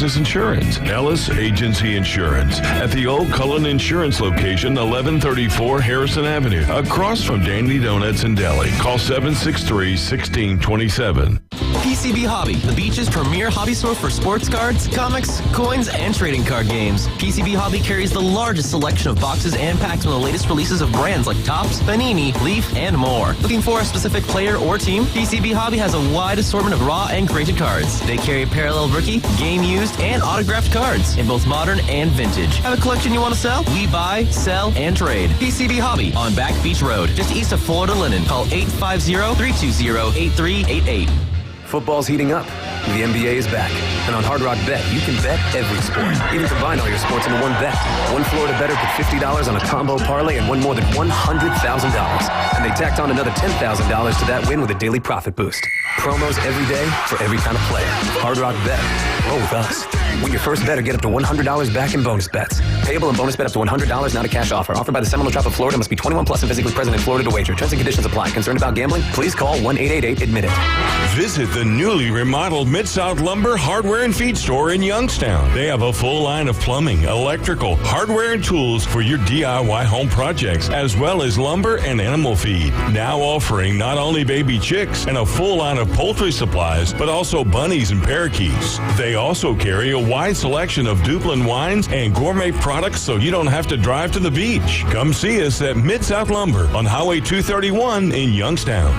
business insurance. Ellis Agency Insurance at the Old Cullen Insurance location, 1134 Harrison Avenue, across from Dandy Donuts and Deli. Call 763-1627. PCB Hobby, the beach's premier hobby store for sports cards, comics, coins, and trading card games. PCB Hobby carries the largest selection of boxes and packs from the latest releases of brands like Topps, Panini, Leaf, and more. Looking for a specific player or team? PCB Hobby has a wide assortment of raw and graded cards. They carry parallel rookie, game used, and autographed cards in both modern and vintage. Have a collection you want to sell? We buy, sell, and trade. PCB Hobby on Back Beach Road, just east of Florida Linen. Call 850-320-8388. Football's heating up. The NBA is back. And on Hard Rock Bet, you can bet every sport. Even combine all your sports into one bet. One Florida bettor put $50 on a combo parlay and won more than $100,000. And they tacked on another $10,000 to that win with a daily profit boost. Promos every day for every kind of player. Hard Rock Bet. Roll with us. Win your first bet or get up to $100 back in bonus bets. Payable and bonus bet up to $100, not a cash offer. Offered by the Seminole Tribe of Florida. Must be 21 plus and physically present in Florida to wager. Terms and conditions apply. Concerned about gambling? Please call 1-888-ADMIT-IT. Visit the newly remodeled Mid-South Lumber Hardware and Feed Store in Youngstown. They have a full line of plumbing, electrical, hardware, and tools for your DIY home projects, as well as lumber and animal feed. Now offering not only baby chicks and a full line of poultry supplies, but also bunnies and parakeets. They also carry a wide selection of Dublin wines and gourmet products so you don't have to drive to the beach. Come see us at Mid-South Lumber on Highway 231 in Youngstown.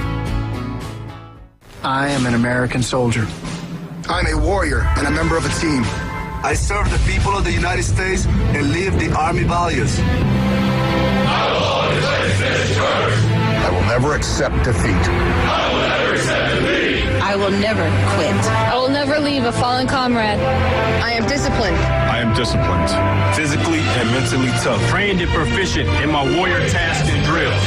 I am an American soldier. I'm a warrior and a member of a team. I serve the people of the United States and live the Army values. I will always finish first. I will never accept defeat. I will never accept defeat. I will never quit. I will never leave a fallen comrade. I am disciplined. I am disciplined. Physically and mentally tough. Trained and proficient in my warrior tasks and drills.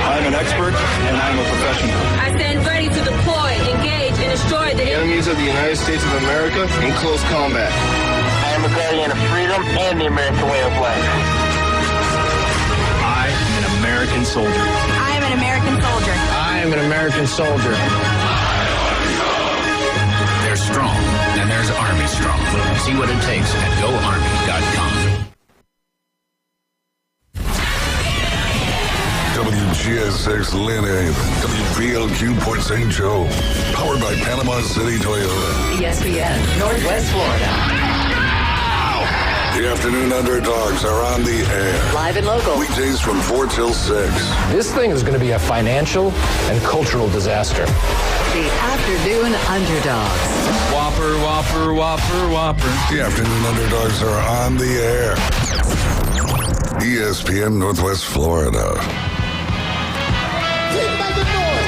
I'm an expert and I'm a professional. I stand ready to deploy, engage, and destroy the Enemies of the United States of America in close combat. I am a guardian of freedom and the American way of life. I am an American soldier. I am an American soldier. I am an American soldier. There's strong, and there's Army strong. See what it takes at GoArmy.com. WGSX Lynn Haven, WPLQ Port St. Joe, powered by Panama City Toyota. ESPN, Northwest Florida. The Afternoon Underdogs are on the air. Live and local. Weekdays from 4 till 6. This thing is going to be a financial and cultural disaster. The Afternoon Underdogs. Whopper, whopper, whopper, whopper. The Afternoon Underdogs are on the air. ESPN Northwest Florida.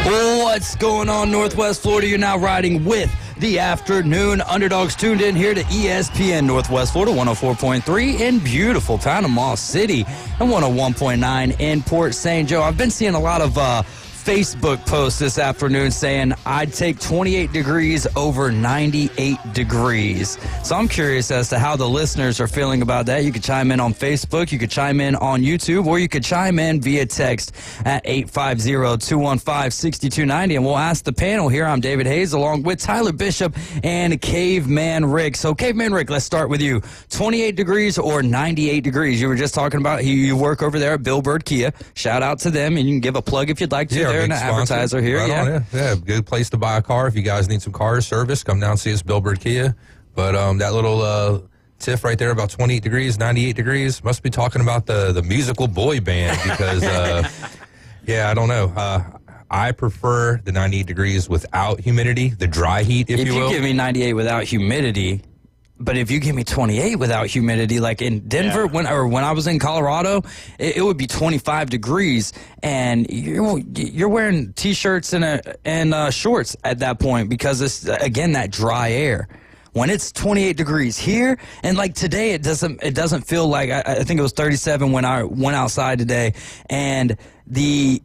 What's going on, Northwest Florida? You're now riding with the Afternoon Underdogs, tuned in here to ESPN Northwest Florida, 104.3 in beautiful Panama City and 101.9 in Port St. Joe. I've been seeing a lot of Facebook posts this afternoon saying I'd take 28 degrees over 98 degrees. So I'm curious as to how the listeners are feeling about that. You could chime in on Facebook, you could chime in on YouTube, or you could chime in via text at 850-215-6290. And we'll ask the panel here. I'm David Hayes along with Tyler Bishop and Caveman Rick. So Caveman Rick, let's start with you. 28 degrees or 98 degrees? You were just talking about you work over there at Bill Bird Kia. Shout out to them, and you can give a plug if you'd like to. Yeah, they're an advertiser here. Right yeah. Yeah, good place to buy a car. If you guys need some car service, come down and see us, Bill Bird Kia. But that little tiff right there about 28 degrees, 98 degrees, must be talking about the musical boy band because, yeah, I don't know. I prefer the 98 degrees without humidity, the dry heat, if you will. If you give me 98 without humidity, but if you give me 28 without humidity, like in Denver, when I was in Colorado, it would be 25 degrees, and you're wearing T-shirts and shorts at that point because it's, again, that dry air. When it's 28 degrees here, and like today, it doesn't feel like, I think it was 37 when I went outside today, and the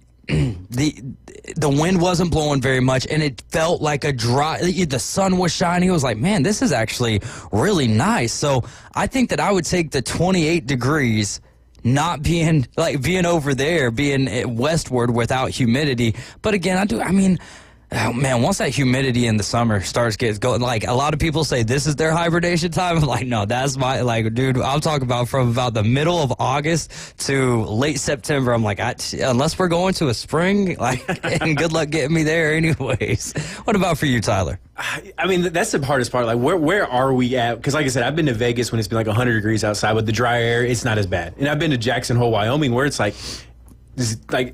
wind wasn't blowing very much, and it felt like the sun was shining. It was like, man, this is actually really nice. So I think that I would take the 28 degrees not being over there, being westward without humidity. But again, oh man, once that humidity in the summer gets going, like a lot of people say this is their hibernation time. I'm like, no, that's dude, I'm talking about from about the middle of August to late September. I'm like, unless we're going to a spring, and good luck getting me there anyways. What about for you, Tyler? I mean, that's the hardest part. Like, where are we at? Because like I said, I've been to Vegas when it's been like 100 degrees outside. With the dry air, it's not as bad. And I've been to Jackson Hole, Wyoming, where it's like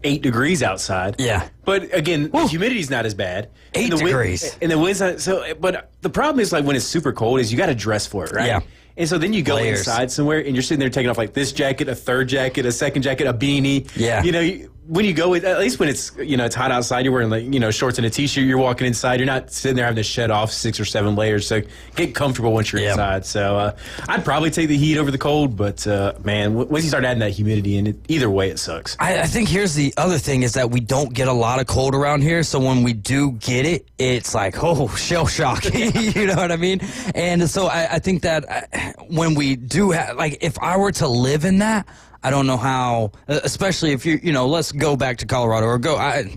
8 degrees outside. Yeah. But again, the humidity's not as bad. 8 degrees. And the wind's not but the problem is like when it's super cold is you got to dress for it, right? Yeah. And so then you go inside somewhere and you're sitting there taking off like this jacket, a third jacket, a second jacket, a beanie. Yeah. You know, when you go, at least when it's, it's hot outside, you're wearing shorts and a t-shirt, you're walking inside, you're not sitting there having to shed off 6 or 7 layers. So get comfortable once you're inside. So I'd probably take the heat over the cold, but man, once you start adding that humidity in it, either way it sucks. I think here's the other thing is that we don't get a lot of cold around here. So when we do get it, it's like, shell shock. You know what I mean? And so I think that when we do have, if I were to live in that, I don't know how, especially if let's go back to Colorado or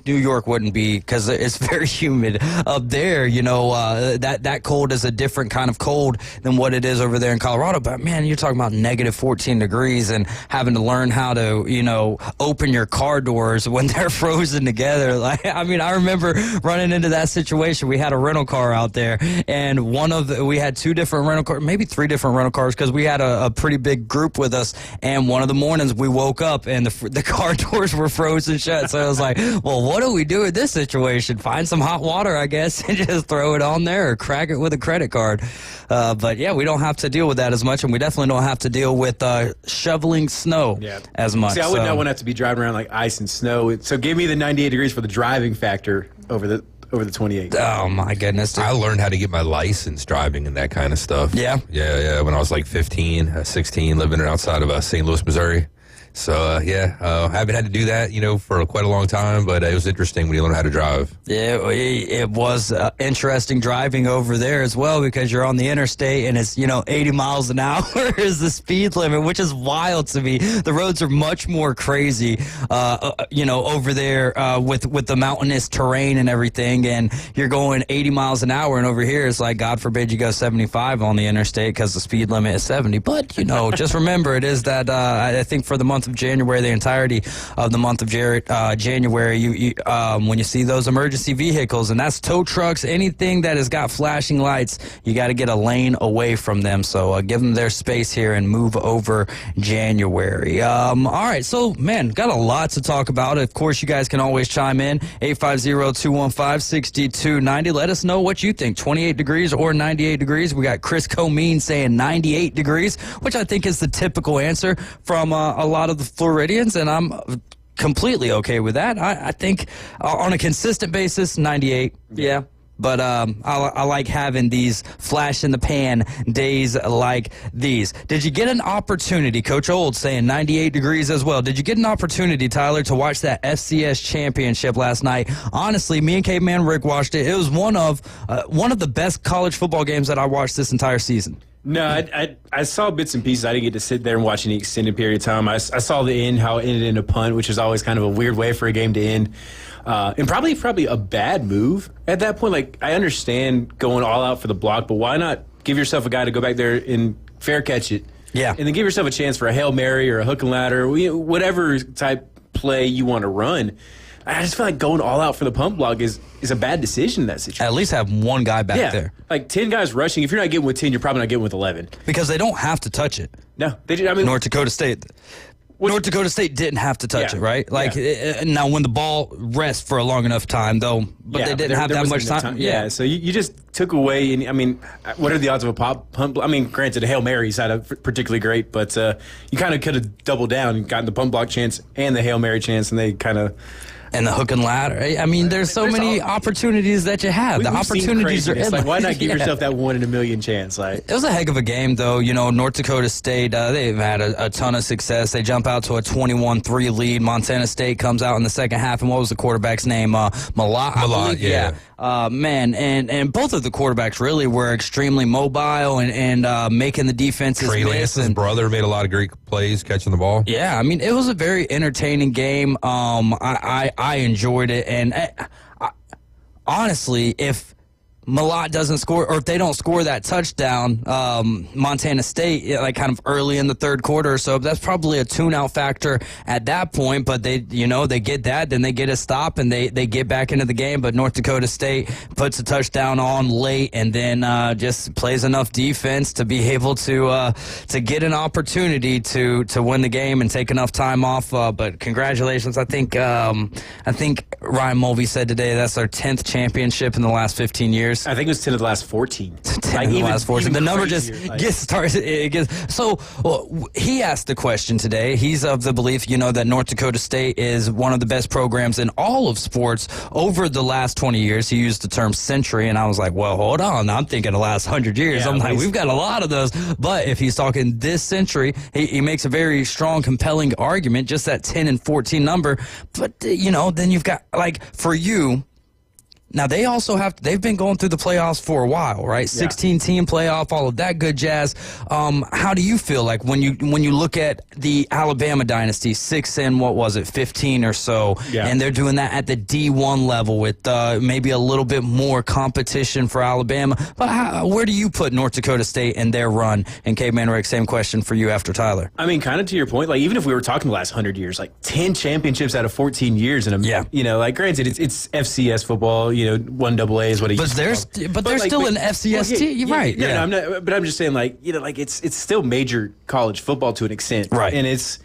New York wouldn't be because it's very humid up there. That cold is a different kind of cold than what it is over there in Colorado. But man, you're talking about negative 14 degrees and having to learn how to, open your car doors when they're frozen together. I remember running into that situation. We had a rental car out there and we had 2 different rental cars, maybe 3 different rental cars because we had a pretty big group with us. And one of the mornings we woke up and the car doors were frozen shut. So I was like, well, what do we do in this situation? Find some hot water, I guess, and just throw it on there or crack it with a credit card. But yeah, we don't have to deal with that as much, and we definitely don't have to deal with shoveling snow as much. See, I would not want to have to be driving around like ice and snow. So give me the 98 degrees for the driving factor over the 28. Oh my goodness, dude. I learned how to get my license driving and that kind of stuff. Yeah? Yeah, when I was like 15, 16, living outside of St. Louis, Missouri. So, I haven't had to do that, for quite a long time, but it was interesting when you learn how to drive. Yeah, it was interesting driving over there as well because you're on the interstate and it's, 80 miles an hour is the speed limit, which is wild to me. The roads are much more crazy, over there with the mountainous terrain and everything, and you're going 80 miles an hour, and over here it's like, God forbid you go 75 on the interstate because the speed limit is 70. But, just remember it is that I think for the month of January, the entirety of the month of January, you when you see those emergency vehicles, and that's tow trucks, anything that has got flashing lights, you got to get a lane away from them. So give them their space here and move over January. All right, so man, got a lot to talk about. Of course, you guys can always chime in 850-215-6290. Let us know what you think, 28 degrees or 98 degrees. We got Chris Comeen saying 98 degrees, which I think is the typical answer from a lot of the Floridians, and I'm completely okay with that. I think on a consistent basis, 98, yeah. But I like having these flash in the pan days like these. Did you get an opportunity, Coach Old saying 98 degrees as well, did you get an opportunity, Tyler, to watch that FCS championship last night? Honestly, me and Caveman Rick watched it. It was one of the best college football games that I watched this entire season. No, I saw bits and pieces. I didn't get to sit there and watch any extended period of time. I saw the end, how it ended in a punt, which is always kind of a weird way for a game to end. And probably a bad move at that point. Like, I understand going all out for the block, but why not give yourself a guy to go back there and fair catch it? Yeah. And then give yourself a chance for a Hail Mary or a hook and ladder, whatever type play you want to run. I just feel like going all out for the punt block is a bad decision in that situation. At least have one guy back there. Like 10 guys rushing. If you're not getting with 10, you're probably not getting with 11. Because they don't have to touch it. No, they did. I mean, North Dakota State didn't have to touch it, right? Like now, when the ball rests for a long enough time, though, but they didn't have that much time. Yeah, so you just took away. And I mean, what are the odds of a punt? I mean, granted, a Hail Mary's not a particularly great, but you kind of could have doubled down and gotten the punt block chance and the Hail Mary chance, and they kind of. And the hook and ladder. I mean, there's so many opportunities that you have. The opportunities are like, why not give yourself that 1 in a million chance? Like, it was a heck of a game, though. You know, North Dakota State, they've had a ton of success. They jump out to a 21-3 lead. Montana State comes out in the second half, and what was the quarterback's name? Malott, yeah. Man, and both of the quarterbacks really were extremely mobile and making the defenses Trey Lance's brother made a lot of great plays catching the ball. Yeah, I mean, it was a very entertaining game. I enjoyed it, and honestly, if Malott doesn't score, or if they don't score that touchdown, Montana State, like kind of early in the third quarter or so, that's probably a tune-out factor at that point. But they get that, then they get a stop, and they get back into the game. But North Dakota State puts a touchdown on late, and then just plays enough defense to be able to get an opportunity to win the game and take enough time off. But congratulations! I think Ryan Mulvey said today that's our 10th championship in the last 15 years. I think it was 10 of the last 14. 10 of the last 14. The number just gets started. It gets, so he asked the question today. He's of the belief, that North Dakota State is one of the best programs in all of sports over the last 20 years. He used the term century, and I was like, well, hold on. I'm thinking the last 100 years. Yeah, I'm like, we've got a lot of those. But if he's talking this century, he makes a very strong, compelling argument, just that 10 and 14 number. But, then you've got, like, for you, now, they've been going through the playoffs for a while, right? 16-team playoff, all of that good jazz. How do you feel like when you look at the Alabama dynasty, 6 and 15 or so, and they're doing that at the D1 level with maybe a little bit more competition for Alabama. But where do you put North Dakota State and their run? And Caveman Rick, same question for you after Tyler. I mean, kind of to your point, like even if we were talking the last 100 years, like 10 championships out of 14 years, and like granted, it's FCS football. 1AA is what he. But there's still an FCS team. You're right. Yeah. I'm just saying, like it's still major college football to an extent, right? And it's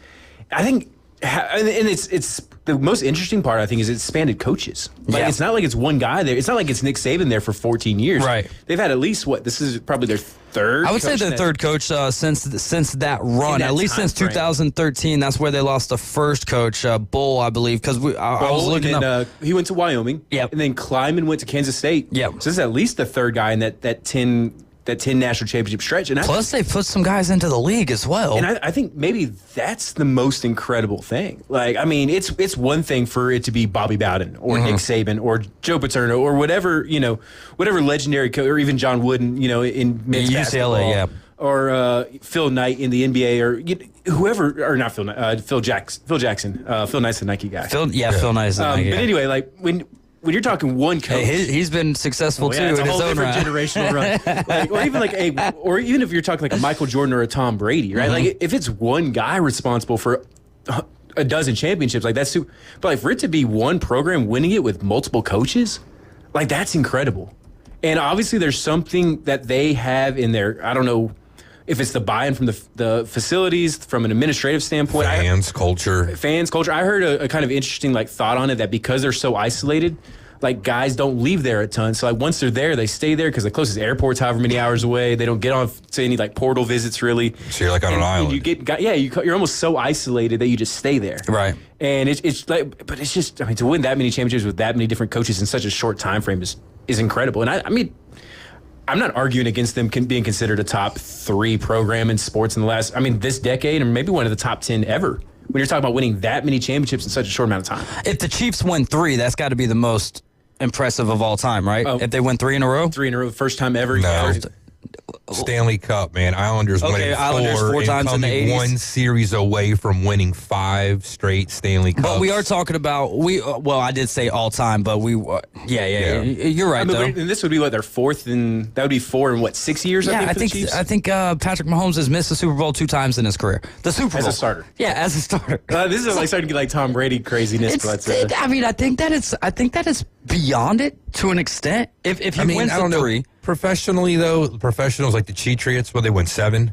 the most interesting part, I think, is it's expanded coaches. Like it's not like it's one guy there. It's not like it's Nick Saban there for 14 years. Right. They've had at least this is probably their third. I would say their third coach since that run, at least since 2013. That's where they lost the first coach, Bull, I believe, because I was looking up. He went to Wyoming. Yep. And then Kleiman went to Kansas State. Yep. So this is at least the third guy in that 10 national championship stretch. And plus, they put some guys into the league as well. And I think maybe that's the most incredible thing. Like, I mean, it's one thing for it to be Bobby Bowden or Nick Saban or Joe Paterno or whatever legendary coach, or even John Wooden, in men's UCLA, or Phil Knight in the NBA, or whoever, or not Phil Knight, Phil Jackson. Phil Knight's the Nike guy. Phil Knight's the Nike guy. But anyway, like when you're talking one coach, he's been successful too in his own right. Generational run, or even if you're talking like a Michael Jordan or a Tom Brady, right? Like if it's one guy responsible for a dozen championships, like that's super. But like for it to be one program winning it with multiple coaches, like that's incredible. And obviously, there's something that they have in there. I don't know if it's the buy-in from the facilities, from an administrative standpoint. Fans culture. I heard a kind of interesting thought on it, that because they're so isolated, like guys don't leave there a ton. So like once they're there, they stay there because the closest airport's however many hours away. They don't get on to any portal visits really. So you're like on an island. You're almost so isolated that you just stay there. Right. And it's just to win that many championships with that many different coaches in such a short time frame is incredible. And I mean, I'm not arguing against them being considered a top 3 program in sports in this decade, and maybe one of the top 10 ever. When you're talking about winning that many championships in such a short amount of time. If the Chiefs win 3, that's got to be the most impressive of all time, right? If they win 3 in a row? 3 in a row, first time ever. No. Stanley Cup, man. Islanders winning 4 times in the 80s. One series away from winning 5 straight Stanley Cups. But we are talking about I did say all time, but you're right. Though. And this would be their fourth, and that would be 4 in 6 years. I think Patrick Mahomes has missed the Super Bowl 2 times in his career. The Super Bowl as a starter. Yeah, as a starter. This is starting to get Tom Brady craziness. I think that is beyond it to an extent. If he wins the 3. Professionally, though, professionals like the Cheatriots, they win 7?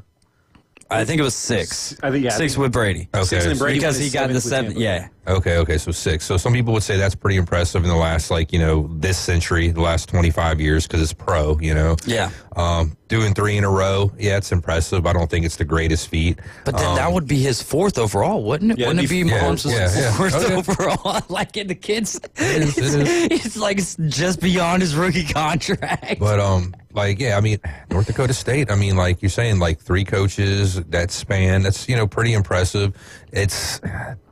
I think it was 6. I think 6 with Brady. Okay. 6 and Brady because he got the 7. Yeah. Okay, so 6. So some people would say that's pretty impressive in the last, this century, the last 25 years, because it's pro, Yeah. Doing 3 in a row, yeah, it's impressive. I don't think it's the greatest feat. But then that would be his 4th overall, wouldn't it? Yeah, Wouldn't it be Mahomes' 4th Okay. overall? Like in the kids, It is. it's like just beyond his rookie contract. But North Dakota State, like you're saying, 3 coaches, that span, that's, pretty impressive. It's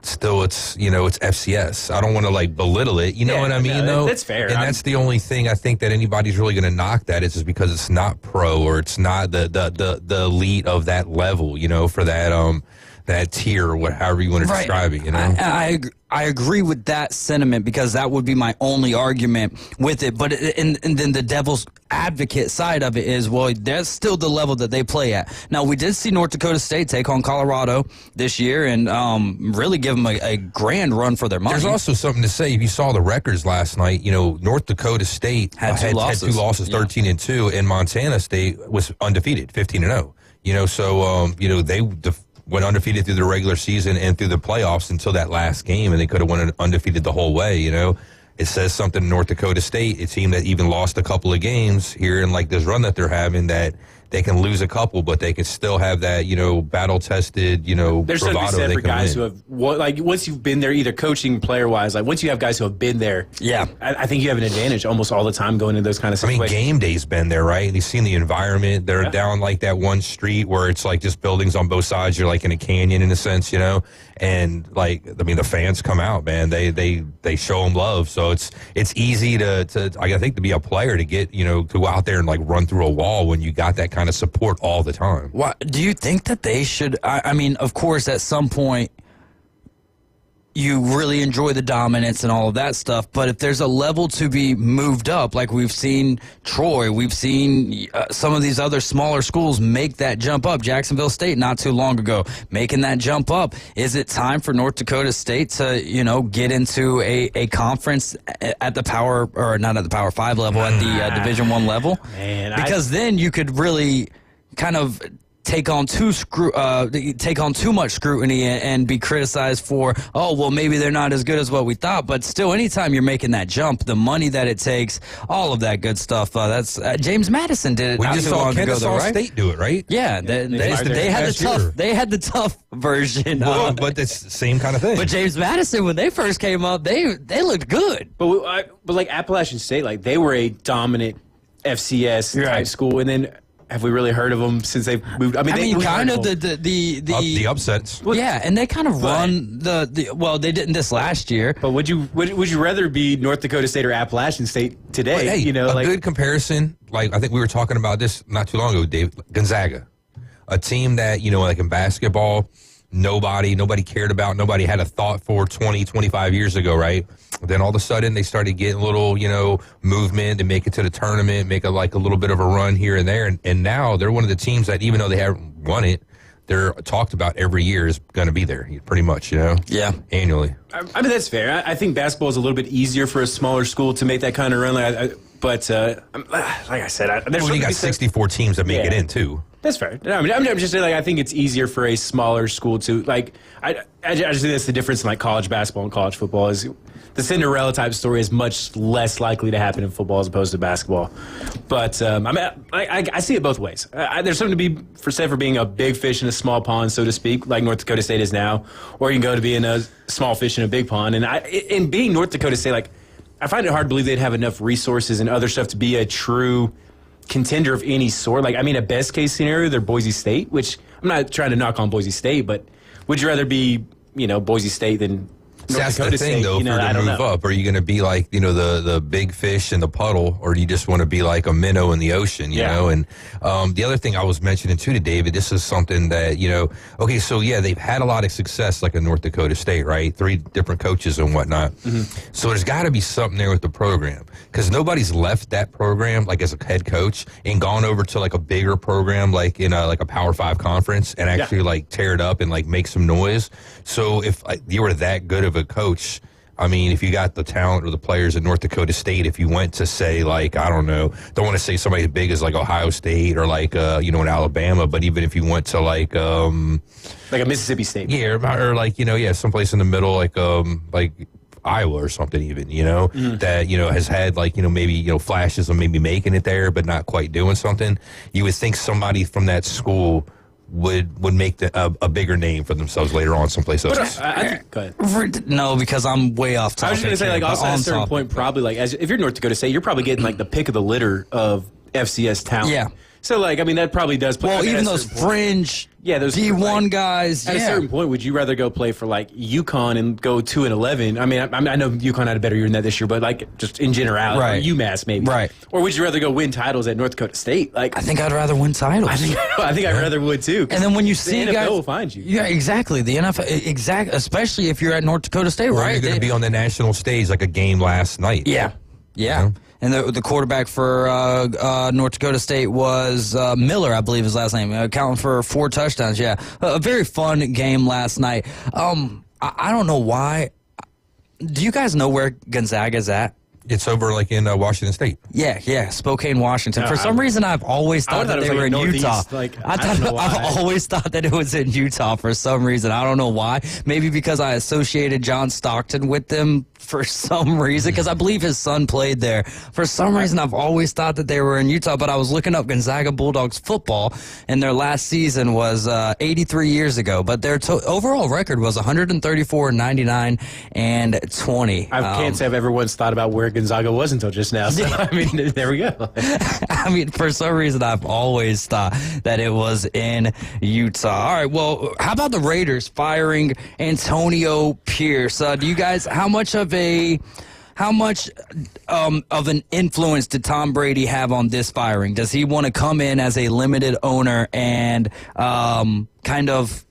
still, it's FCS. I don't want to belittle it. You know what I mean, though? That's fair. And that's the only thing I think that anybody's really going to knock that is just because it's not pro or it's not the elite of that level, for that tier or however you want to describe it, I agree with that sentiment because that would be my only argument with it. But and then the devil's advocate side of it is, well, that's still the level that they play at. Now, we did see North Dakota State take on Colorado this year and really give them a grand run for their money. There's also something to say. If you saw the records last night, North Dakota State had 2 losses. 2 losses, 13-2, and Montana State was undefeated, 15-0. They went undefeated through the regular season and through the playoffs until that last game, and they could have went undefeated the whole way, It says something in North Dakota State, a team that even lost a couple of games here in this run that they're having, that they can lose a couple, but they can still have that, battle-tested, There's something to be said for guys who have, once you've been there, either coaching, player-wise, once you have guys who have been there, I think you have an advantage almost all the time going into those kind of situations. Game Day's been there, right? And you've seen the environment. They're down that one street where it's just buildings on both sides. You're in a canyon in a sense, And the fans come out, man. They show them love. So it's easy to I think to be a player to get, to go out there and run through a wall when you got that kind of support all the time. What do you think that they should? Of course, at some point, you really enjoy the dominance and all of that stuff. But if there's a level to be moved up, like we've seen Troy, we've seen some of these other smaller schools make that jump up. Jacksonville State not too long ago making that jump up. Is it time for North Dakota State to, get into a conference at the power, or not at the Power 5 level, at the Division I level? Man, because then you could really kind of take on too much scrutiny and be criticized for, maybe they're not as good as what we thought. But still, anytime you're making that jump, the money that it takes, all of that good stuff. That's James Madison did it. We just saw Kennesaw State do it, right? Yeah, they had the tough version. But it's the same kind of thing. But James Madison, when they first came up, they looked good. But Appalachian State, they were a dominant FCS type school, and then. Have we really heard of them since they've moved? They kind of the upsets. Yeah, and they kind of run well, they didn't this last year. But would you rather be North Dakota State or Appalachian State today? But, good comparison. I think we were talking about this not too long ago, Dave. Gonzaga, a team that in basketball, nobody cared about, nobody had a thought for 20, 25 years ago, right? Then all of a sudden they started getting a little, movement and make it to the tournament, make a little bit of a run here and there. And now they're one of the teams that, even though they haven't won it, they're talked about every year is going to be there pretty much, Yeah. Annually. That's fair. I think basketball is a little bit easier for a smaller school to make that kind of run. But like I said, you got 64 teams that make it in too. That's fair. I'm just saying, I think it's easier for a smaller school to, I just think that's the difference in, college basketball and college football is the Cinderella type story is much less likely to happen in football as opposed to basketball. But, I see it both ways. There's something to be said for being a big fish in a small pond, so to speak, like North Dakota State is now, or you can go to being a small fish in a big pond. And in being North Dakota State, I find it hard to believe they'd have enough resources and other stuff to be a true contender of any sort. A best case scenario, they're Boise State, which I'm not trying to knock on Boise State, but would you rather be, Boise State than That's the thing, though, for to move up. Are you going to be like, the big fish in the puddle, or do you just want to be like a minnow in the ocean, you know? And the other thing I was mentioning, too, to David, this is something that, okay, so, yeah, they've had a lot of success, like in North Dakota State, right? 3 different coaches and whatnot. Mm-hmm. So there's got to be something there with the program, because nobody's left that program, as a head coach, and gone over to, a bigger program, in a Power 5 conference, and actually, tear it up and, make some noise. So if you were that good of a coach, I mean, if you got the talent or the players at North Dakota State, if you went to say, like, I don't know, don't want to say somebody as big as like Ohio State or like, in Alabama, but even if you went to like a Mississippi State. Yeah, or like, someplace in the middle, like Iowa or something even, that, has had like, maybe, flashes of maybe making it there, but not quite doing something. You would think somebody from that school would make a bigger name for themselves later on someplace else. Go ahead. No, because I'm way off topic. I was just going to say, like, also at a certain point, probably, like, if you're North Dakota State, you're probably getting, like, the pick of the litter of FCS talent. Yeah. So, like, I mean, that probably does play. Well, even those fringe those D1 guys. At a certain point, would you rather go play for, like, UConn and go 2-11? I mean, I know UConn had a better year than that this year, but, like, just in general, right. Or UMass maybe. Right. Or would you rather go win titles at North Dakota State? Like, I think I'd rather win titles. I think I rather would, too. And then when you see the NFL guys, will find you. Yeah, exactly. The NFL, especially if you're at North Dakota State, or right? You're going to be on the national stage like a game last night. Yeah. And the quarterback for North Dakota State was Miller, I believe his last name, accounting for 4 touchdowns. Yeah, a very fun game last night. I don't know why. Do you guys know where Gonzaga's at? It's over like in Washington State. Yeah, Spokane, Washington. For some reason, I've always thought that they were in Utah. I've always thought that it was in Utah for some reason. I don't know why. Maybe because I associated John Stockton with them for some reason, because I believe his son played there. For some reason, I've always thought that they were in Utah, but I was looking up Gonzaga Bulldogs football, and their last season was 83 years ago, but their overall record was 134, 99, and 20. I can't say I've ever once thought about where Gonzaga was until just now. So, I mean, there we go. I mean, for some reason, I've always thought that it was in Utah. All right, well, how about the Raiders firing Antonio Pierce? Do you guys, how much of an influence did Tom Brady have on this firing? Does he want to come in as a limited owner and kind of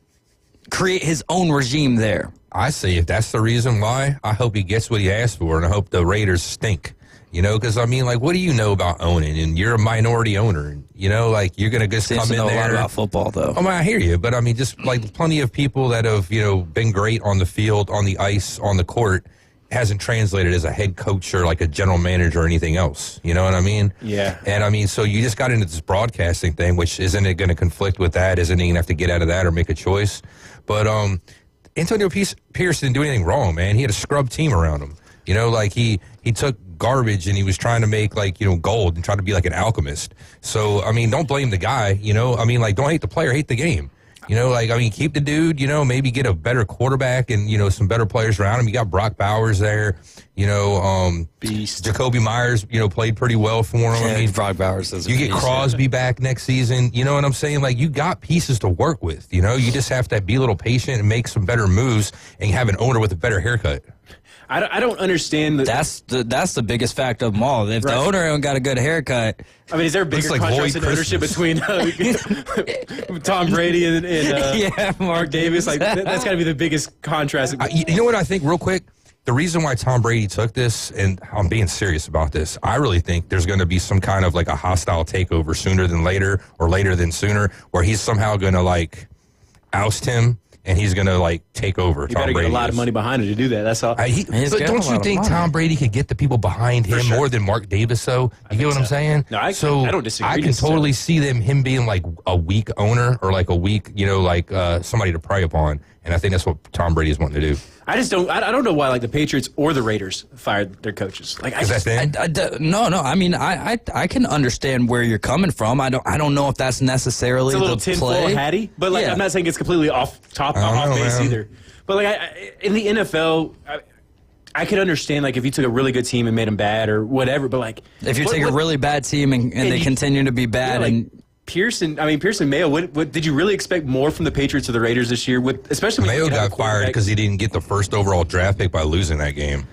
create his own regime there? I say if that's the reason why, I hope he gets what he asked for, and I hope the Raiders stink. Because, I mean, like, what do you know about owning? And you're a minority owner. Like, you're going to just come in there. A lot about football, though. I mean, I hear you. But, I mean, just, like, plenty of people that have, been great on the field, on the ice, on the court, hasn't translated as a head coach or, like, a general manager or anything else. You know what I mean? Yeah. And, I mean, so you just got into this broadcasting thing, which isn't it going to conflict with that? Isn't he going to have to get out of that or make a choice? But, Antonio Pierce didn't do anything wrong, man. He had a scrub team around him. Like he took garbage and he was trying to make like, gold and try to be like an alchemist. So, I mean, don't blame the guy, I mean, like, don't hate the player, hate the game. Like, I mean, keep the dude, maybe get a better quarterback and, some better players around him. You got Brock Bowers there, Beast. Jacoby Myers, played pretty well for him. Yeah, I mean, Brock Bowers is you get Crosby back next season. You know what I'm saying? Like, you got pieces to work with, you just have to be a little patient and make some better moves and have an owner with a better haircut. I don't understand. That's the biggest fact of them all. If the owner ain't got a good haircut, I mean, is there a bigger contrast in ownership between Tom Brady and Mark Davis? Like that's got to be the biggest contrast. You know what I think, real quick? The reason why Tom Brady took this, and I'm being serious about this, I really think there's going to be some kind of like a hostile takeover sooner than later, or later than sooner, where he's somehow going to like oust him. And he's going to, like, take over Tom Brady. You better get a lot of money behind him to do that. That's all. But don't you think Tom Brady could get the people behind him more than Mark Davis, though? You get what I'm saying? No, I don't disagree. I can totally see him being, like, a weak owner or, like, a weak, somebody to prey upon. And I think that's what Tom Brady is wanting to do. I don't know why, like, the Patriots or the Raiders fired their coaches. Like, no. I mean, I can understand where you're coming from. I don't know if that's necessarily it's a little the tinfoil play. hatty, but like, I'm not saying it's completely off base either. But like, in the NFL, I could understand like if you took a really good team and made them bad or whatever. But like, if you take a really bad team and they continue to be bad and. Pearson Mayo, what did you really expect more from the Patriots or the Raiders this year? Especially Mayo got fired because he didn't get the first overall draft pick by losing that game.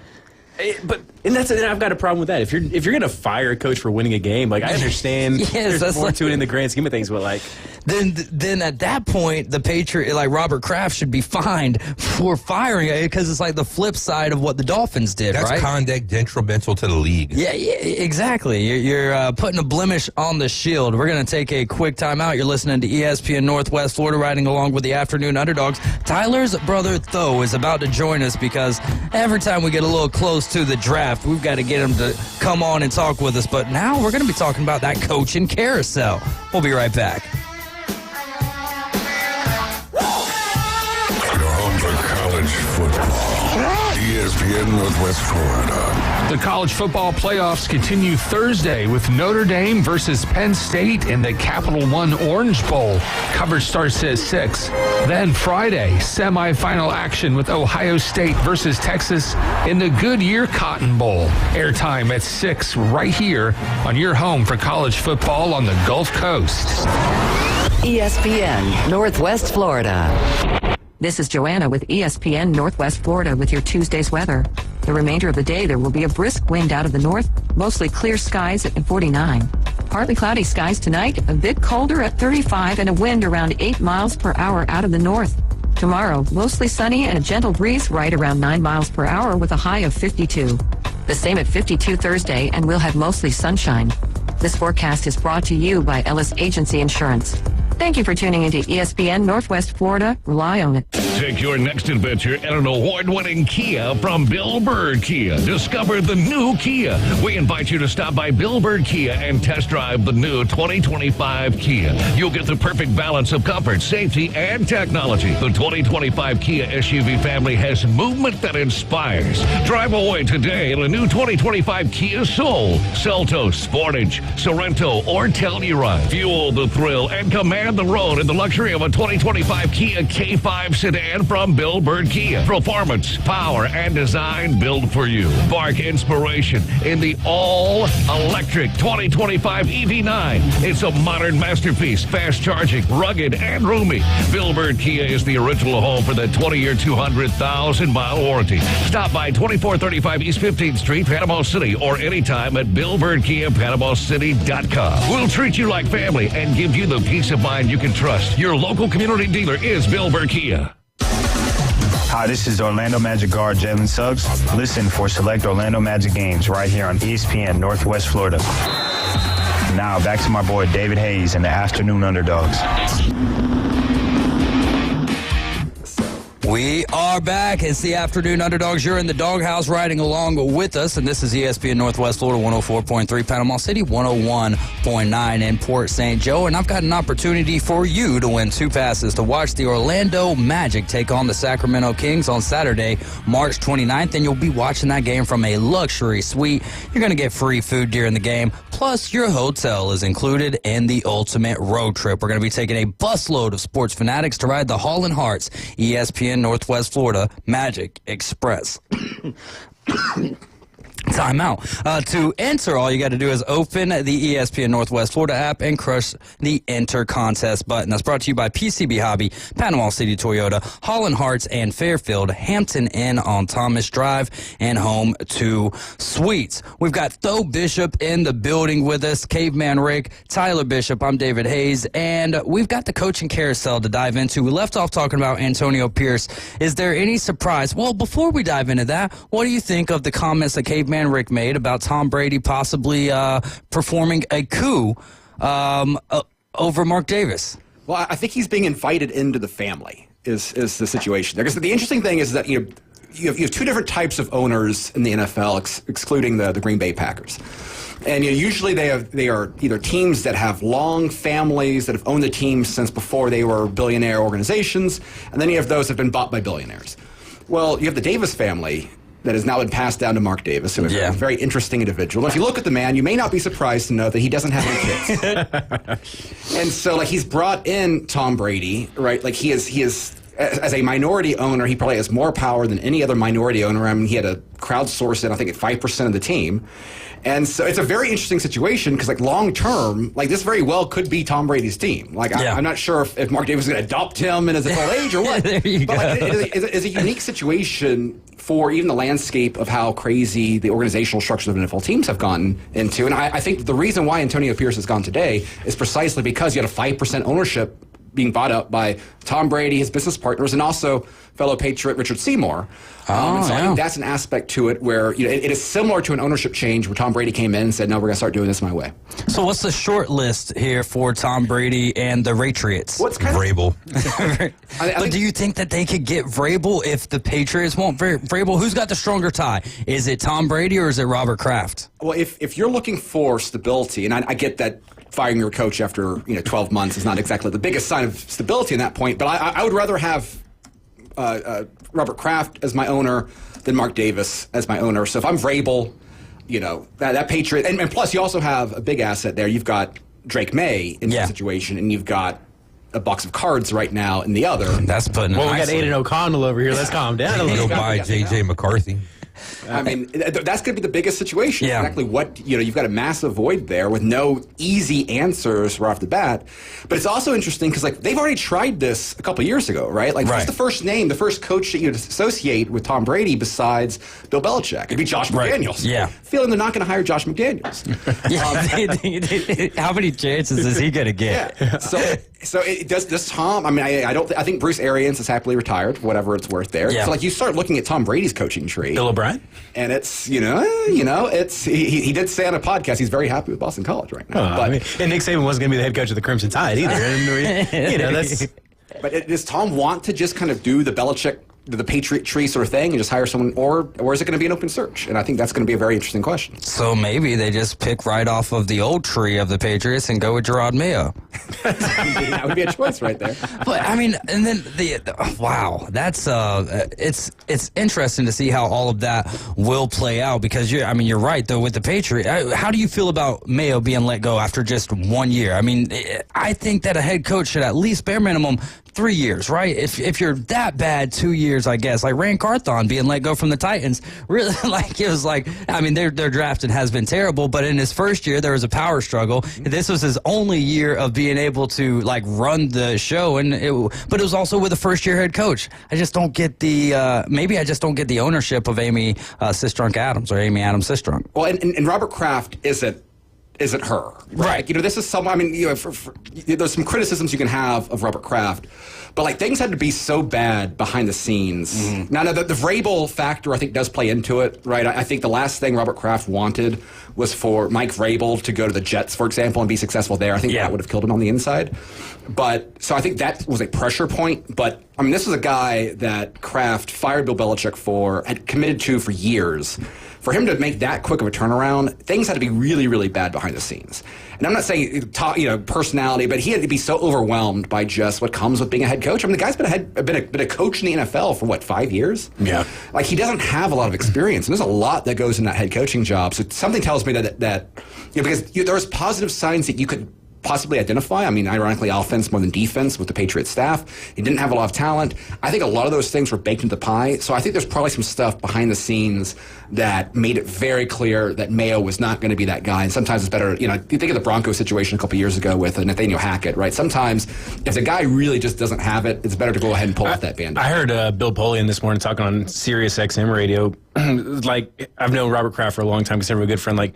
And I've got a problem with that. If you're going to fire a coach for winning a game, like I understand there's more to it in the grand scheme of things, but like then at that point, the Patriot, like Robert Kraft, should be fined for firing it because it's like the flip side of what the Dolphins did, That's right? conduct detrimental to the league. Yeah, exactly. You're putting a blemish on the shield. We're going to take a quick timeout. You're listening to ESPN Northwest Florida, riding along with the Afternoon Underdogs. Tyler's brother, Tho, is about to join us because every time we get a little close to the draft, we've got to get him to come on and talk with us. But now we're going to be talking about that coaching carousel. We'll be right back. Your home for college football. ESPN Northwest Florida. The college football playoffs continue Thursday with Notre Dame versus Penn State in the Capital One Orange Bowl. Coverage starts at 6. Then Friday, semifinal action with Ohio State versus Texas in the Goodyear Cotton Bowl. Airtime at 6 right here on your home for college football on the Gulf Coast. ESPN Northwest Florida. This is Joanna with ESPN Northwest Florida with your Tuesday's weather. The remainder of the day, there will be a brisk wind out of the north, mostly clear skies at 49. Partly cloudy skies tonight, a bit colder at 35, and a wind around 8 miles per hour out of the north. Tomorrow, mostly sunny and a gentle breeze right around 9 miles per hour with a high of 52. The same at 52 Thursday, and we'll have mostly sunshine. This forecast is brought to you by Ellis Agency Insurance. Thank you for tuning into ESPN Northwest Florida. Rely on it. Take your next adventure in an award-winning Kia from Bill Bird Kia. Discover the new Kia. We invite you to stop by Bill Bird Kia and test drive the new 2025 Kia. You'll get the perfect balance of comfort, safety, and technology. The 2025 Kia SUV family has movement that inspires. Drive away today in a new 2025 Kia Soul, Seltos, Sportage, Sorento, or Telluride. Fuel the thrill and command the road in the luxury of a 2025 Kia K5 sedan from Bill Bird Kia. Performance, power, and design built for you. Spark inspiration in the all-electric 2025 EV9. It's a modern masterpiece, fast charging, rugged, and roomy. Bill Bird Kia is the original home for the 20-year, 200,000-mile warranty. Stop by 2435 East 15th Street, Panama City, or anytime at BillBirdKia.PanamaCity.com. We'll treat you like family and give you the peace of mind you can trust. Your local community dealer is Bill Bird Kia. Hi, this is Orlando Magic guard Jalen Suggs. Listen for select Orlando Magic games right here on ESPN Northwest Florida. Now back to my boy David Hayes and the Afternoon Underdogs. We are back. It's the Afternoon Underdogs. You're in the doghouse riding along with us, and this is ESPN Northwest Florida, 104.3 Panama City, 101.9 in Port St. Joe, and I've got an opportunity for you to win 2 passes to watch the Orlando Magic take on the Sacramento Kings on Saturday, March 29th, and you'll be watching that game from a luxury suite. You're going to get free food during the game, plus your hotel is included in the ultimate road trip. We're going to be taking a busload of sports fanatics to ride the Holland Hearts ESPN Northwest Florida Magic Express. Time out. To enter, all you got to do is open the ESPN Northwest Florida app and crush the Enter Contest button. That's brought to you by PCB Hobby, Panama City Toyota, Holland Hearts, and Fairfield, Hampton Inn on Thomas Drive, and Home 2 Suites. We've got Tho Bishop in the building with us, Caveman Rick, Tyler Bishop, I'm David Hayes, and we've got the coaching carousel to dive into. We left off talking about Antonio Pierce. Is there any surprise? Well, before we dive into that, what do you think of the comments that Caveman Rick made about Tom Brady possibly performing a coup over Mark Davis? Well, I think he's being invited into the family is the situation there. Because the interesting thing is that you have 2 different types of owners in the NFL, excluding the Green Bay Packers. And usually they are either teams that have long families that have owned the team since before they were billionaire organizations, and then you have those that have been bought by billionaires. Well, you have the Davis family that has now been passed down to Mark Davis, who is a very interesting individual. And if you look at the man, you may not be surprised to know that he doesn't have any kids. And so, he's brought in Tom Brady, right? He is as a minority owner, he probably has more power than any other minority owner. I mean, he had to crowdsource it, I think, at 5% of the team. And so it's a very interesting situation because, like, long term, like, this very well could be Tom Brady's team. Like, I'm not sure if Mark Davis is going to adopt him in his old age or what. But like, it's a unique situation for even the landscape of how crazy the organizational structures of NFL teams have gotten into. And I think the reason why Antonio Pierce has gone today is precisely because you had a 5% ownership being bought up by Tom Brady, his business partners, and also fellow Patriot Richard Seymour. I think that's an aspect to it where it is similar to an ownership change where Tom Brady came in and said, no, we're going to start doing this my way. So what's the short list here for Tom Brady and the Patriots? What's kind Vrabel. But do you think that they could get Vrabel if the Patriots want Vrabel? Who's got the stronger tie? Is it Tom Brady or is it Robert Kraft? Well, if you're looking for stability, and I get that firing your coach after 12 months is not exactly the biggest sign of stability in that point, but I would rather have Robert Kraft as my owner than Mark Davis as my owner. So if I'm Vrabel, that Patriot, and plus you also have a big asset there. You've got Drake May in that situation, and you've got a box of cards right now in the other. That's putting. Well, we got Aiden O'Connell over here. Let's calm down a little. Go buy J.J. McCarthy. I mean, that's going to be the biggest situation. Yeah. Exactly what, you've got a massive void there with no easy answers right off the bat. But it's also interesting because, like, they've already tried this a couple years ago, right? Like, who's the first coach that you'd associate with Tom Brady besides Bill Belichick? It'd be Josh McDaniels. Yeah. Feeling they're not going to hire Josh McDaniels. How many chances is he going to get? Yeah. So it does Tom. I mean, I think Bruce Arians is happily retired, whatever it's worth there. Yeah. So, like, you start looking at Tom Brady's coaching tree. Bill O'Brien? And it's, it's he did say on a podcast he's very happy with Boston College right now. And Nick Saban wasn't going to be the head coach of the Crimson Tide either. And that's. But does Tom want to just kind of do the Belichick, the Patriot tree sort of thing and just hire someone, or is it going to be an open search? And I think that's going to be a very interesting question. So maybe they just pick right off of the old tree of the Patriots and go with Gerard Mayo. That would be a choice right there. But I mean, and then wow, that's it's interesting to see how all of that will play out because you're right though with the Patriots. How do you feel about Mayo being let go after just 1 year? I mean, I think that a head coach should at least bare minimum 3 years, right? If you're that bad, 2 years, I guess. Like Rand Carthon being let go from the Titans, really, it was like, I mean, their drafting has been terrible, but in his first year, there was a power struggle. This was his only year of being able to, run the show, but it was also with a first-year head coach. I just don't get maybe I just don't get the ownership of Amy Sistrunk Adams or Amy Adams Sistrunk. Well, and Robert Kraft isn't her, right? This is someone. I mean, there's some criticisms you can have of Robert Kraft, but things had to be so bad behind the scenes. Mm-hmm. Now, the Vrabel factor I think does play into it, right? I think the last thing Robert Kraft wanted was for Mike Vrabel to go to the Jets, for example, and be successful there. I think that would have killed him on the inside. But so I think that was a pressure point. But I mean, this was a guy that Kraft fired Bill Belichick for, had committed to for years. For him to make that quick of a turnaround, things had to be really, really bad behind the scenes. And I'm not saying personality, but he had to be so overwhelmed by just what comes with being a head coach. I mean, the guy's been a coach in the NFL for 5 years? Yeah. He doesn't have a lot of experience, and there's a lot that goes in that head coaching job. So something tells me that because there's positive signs that you could possibly identify. I mean, ironically, offense more than defense with the Patriots staff. He didn't have a lot of talent. I think a lot of those things were baked into the pie. So I think there's probably some stuff behind the scenes that made it very clear that Mayo was not going to be that guy. And sometimes it's better, you think of the Broncos situation a couple years ago with Nathaniel Hackett, right? Sometimes if the guy really just doesn't have it, it's better to go ahead and pull off that band. I heard Bill Polian this morning talking on Sirius XM radio. I've known Robert Kraft for a long time because I'm a good friend.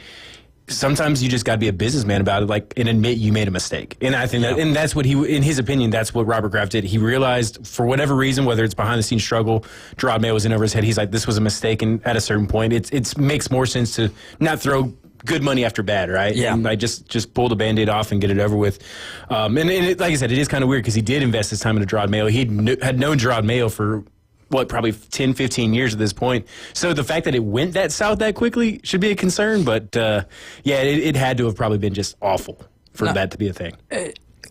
Sometimes you just got to be a businessman about it, and admit you made a mistake. And I think and that's what in his opinion, that's what Robert Kraft did. He realized, for whatever reason, whether it's behind the scenes struggle, Gerard Mayo was in over his head. He's like, this was a mistake, and at a certain point, it makes more sense to not throw good money after bad, right? Yeah. And just pull the Band-Aid off and get it over with. And like I said, it is kind of weird because he did invest his time into Gerard Mayo. He had known Gerard Mayo for probably 10, 15 years at this point. So the fact that it went that south that quickly should be a concern. But, it had to have probably been just awful for that to be a thing.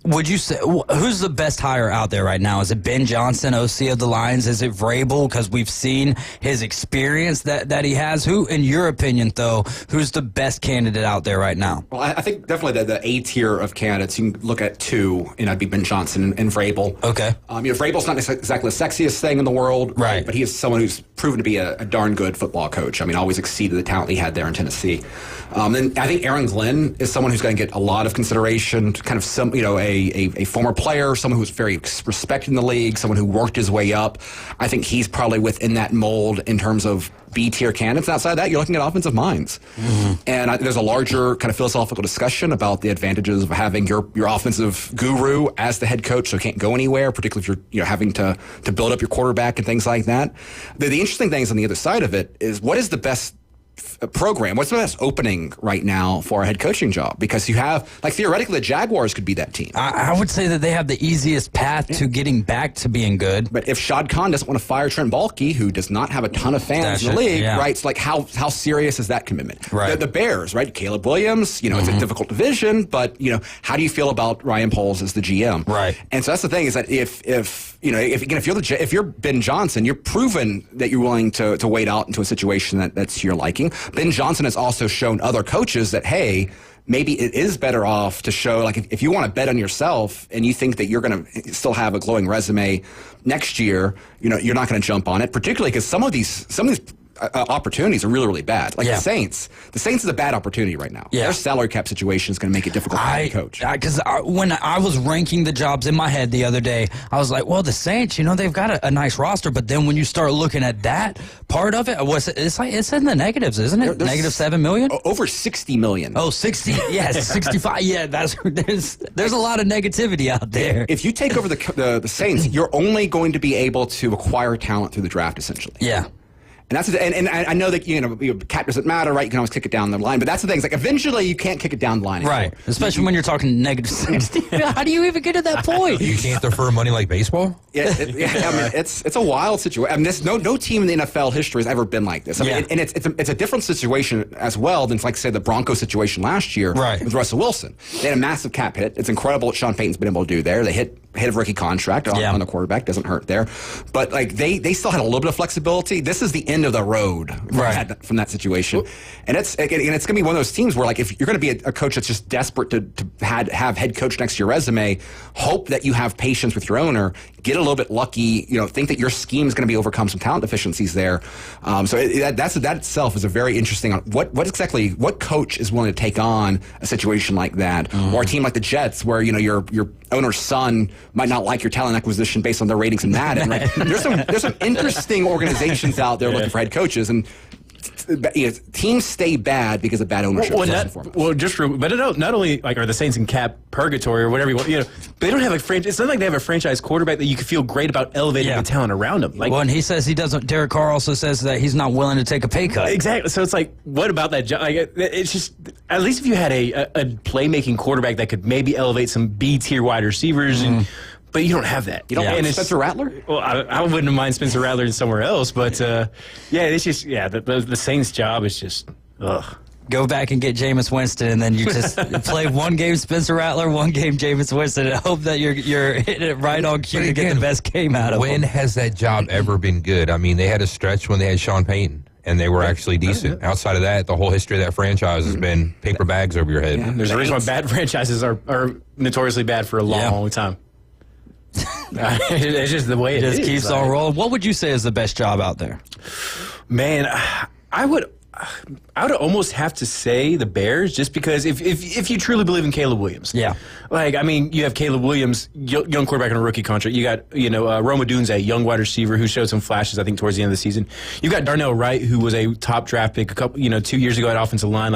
Would you say who's the best hire out there right now? Is it Ben Johnson, OC of the Lions? Is it Vrabel? Because we've seen his experience that he has. Who, in your opinion, though, who's the best candidate out there right now? Well, I think definitely the A tier of candidates. You can look at two, and I'd be Ben Johnson and Vrabel. Okay. Vrabel's not exactly the sexiest thing in the world, right? But he is someone who's proven to be a darn good football coach. I mean, always exceeded the talent he had there in Tennessee. And I think Aaron Glenn is someone who's going to get a lot of consideration. Kind of a former player, someone who's very respected in the league, someone who worked his way up. I think he's probably within that mold in terms of B-tier candidates. Outside of that, you're looking at offensive minds. Mm-hmm. And there's a larger kind of philosophical discussion about the advantages of having your offensive guru as the head coach, so he can't go anywhere, particularly if you're having to build up your quarterback and things like that. The interesting thing is on the other side of it is what is the best program? What's the best opening right now for a head coaching job? Because you have, theoretically, the Jaguars could be that team. I would say that they have the easiest path to getting back to being good. But if Shad Khan doesn't want to fire Trent Baalke, who does not have a ton of fans in the league, right? It's like, how serious is that commitment? Right. The Bears, right? Caleb Williams, it's a difficult division, but, how do you feel about Ryan Poles as the GM? Right. And so that's the thing is that if you're Ben Johnson, you're proven that you're willing to wait out into a situation that's to your liking. Ben Johnson has also shown other coaches that, hey, maybe it is better off to show, if you want to bet on yourself and you think that you're going to still have a glowing resume next year, you're not going to jump on it, particularly because some of these opportunities are really, really bad. The Saints is a bad opportunity right now. Their salary cap situation is going to make it difficult to coach. Because when I was ranking the jobs in my head the other day, I was like, well, the Saints, they've got a nice roster, but then when you start looking at that part of it, it's in the negatives, isn't it? Negative $7 million? Over $60 million. Oh, 60? Yes, 65. Yeah, there's a lot of negativity out there. If you take over the Saints, you're only going to be able to acquire talent through the draft, essentially. Yeah. And that's and I know that cap doesn't matter, right? You can always kick it down the line, but that's the thing. It's eventually you can't kick it down the line anymore. Right? Especially when you're talking negative 60. How do you even get to that point? You can't defer money like baseball. It's a wild situation. I mean, no team in the NFL history has ever been like this. I mean, and it's a different situation as well than say the Broncos situation last year with Russell Wilson. They had a massive cap hit. It's incredible what Sean Payton's been able to do there. They hit a rookie contract on the quarterback, doesn't hurt there, but they still had a little bit of flexibility. This is the end of the road from that situation, and it's going to be one of those teams where if you're going to be a coach that's just desperate to have head coach next to your resume, hope that you have patience with your owner, get a little bit lucky, think that your scheme is going to be overcome some talent deficiencies there. So that itself is a very interesting. What coach is willing to take on a situation like that, or a team like the Jets where your owner's son might not like your talent acquisition based on their ratings in Madden. Right? There's some interesting organizations out there looking for head coaches, and teams stay bad because of bad ownership. Not only are the Saints in cap purgatory or whatever you want, but they don't have it's not like they have a franchise quarterback that you can feel great about elevating the talent around them. And he says he doesn't. Derek Carr also says that he's not willing to take a pay cut. Exactly. So it's what about that job? It's just, at least if you had a playmaking quarterback that could maybe elevate some B-tier wide receivers but you don't have that. You don't have Spencer Rattler? Well, I wouldn't mind Spencer Rattler somewhere else, but it's just the Saints' job is just ugh. Go back and get Jameis Winston, and then you just play one game Spencer Rattler, one game Jameis Winston, and hope that you're hitting it right on cue to get the best game out of When them. has that job ever been good? I mean, they had a stretch when they had Sean Payton, and they were actually decent. Outside of that, the whole history of that franchise has been paper bags over your head. Yeah, there's a reason why bad franchises are notoriously bad for a long time. It's just the way it is. It just keeps on rolling. What would you say is the best job out there? Man, I would almost have to say the Bears, just because if you truly believe in Caleb Williams. Yeah. You have Caleb Williams, young quarterback on a rookie contract. You got, Rome Odunze, young wide receiver who showed some flashes, I think, towards the end of the season. You've got Darnell Wright, who was a top draft pick 2 years ago at offensive line.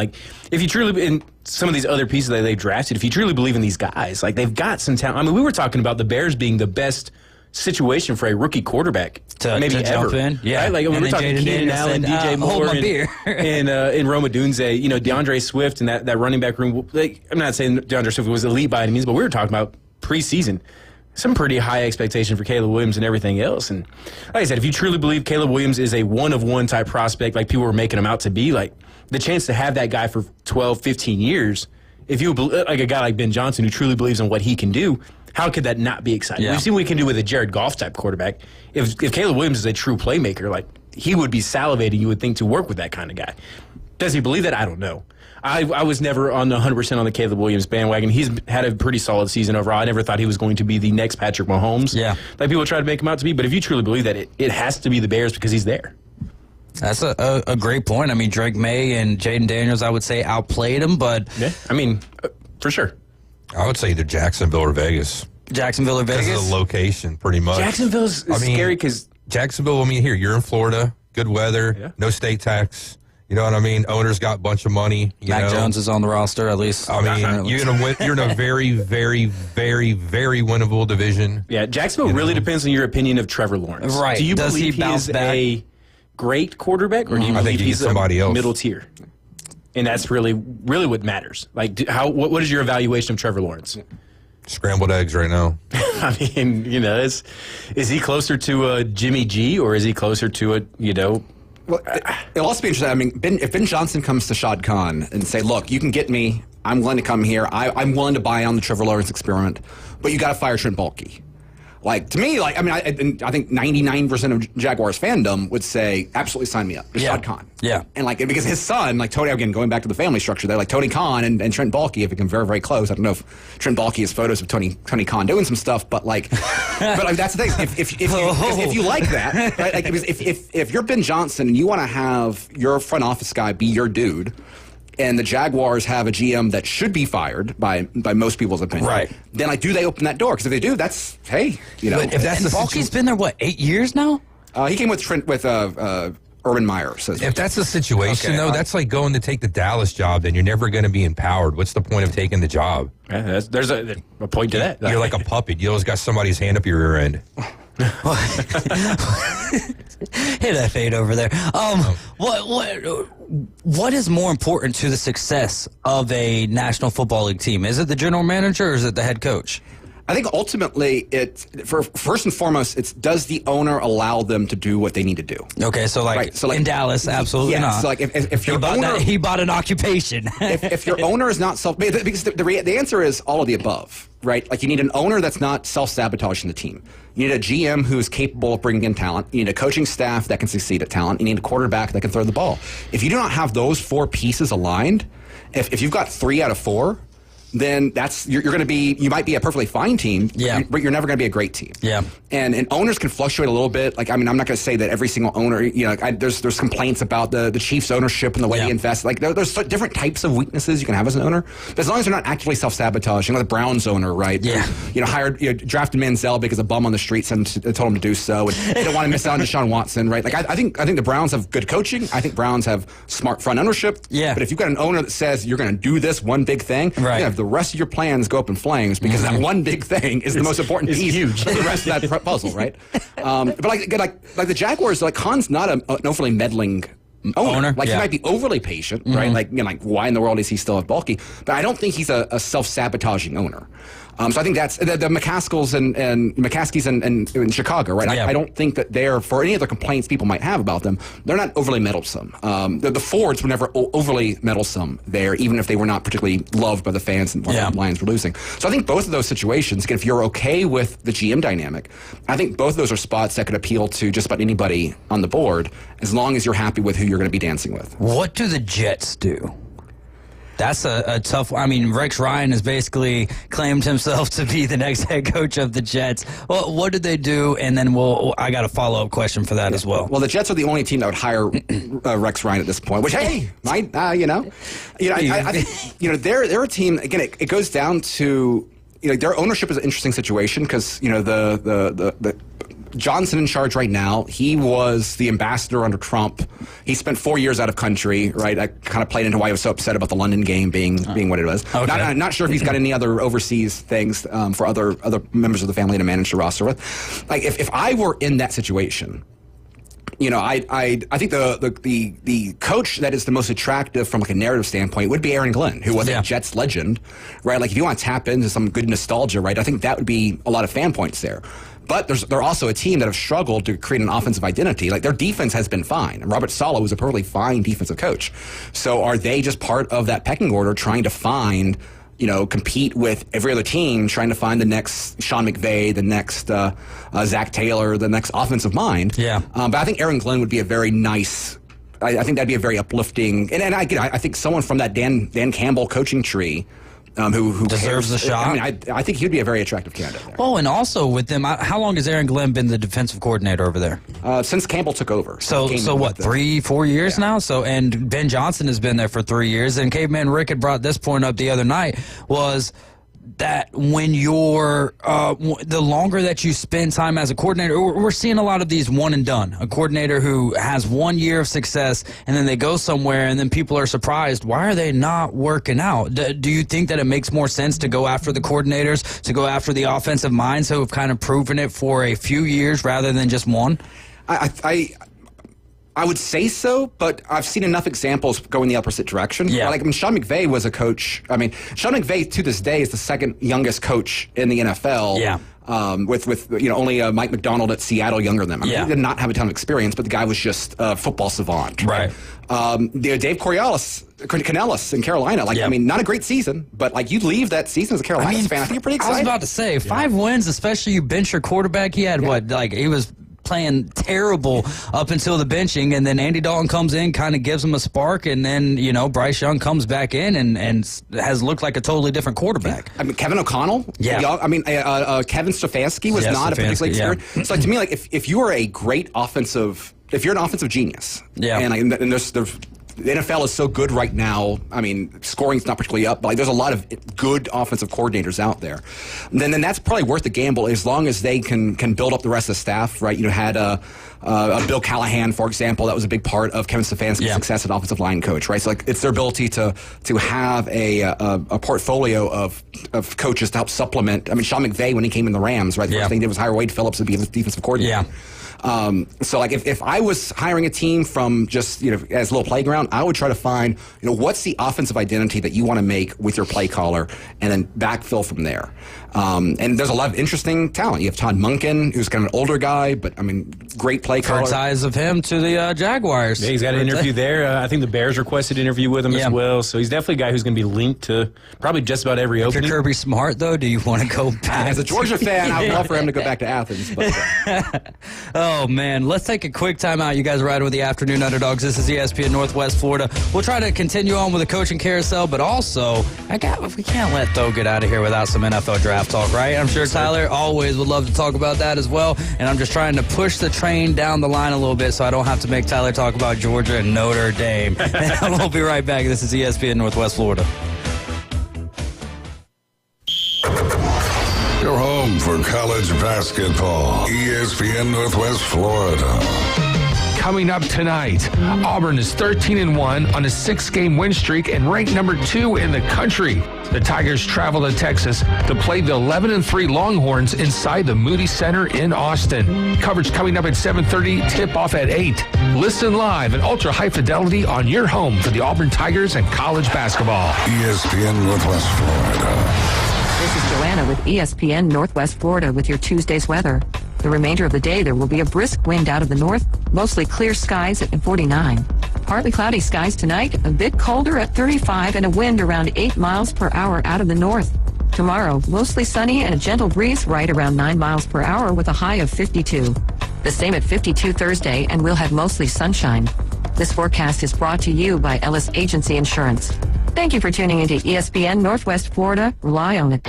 If you truly, in some of these other pieces that they drafted, if you truly believe in these guys, they've got some talent. I mean, we were talking about the Bears being the best situation for a rookie quarterback to ever. jump in. Yeah. Right? We're talking Keenan Allen, DJ Moore, and Rome Odunze, DeAndre Swift, and that running back room. I'm not saying DeAndre Swift was elite by any means, but we were talking about preseason. Some pretty high expectation for Caleb Williams and everything else. And like I said, if you truly believe Caleb Williams is a one-of-one type prospect like people were making him out to be, the chance to have that guy for 12, 15 years if you like a guy like Ben Johnson who truly believes in what he can do, how could that not be exciting? Yeah. We've seen what he can do with a Jared Goff type quarterback. If Caleb Williams is a true playmaker, like he would be salivating, you would think, to work with that kind of guy. Does he believe that? I don't know. I was never on 100% on the Caleb Williams bandwagon. He's had a pretty solid season overall. I never thought he was going to be the next Patrick Mahomes. Yeah. Like people try to make him out to be. But if you truly believe that, it has to be the Bears because he's there. That's a great point. I mean, Drake May and Jaden Daniels, I would say, outplayed him, but... Yeah, I mean, for sure. I would say either Jacksonville or Vegas. Jacksonville or Vegas? Because of the location, pretty much. Jacksonville's scary because... Jacksonville, here, you're in Florida, good weather, no state tax. You know what I mean? Owners got a bunch of money. Mac Jones is on the roster, at least. I mean, you're in a very, very, very, very winnable division. Yeah, Jacksonville really depends on your opinion of Trevor Lawrence. Right. Do you Does believe he bounce is back? a great quarterback, or do you believe he's somebody else. Middle tier? And that's really what matters. Like, what is your evaluation of Trevor Lawrence? Scrambled eggs right now. I mean, is he closer to a Jimmy G, or is he closer to a, Well, it'll also be interesting. I mean, if Ben Johnson comes to Shad Khan and say, look, you can get me. I'm willing to come here. I'm willing to buy on the Trevor Lawrence experiment, but you got to fire Trent Baalke. Like, to me, I think 99% of Jaguars fandom would say, absolutely sign me up. Shad Khan. Yeah. And, because his son, Tony, again, going back to the family structure there, Tony Khan and Trent Baalke have become very, very close. I don't know if Trent Baalke has photos of Tony Khan doing some stuff, but, that's the thing. If you like that, right? If you're Ben Johnson and you want to have your front office guy be your dude, and the Jaguars have a GM that should be fired by most people's opinion, right? Then do they open that door? Because if they do, that's But if that's Baalke's been there 8 years now. He came with Urban Meyer. So if that's the situation, though, that's like going to take the Dallas job. Then you're never going to be empowered. What's the point of taking the job? Yeah, there's a point to that. You're like a puppet. You always got somebody's hand up your rear end. Hit that fade over there. What is more important to the success of a National Football League team? Is it the general manager or is it the head coach? I think ultimately, first and foremost, it's does the owner allow them to do what they need to do? Okay, so in Dallas, absolutely not. So if your owner, he bought an occupation. if your owner is not because the answer is all of the above, right? Like you need an owner that's not self-sabotaging the team. You need a GM who is capable of bringing in talent. You need a coaching staff that can succeed at talent. You need a quarterback that can throw the ball. If you do not have those four pieces aligned, if you've got 3 out of 4. Then you're going to be, you might be a perfectly fine team, but you're never going to be a great team. Yeah. And owners can fluctuate a little bit. I'm not going to say that every single owner, there's complaints about the Chiefs ownership and the way they invest. There's different types of weaknesses you can have as an owner. But as long as they're not actively self-sabotaging, the Browns owner, right? Yeah. Drafted Manziel because a bum on the street told him to do so. And they don't want to miss out on Deshaun Watson, right? I think the Browns have good coaching. I think Browns have smart front ownership. Yeah. But if you've got an owner that says you're going to do this one big thing, right. The rest of your plans go up in flames because that one big thing is the most important piece huge. of the rest of that puzzle, right? But like the Jaguars, Khan's not an overly meddling owner. He might be overly patient, right? Why in the world is he still at Baalke? But I don't think he's a self-sabotaging owner. So I think that's the McCaskies in Chicago, right? Yeah. I don't think that they're, for any other complaints people might have about them, they're not overly meddlesome. The Fords were never overly meddlesome there, even if they were not particularly loved by the fans and the Lions were losing. So I think both of those situations, if you're okay with the GM dynamic, I think both of those are spots that could appeal to just about anybody on the board, as long as you're happy with who you're going to be dancing with. What do the Jets do? That's a tough. Rex Ryan has basically claimed himself to be the next head coach of the Jets. Well, what did they do? And then I got a follow-up question for that as well. Well, the Jets are the only team that would hire Rex Ryan at this point. Which, hey, I think they're a team. Again, it goes down to their ownership is an interesting situation because the Johnson in charge right now. He was the ambassador under Trump. He spent 4 years out of country, right? I kind of played into why he was so upset about the London game being what it was. Okay. Not sure if he's got any other overseas things for other members of the family to manage the roster with. If I were in that situation, I think the coach that is the most attractive from a narrative standpoint would be Aaron Glenn, who was a Jets legend, right? If you want to tap into some good nostalgia, right? I think that would be a lot of fan points there. But they're also a team that have struggled to create an offensive identity. Their defense has been fine. Robert Saleh was a perfectly fine defensive coach. So are they just part of that pecking order trying to find compete with every other team trying to find the next Sean McVay, the next Zach Taylor, the next offensive mind. Yeah. But I think Aaron Glenn would be a very nice. I think that'd be a very uplifting, and I think someone from that Dan Campbell coaching tree. Who deserves a shot. I mean, I think he'd be a very attractive candidate there. Oh, and also with them, how long has Aaron Glenn been the defensive coordinator over there? Since Campbell took over. So what, 3-4 years now? So, and Ben Johnson has been there for 3 years. And Caveman Rick had brought this point up the other night, was that when you're the longer that you spend time as a coordinator, we're seeing a lot of these one and done. A coordinator who has 1 year of success and then they go somewhere and then people are surprised, why are they not working out? Do you think that it makes more sense to go after the coordinators, to go after the offensive minds who have kind of proven it for a few years rather than just one? I would say so, but I've seen enough examples go in the opposite direction. Yeah. Like, Sean McVay was a coach. I mean, Sean McVay to this day is the second youngest coach in the NFL. Yeah. With only Mike McDonald at Seattle younger than him. I mean, he did not have a ton of experience, but the guy was just a football savant. Right. Dave Canellis in Carolina. Like, I mean, not a great season, but like you leave that season as a Carolina fan, I think you're pretty excited. I was about to say 5 wins, especially you bench your quarterback. He had he was playing terrible up until the benching, and then Andy Dalton comes in, kind of gives him a spark, and then Bryce Young comes back in and has looked like a totally different quarterback. I mean, Kevin O'Connell. Kevin Stefanski was not a particularly experienced. So to me, like if you are a great offensive, if you're an offensive genius, and there's the NFL is so good right now. I mean, scoring's not particularly up, but there's a lot of good offensive coordinators out there. Then that's probably worth the gamble as long as they can build up the rest of the staff, right? You had a Bill Callahan, for example, that was a big part of Kevin Stefanski's success as offensive line coach, right? So it's their ability to have a portfolio of coaches to help supplement. I mean, Sean McVay, when he came in the Rams, right? The first thing he did was hire Wade Phillips to be his defensive coordinator. Yeah. So like if I was hiring a team from just, as a little playground, I would try to find, what's the offensive identity that you want to make with your play caller and then backfill from there. And there's a lot of interesting talent. You have Todd Monken, who's kind of an older guy, but I mean, great play caller. First ties of him to the Jaguars. Yeah, he's got an interview there. I think the Bears requested an interview with him as well. So he's definitely a guy who's going to be linked to probably just about every opening. If you're Kirby Smart, though, do you want to go back? As a Georgia fan, I would love for him to go back to Athens. But, Oh, man. Let's take a quick time out. You guys are riding with the Afternoon Underdogs. This is ESPN Northwest Florida. We'll try to continue on with the coaching carousel, but also, we can't let Tho get out of here without some NFL draft talk, right? I'm sure Tyler always would love to talk about that as well, and I'm just trying to push the train down the line a little bit so I don't have to make Tyler talk about Georgia and Notre Dame. We'll be right back. This is ESPN Northwest Florida. Your home for college basketball. ESPN Northwest Florida. Coming up tonight, Auburn is 13-1 on a 6-game win streak and ranked number 2 in the country. The Tigers travel to Texas to play the 11-3 Longhorns inside the Moody Center in Austin. Coverage coming up at 7:30, tip-off at 8. Listen live and ultra-high fidelity on your home for the Auburn Tigers and college basketball. ESPN Northwest Florida. This is Joanna with ESPN Northwest Florida with your Tuesday's weather. The remainder of the day, there will be a brisk wind out of the north, mostly clear skies at 49. Partly cloudy skies tonight, a bit colder at 35, and a wind around 8 miles per hour out of the north. Tomorrow, mostly sunny and a gentle breeze right around 9 miles per hour with a high of 52. The same at 52 Thursday, and we'll have mostly sunshine. This forecast is brought to you by Ellis Agency Insurance. Thank you for tuning into ESPN Northwest Florida. Rely on it.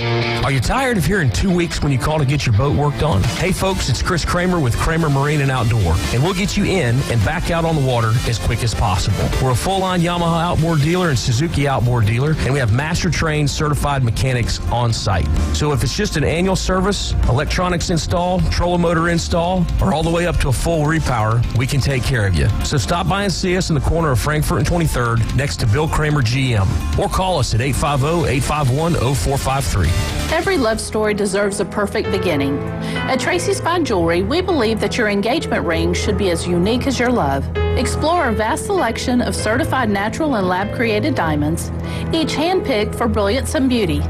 Are you tired of hearing 2 weeks when you call to get your boat worked on? Hey folks, it's Chris Kramer with Kramer Marine and Outdoor, and we'll get you in and back out on the water as quick as possible. We're a full-line Yamaha outboard dealer and Suzuki outboard dealer, and we have master-trained certified mechanics on site. So if it's just an annual service, electronics install, trolling motor install, or all the way up to a full repower, we can take care of you. So stop by and see us in the corner of Frankfurt and 23rd next to Bill Kramer GM. Or call us at 850-851-0453. Every love story deserves a perfect beginning. At Tracy's Fine Jewelry, we believe that your engagement ring should be as unique as your love. Explore a vast selection of certified natural and lab-created diamonds, each hand-picked for brilliance and beauty.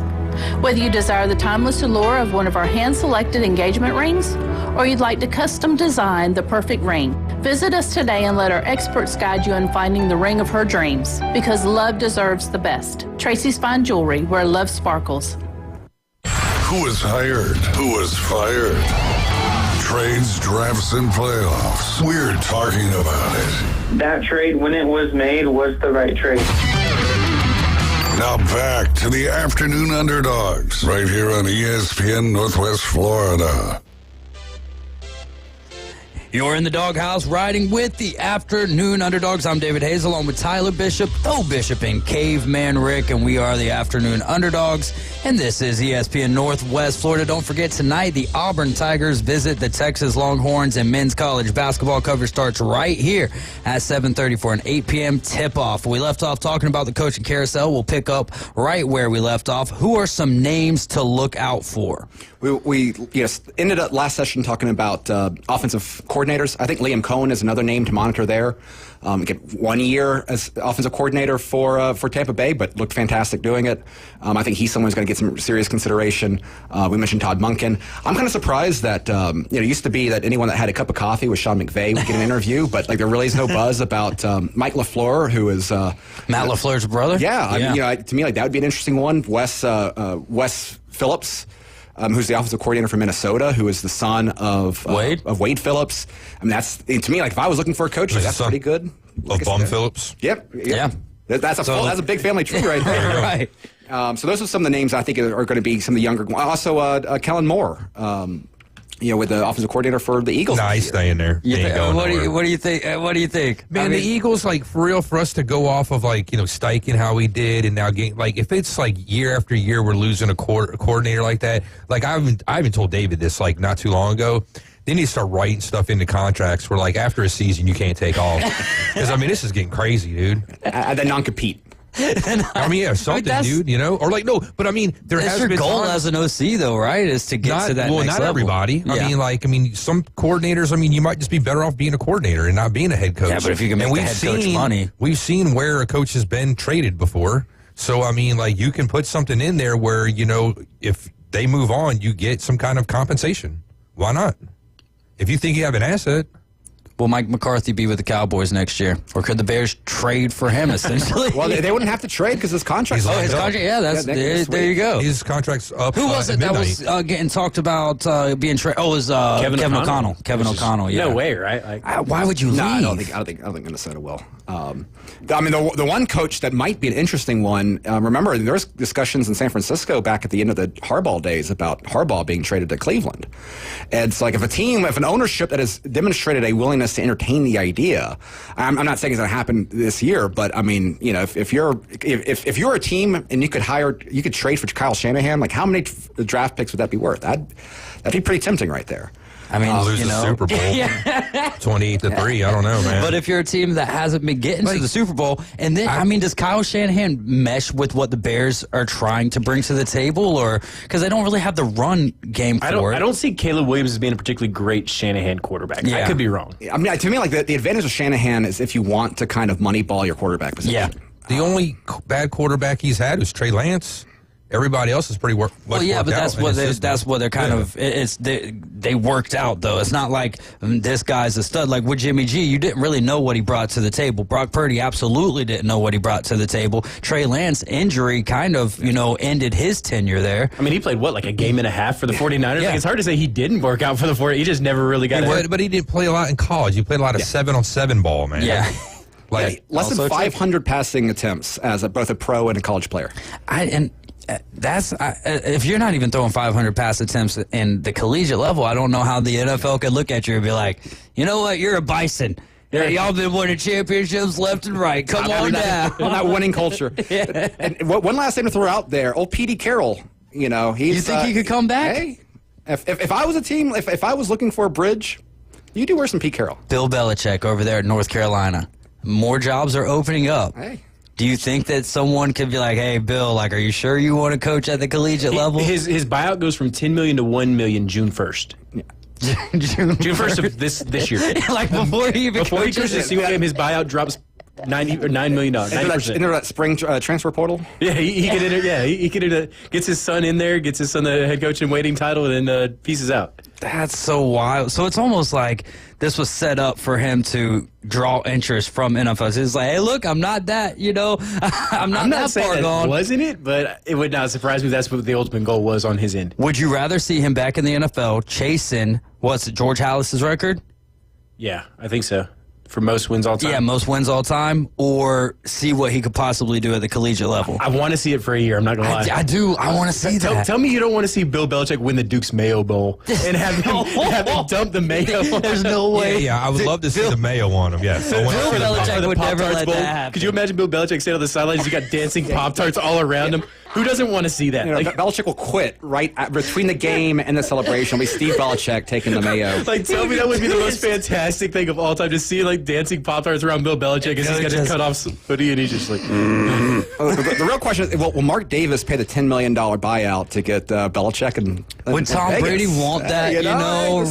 Whether you desire the timeless allure of one of our hand-selected engagement rings, or you'd like to custom design the perfect ring, Visit us today and let our experts guide you in finding the ring of her dreams, because love deserves the best. Tracy's Fine Jewelry, where love sparkles. Who was hired? Who was fired? Trades, drafts, and playoffs. We're talking about it. That trade, when it was made, was the right trade. Now back to the Afternoon Underdogs, right here on ESPN Northwest Florida. You're in the doghouse riding with the Afternoon Underdogs. I'm David Hayes along with Tyler Bishop, Bo Bishop, and Caveman Rick, and we are the Afternoon Underdogs. And this is ESPN Northwest Florida. Don't forget, tonight the Auburn Tigers visit the Texas Longhorns, and men's college basketball coverage starts right here at 7:30 for an 8 p.m. tip-off. We left off talking about the coaching carousel. We'll pick up right where we left off. Who are some names to look out for? We ended up last session talking about offensive coordinators. I think Liam Cohen is another name to monitor there. Get 1 year as offensive coordinator for Tampa Bay, but looked fantastic doing it. I think he's someone who's going to get some serious consideration. We mentioned Todd Monken. I'm kind of surprised that it used to be that anyone that had a cup of coffee with Sean McVay would get an interview, but like there really is no buzz about Mike LaFleur, who is Matt LaFleur's brother. Yeah, I mean, to me, like that would be an interesting one. Wes Phillips. Who's the offensive coordinator for Minnesota, who is the son of Wade Phillips. I mean, that's, to me, like if I was looking for a coach, like, that's pretty good. Of Bum Phillips? Yep. Yeah. That's a big family tree right there. Right. So those are some of the names I think are going to be some of the younger. Also, Kellen Moore. With the offensive coordinator for the Eagles. Nah, he's staying there. What do you think? What do you think? Man, the Eagles, like, for real, for us to go off of, like, Steichen, how we did, and now like, if it's like year after year we're losing a coordinator like that, like I even told David this like not too long ago. They need to start writing stuff into contracts where, like, after a season you can't take off. Because I mean, this is getting crazy, dude. The non-compete. I mean, yeah, something, dude, or like, no, but I mean, there has been goal as an OC, though, right? Is to get to that next not level. Everybody. Yeah. I mean, some coordinators. I mean, you might just be better off being a coordinator and not being a head coach. Yeah, but if you can make the head coach money, we've seen where a coach has been traded before. So I mean, like, you can put something in there where if they move on, you get some kind of compensation. Why not? If you think you have an asset. Will Mike McCarthy be with the Cowboys next year? Or could the Bears trade for him, essentially? Well, they wouldn't have to trade because his contract. His contract, there you go. His contract's up. Who was it that was getting talked about being traded? Oh, it was Kevin O'Connell. Kevin O'Connell, yeah. No way, right? Why would you leave? No, I don't think Minnesota will. I mean, the one coach that might be an interesting one, remember, there was discussions in San Francisco back at the end of the Harbaugh days about Harbaugh being traded to Cleveland. And it's like if an ownership that has demonstrated a willingness to entertain the idea, I'm not saying it's going to happen this year, but I mean, if you're a team and you could trade for Kyle Shanahan, like how many draft picks would that be worth? That'd be pretty tempting right there. I mean, lose the Super Bowl, 28-3. I don't know, man. But if you're a team that hasn't been getting to the Super Bowl, and then does Kyle Shanahan mesh with what the Bears are trying to bring to the table, or because they don't really have the run game for it? I don't see Caleb Williams as being a particularly great Shanahan quarterback. Yeah. I could be wrong. I mean, to me, like the advantage of Shanahan is if you want to kind of moneyball your quarterback position. Yeah. The only bad quarterback he's had was Trey Lance. Everybody else is pretty much but that's what they're kind of. They worked out though. It's not like this guy's a stud. Like with Jimmy G, you didn't really know what he brought to the table. Brock Purdy absolutely didn't know what he brought to the table. Trey Lance injury kind of ended his tenure there. I mean, he played like a game and a half for the 49ers. Yeah. Like, it's hard to say he didn't work out for the 49ers. He just never really got it. But he didn't play a lot in college. He played a lot of 7-on-7 ball, man. Yeah. Less than 500 passing attempts as both a pro and a college player. If you're not even throwing 500 pass attempts in the collegiate level, I don't know how the NFL could look at you and be like, you know what, you're a Bison. Y'all been winning championships left and right. Come on down. On that winning culture. Yeah. And one last thing to throw out there, old Petey Carroll, he's... You think he could come back? Hey, if I was a team, if I was looking for a bridge, you do wear some Pete Carroll. Bill Belichick over there at North Carolina. More jobs are opening up. Hey. Do you think that someone could be like, hey, Bill, are you sure you want to coach at the collegiate level? His buyout goes from $10 million to $1 million June 1st. Yeah. June 1st of this year. Before he coaches the single game, his buyout drops $9 million. 90%. Into that spring transfer portal? Yeah, he could enter. Yeah, he could enter, gets his son in there, gets his son the head coach in waiting title, and then pieces out. That's so wild. So it's almost like this was set up for him to draw interest from NFL. It's like, hey, look, I'm not that, I'm not that far gone. Wasn't it? But it would not surprise me if that's what the ultimate goal was on his end. Would you rather see him back in the NFL chasing, George Halas's record? Yeah, I think so. For most wins all time? Yeah, most wins all time, or see what he could possibly do at the collegiate level. I want to see it for a year, I'm not going to lie. I do. I want to see that. Tell me you don't want to see Bill Belichick win the Duke's Mayo Bowl and have him dump the mayo. There's no way. Yeah, I would love to see the mayo on him, yes. Bill Belichick would never let that happen. Could you imagine Bill Belichick standing on the sidelines? He's got dancing Pop-Tarts all around him. Who doesn't want to see that? Belichick will quit right between the game and the celebration. It'll be Steve Belichick taking the mayo. Tell me that would be the most fantastic thing of all time. Just seeing dancing Pop-Tarts around Bill Belichick as he's got his cut off hoodie and he's just like. The real question is, will Mark Davis pay the $10 million buyout to get Belichick and would Tom Brady want that?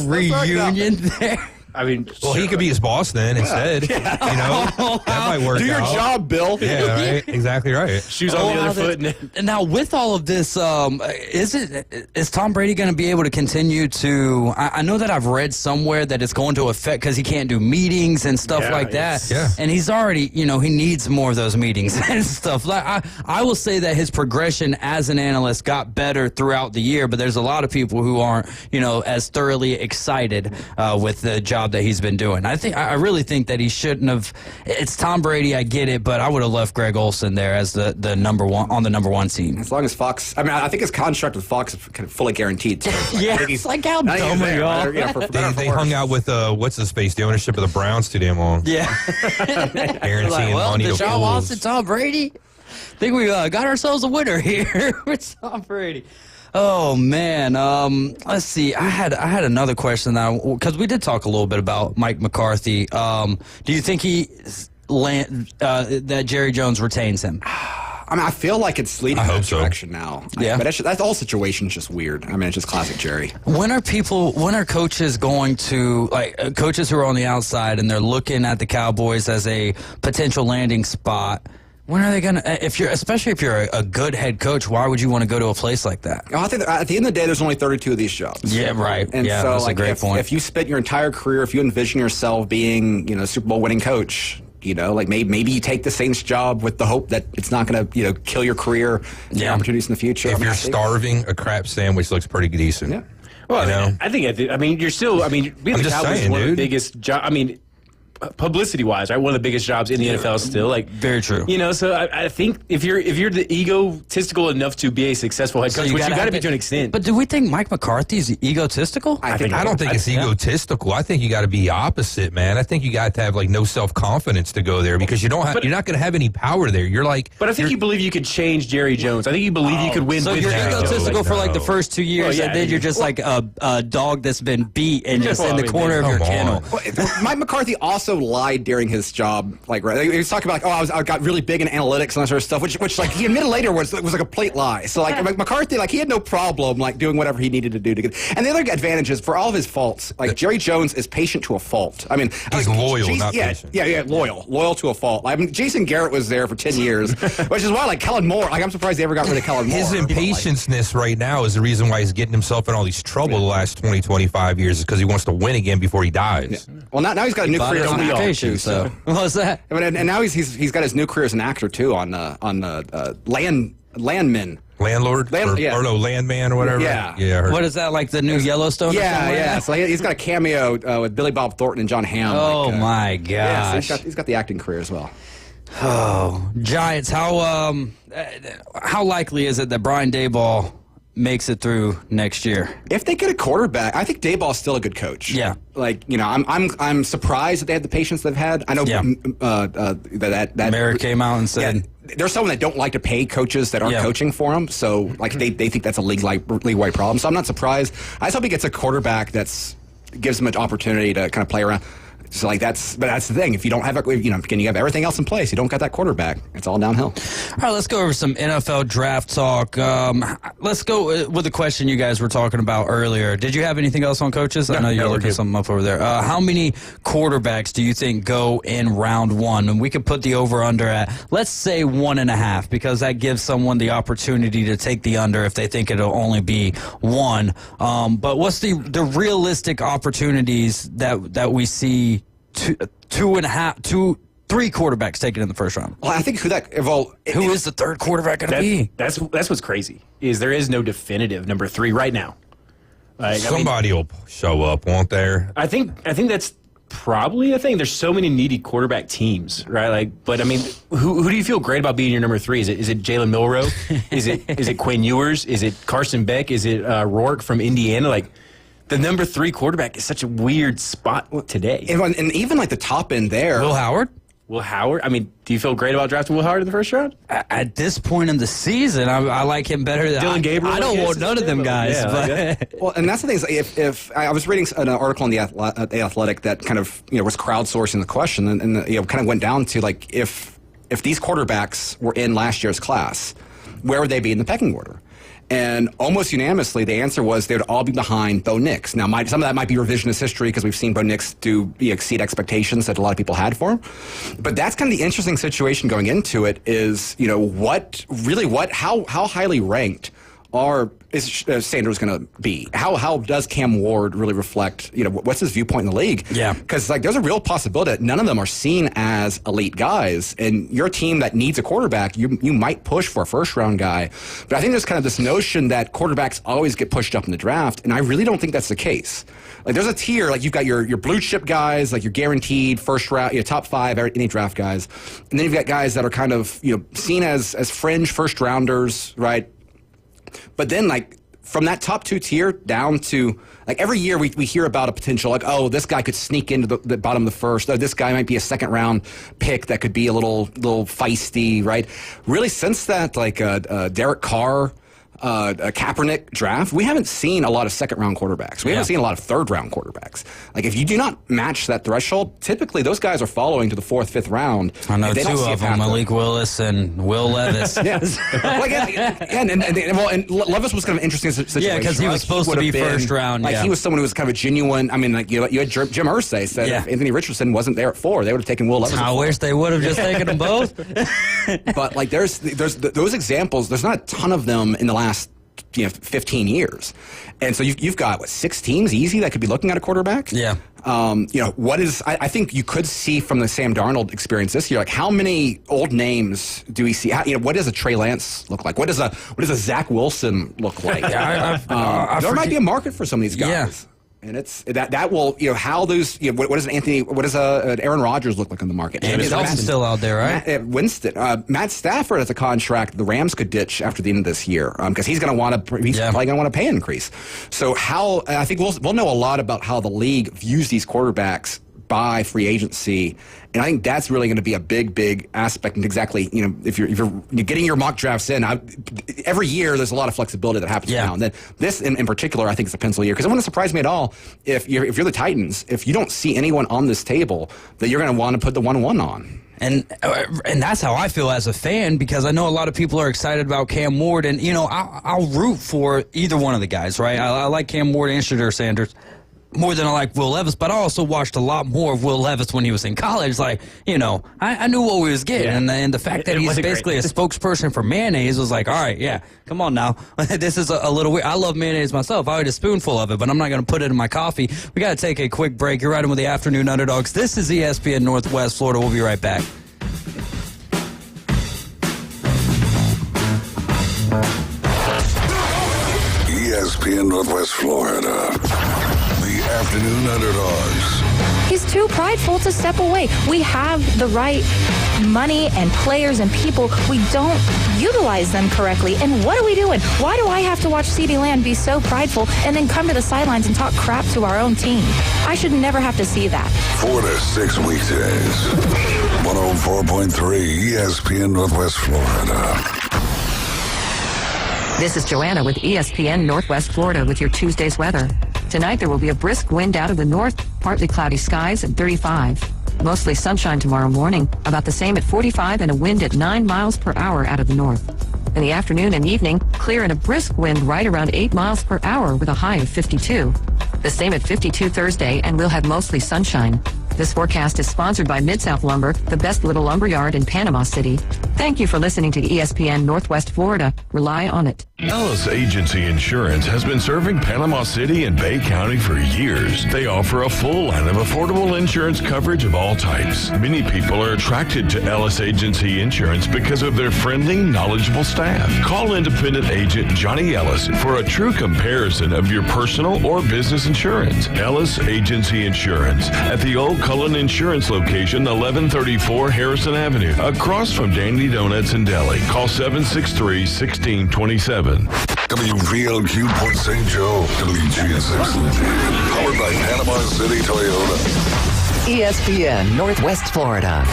Reunion there. I mean, well, he could be his boss then instead. Yeah. That might work. Do your job, Bill. Yeah, right. Exactly right. Shoes on the other foot. Now, with all of this, is Tom Brady going to be able to continue to? I know that I've read somewhere that it's going to affect because he can't do meetings and stuff like that. Yeah. And he's already, he needs more of those meetings and stuff. I will say that his progression as an analyst got better throughout the year, but there's a lot of people who aren't, as thoroughly excited with the job that he's been doing. I really think that he shouldn't have. It's Tom Brady, I get it, but I would have left Greg Olsen there as the number one on the number one team. As long as Fox, I think his contract with Fox is kind of fully guaranteed. Too. It's like how dumb are y'all? They hung out with what's his face, the ownership of the Browns too damn long. Yeah, guaranteeing money to Deshaun Watson, Tom Brady. I think we got ourselves a winner here with Tom Brady. Oh man, let's see. I had another question now because we did talk a little bit about Mike McCarthy. Do you think that Jerry Jones retains him? I feel like it's leading in that direction now. Yeah, but that whole situation's just weird. It's just classic Jerry. When are coaches going to coaches who are on the outside and they're looking at the Cowboys as a potential landing spot? When are they going to, especially if you're a good head coach, why would you want to go to a place like that? I think at the end of the day, there's only 32 of these jobs. Yeah, right. And so that's a great point. If you spent your entire career, if you envision yourself being, a Super Bowl winning coach, maybe you take the Saints job with the hope that it's not going to, kill your career and opportunities in the future. If you're starving, a crap sandwich looks pretty decent. Yeah. Well, I think you're still, being the Cowboys is one of the biggest jobs. Publicity-wise, right? One of the biggest jobs in the NFL still. Very true. So I think if you're the egotistical enough to be a successful head coach, which you got to be to an extent. But do we think Mike McCarthy's egotistical? I don't think it's egotistical. I think you got to be opposite, man. I think you got to have no self-confidence to go there because you're not going to have any power there. You're like. But I think you believe you could change Jerry Jones. I think you believe you could win. So you're egotistical for the first 2 years, and then you're just like a dog that's been beat and just in the corner of your kennel. Mike McCarthy also lied during his job. He was talking about I got really big in analytics and that sort of stuff, which he admitted later was a complete lie. So McCarthy, he had no problem doing whatever he needed to do to get. And the other advantage is for all of his faults, Jerry Jones is patient to a fault. He's loyal, not patient. Yeah, loyal to a fault. Jason Garrett was there for 10 years, which is why Kellen Moore. I'm surprised they ever got rid of Kellen Moore. His impatience-ness right now is the reason why he's getting himself in all these trouble the last 20, 25 years is because he wants to win again before he dies. Yeah. Well, now he's got a new career as an actor too. So what's that? And now he's got his new career as an actor too on Landman. Landlord? Or no, Landman or whatever? Yeah. What is that, the new Yellowstone? Yeah. So he's got a cameo with Billy Bob Thornton and John Hamm. Oh, my gosh. Yeah, so he's got the acting career as well. Oh, Giants, how likely is it that Brian Daboll makes it through next year? If they get a quarterback, I think Daboll's still a good coach. Yeah. I'm surprised that they had the patience they've had. I know that Merrick came out and said there's someone that don't like to pay coaches that aren't coaching for them. So they think that's a league-wide problem. So I'm not surprised. I just hope he gets a quarterback gives him an opportunity to kind of play around. So that's the thing. If you don't have you have everything else in place, you don't got that quarterback, it's all downhill. All right, let's go over some NFL draft talk. Let's go with the question you guys were talking about earlier. Did you have anything else on coaches? I know you're looking something up over there. How many quarterbacks do you think go in round one? And we could put the over-under at, let's say, 1.5, because that gives someone the opportunity to take the under if they think it'll only be 1. But what's the realistic opportunities that we see? 3 quarterbacks taken in the first round. Well, I think who is the third quarterback going to be? That's what's crazy is there is no definitive number 3 right now. Somebody will show up, won't there? I think that's probably a thing. There's so many needy quarterback teams, right? But I mean, who do you feel great about being your number 3? Is it Jalen Milroe? is it Quinn Ewers? Is it Carson Beck? Is it Rourke from Indiana? The number 3 quarterback is such a weird spot today. And even the top end there. Will Howard? I mean, do you feel great about drafting Will Howard in the first round? At this point in the season, I like him better than Dylan Gabriel. I don't want none of them guys. Yeah, well, and that's the thing is, if I was reading an article in the Athletic that kind of was crowdsourcing the question, and kind of went down to if these quarterbacks were in last year's class, where would they be in the pecking order? And almost unanimously, the answer was they would all be behind Bo Nix. Now, some of that might be revisionist history because we've seen Bo Nix exceed expectations that a lot of people had for him. But that's kind of the interesting situation going into it is, how highly ranked is Sanders going to be? How does Cam Ward really reflect, what's his viewpoint in the league? Yeah. Because, there's a real possibility that none of them are seen as elite guys. And your team that needs a quarterback, you might push for a first-round guy. But I think there's kind of this notion that quarterbacks always get pushed up in the draft, and I really don't think that's the case. There's a tier, you've got your blue-chip guys, your guaranteed first-round, top 5 any draft guys. And then you've got guys that are kind of, seen as fringe first-rounders, right? But then, from that top 2 tier down to, every year we hear about a potential, this guy could sneak into the bottom of the first. Oh, this guy might be a second-round pick that could be a little feisty, right? Really, since that, Derek Carr, a Kaepernick draft, we haven't seen a lot of second-round quarterbacks. We haven't seen a lot of third-round quarterbacks. If you do not match that threshold, typically those guys are following to the 4th, 5th round. I know 2 of them, Malik Willis and Will Levis. Yes. And Levis was kind of an interesting situation. Yeah, because he was supposed to be first round. He was someone who was kind of a genuine. I mean, you had Jim Irsay said if Anthony Richardson wasn't there at 4, they would have taken Will Levis. I wish they would have just taken them both. But there's those examples. There's not a ton of them in the last 15 years. And so you've got 6 teams easy that could be looking at a quarterback. Yeah. I think you could see from the Sam Darnold experience this year, how many old names do we see? What does a Trey Lance look like? What does a Zach Wilson look like? There might be a market for some of these guys. Yeah. And it's that will how those what does an Aaron Rodgers look like on the market? James Winston's still out there, right? Matt Stafford has a contract the Rams could ditch after the end of this year because he's probably going to want a pay increase. So I think we'll know a lot about how the league views these quarterbacks by free agency, and I think that's really going to be a big aspect. And exactly, if you're getting your mock drafts in, every year there's a lot of flexibility that happens now. And then this in particular, I think is a pencil year because it wouldn't surprise me at all if you're the Titans, if you don't see anyone on this table that you're going to want to put the 1-1 on. And that's how I feel as a fan because I know a lot of people are excited about Cam Ward, and I'll root for either one of the guys, right? I like Cam Ward and Shadur Sanders more than I like Will Levis, but I also watched a lot more of Will Levis when he was in college. I knew what we was getting, and the fact that he's basically a spokesperson for mayonnaise was all right, come on now. This is a little weird. I love mayonnaise myself. I eat a spoonful of it, but I'm not going to put it in my coffee. We got to take a quick break. You're riding with the Afternoon Underdogs. This is ESPN Northwest Florida. We'll be right back. ESPN Northwest Florida. The Afternoon Underdogs. He's too prideful to step away. We have the right money and players and people. We don't utilize them correctly. And what are we doing? Why do I have to watch CeeDee Lamb be so prideful and then come to the sidelines and talk crap to our own team? I should never have to see that. 4 to 6 weekdays. 104.3 ESPN Northwest Florida. This is Joanna with ESPN Northwest Florida with your Tuesday's weather. Tonight there will be a brisk wind out of the north, Partly cloudy skies at 35. Mostly sunshine tomorrow morning, about the same at 45 and a wind at 9 miles per hour out of the north. In the afternoon and evening, clear and a brisk wind right around 8 miles per hour with a high of 52. The same at 52 Thursday, and we'll have mostly sunshine. This forecast is sponsored by Mid-South Lumber, the best little lumber yard in Panama City. Thank you for listening to ESPN Northwest Florida. Rely on it. Ellis Agency Insurance has been serving Panama City and Bay County for years. They offer a full line of affordable insurance coverage of all types. Many people are attracted to Ellis Agency Insurance because of their friendly, knowledgeable staff. Call independent agent Johnny Ellis for a true comparison of your personal or business insurance. Ellis Agency Insurance at the Old Cullen Insurance location, 1134 Harrison Avenue, across from Dandy Donuts and Deli. Call 763-1627. WVLQ Port St. Joe, WGSX powered by Panama City Toyota. ESPN Northwest Florida.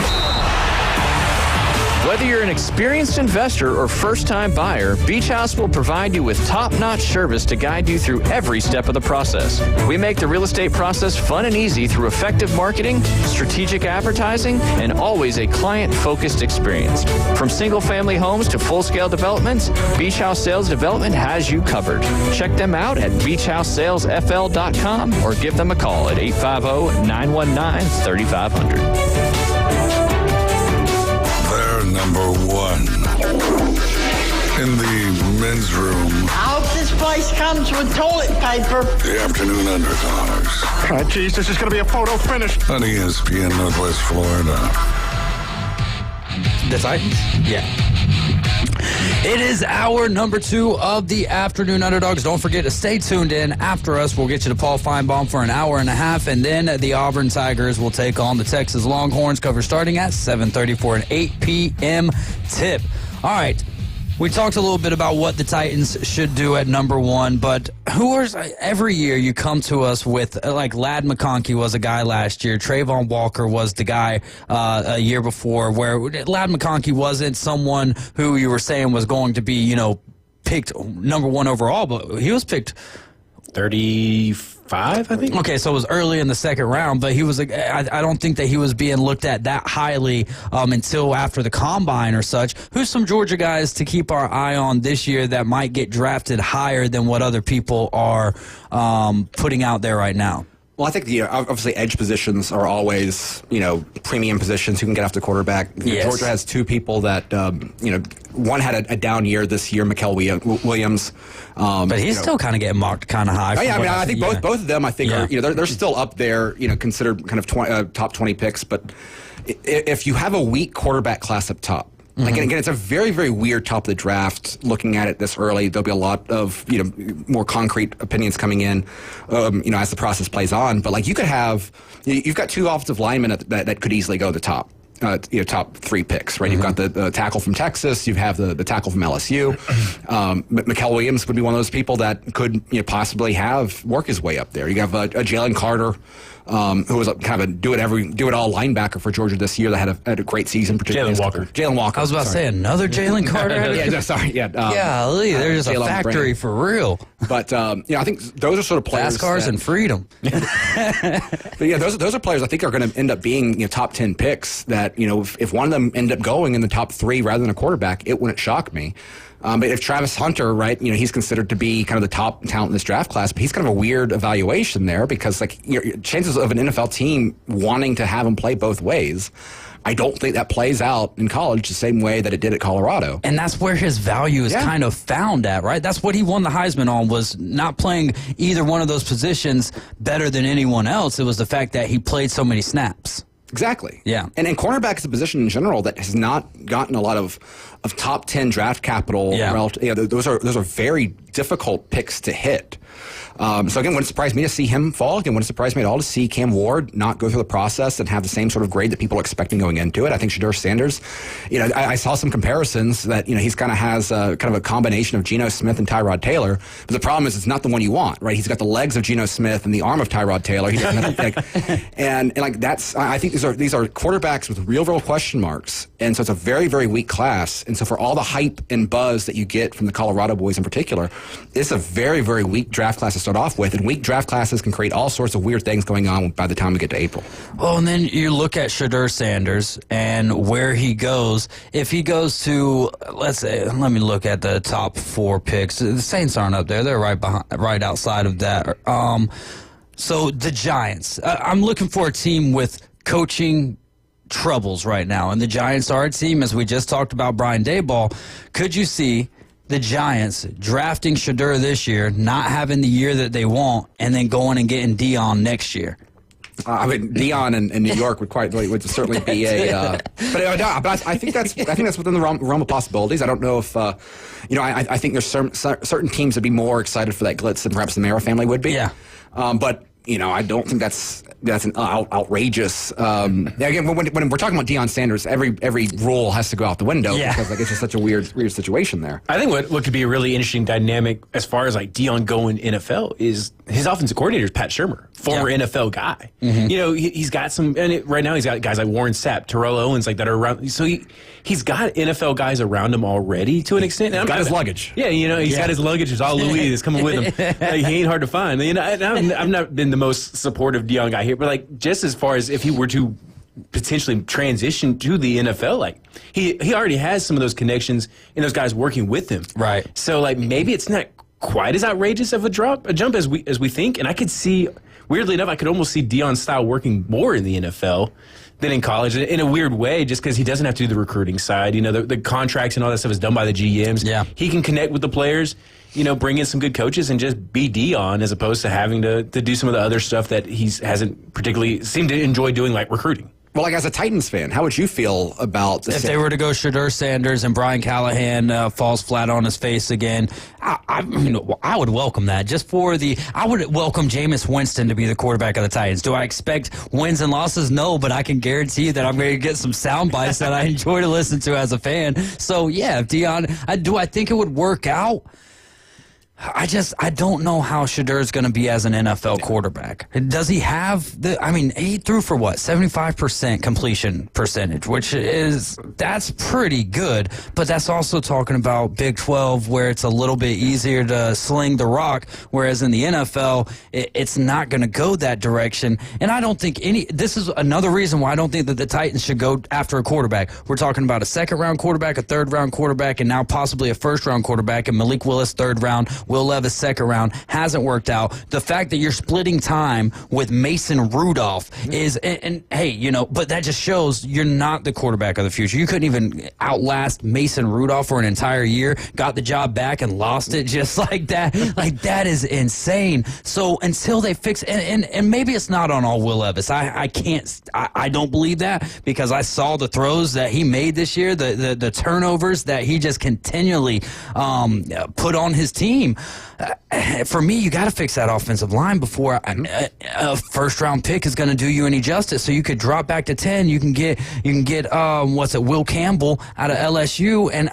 Whether you're an experienced investor or first-time buyer, Beach House will provide you with top-notch service to guide you through every step of the process. We make the real estate process fun and easy through effective marketing, strategic advertising, and always a client-focused experience. From single-family homes to full-scale developments, Beach House Sales Development has you covered. Check them out at beachhousesalesfl.com or give them a call at 850-919-3500. Number one in the men's room. I hope this place comes with toilet paper. The Afternoon Underdogs. Oh, geez, this is going to be a photo finish. On ESPN Northwest Florida. The Titans? Yeah. It is hour number 2 of the Afternoon Underdogs. Don't forget to stay tuned in. After us, we'll get you to Paul Feinbaum for an hour and a half, and then the Auburn Tigers will take on the Texas Longhorns. Cover starting at 7:30 for an 8 p.m. tip. All right. We talked a little bit about what the Titans should do at number 1, but every year you come to us with, like, Ladd McConkey was a guy last year. Trayvon Walker was the guy a year before, where Ladd McConkey wasn't someone who you were saying was going to be, picked number 1 overall, but he was picked 35, I think. Okay, so it was early in the second round, but he was. I don't think that he was being looked at that highly until after the combine or such. Who's some Georgia guys to keep our eye on this year that might get drafted higher than what other people are putting out there right now? Well, I think obviously edge positions are always premium positions who can get off the quarterback. Yes. Georgia has 2 people that one had a down year this year, Mikael Williams, but he's still kind of getting marked kind of high. Oh, yeah, I think both of them I think are they're still up there, considered kind of top 20 picks. But if you have a weak quarterback class up top. Like, again, it's a very, very weird top of the draft. Looking at it this early, there'll be a lot of more concrete opinions coming in, as the process plays on. But you've got 2 offensive linemen that could easily go the top. Top 3 picks, right? You've got the tackle from Texas. You have the tackle from LSU. Mikael Williams would be one of those people that could possibly work his way up there. You have a Jalen Carter, who was kind of a do it all linebacker for Georgia this year that had a great season. Jalen Walker. I was about to say another Jalen Carter. Golly, they're just a factory for real. But I think those are sort of players. Fast cars and freedom. But those are players I think are going to end up being top 10 picks. That if one of them end up going in the top 3 rather than a quarterback, it wouldn't shock me. But if Travis Hunter, right, he's considered to be kind of the top talent in this draft class, but he's kind of a weird evaluation there because chances of an NFL team wanting to have him play both ways, I don't think that plays out in college the same way that it did at Colorado. And that's where his value is kind of found at, right? That's what he won the Heisman on, was not playing either one of those positions better than anyone else. It was the fact that he played so many snaps. Exactly. Yeah. And cornerback is a position in general that has not gotten a lot of top 10 draft capital. Yeah. Those are very difficult picks to hit. So again, wouldn't surprise me to see him fall. Again, wouldn't surprise me at all to see Cam Ward not go through the process and have the same sort of grade that people are expecting going into it. I think Shedeur Sanders, I saw some comparisons that, he's kind of has kind of a combination of Geno Smith and Tyrod Taylor. But the problem is it's not the one you want, right? He's got the legs of Geno Smith and the arm of Tyrod Taylor. He doesn't have, and that's, I think these are quarterbacks with real question marks, and so it's a very, very weak class. And so for all the hype and buzz that you get from the Colorado boys in particular, it's a very, very weak draft class to start off with, and weak draft classes can create all sorts of weird things going on by the time we get to April. Well, and then you look at Shedeur Sanders and where he goes. If he goes to, let me look at the top 4 picks. The Saints aren't up there; they're right outside of that. So the Giants. I'm looking for a team with coaching troubles right now, and the Giants are a team, as we just talked about, Brian Daboll. Could you see the Giants drafting Shedeur this year, not having the year that they want, and then going and getting Dion next year? I mean, Dion in New York would certainly be a. But I think that's within the realm of possibilities. I don't know if I think there's certain teams that'd be more excited for that glitz than perhaps the Mara family would be. Yeah. But I don't think that's an outrageous. Again, when we're talking about Deion Sanders, every rule has to go out the window because it's just such a weird situation there. I think what could be a really interesting dynamic as far as like Deion going NFL is his offensive coordinator is Pat Shurmur, former NFL guy. Mm-hmm. He's got some, and right now he's got guys like Warren Sapp, Terrell Owens, that are around. So he's got NFL guys around him already to an extent. He's got his luggage. Yeah, he's got his luggage. It's all Louis is coming with him. He ain't hard to find. I've not been the most supportive Deion guy here, but just as far as if he were to potentially transition to the NFL, he already has some of those connections and those guys working with him. Right. So maybe it's not quite as outrageous of a jump as we think. And I could see, weirdly enough, I could almost see Deion's style working more in the NFL than in college in a weird way, just because he doesn't have to do the recruiting side. The contracts and all that stuff is done by the GMs. Yeah. He can connect with the players, bring in some good coaches and just be Deion as opposed to having to do some of the other stuff that he hasn't particularly seemed to enjoy doing, like recruiting. Well, as a Titans fan, how would you feel about this? If they were to go Shedeur Sanders and Brian Callahan falls flat on his face again, I would welcome that. I would welcome Jameis Winston to be the quarterback of the Titans. Do I expect wins and losses? No, but I can guarantee you that I'm going to get some sound bites that I enjoy to listen to as a fan. So, yeah, if Deion, do I think it would work out? I don't know how Shedeur's going to be as an NFL quarterback. Does he have he threw for 75% completion percentage, that's pretty good, but that's also talking about Big 12 where it's a little bit easier to sling the rock, whereas in the NFL, it's not going to go that direction. And I don't think this is another reason why I don't think that the Titans should go after a quarterback. We're talking about a second-round quarterback, a third-round quarterback, and now possibly a first-round quarterback, and Malik Willis, third round, Will Levis, second round, hasn't worked out. The fact that you're splitting time with Mason Rudolph is, and hey, but that just shows you're not the quarterback of the future. You couldn't even outlast Mason Rudolph for an entire year, got the job back and lost it just like that. That is insane. So until they fix, and maybe it's not on all Will Levis. I don't believe that because I saw the throws that he made this year, the turnovers that he just continually put on his team. For me, you got to fix that offensive line before a first-round pick is going to do you any justice. So you could drop back to 10. You can get Will Campbell out of LSU, and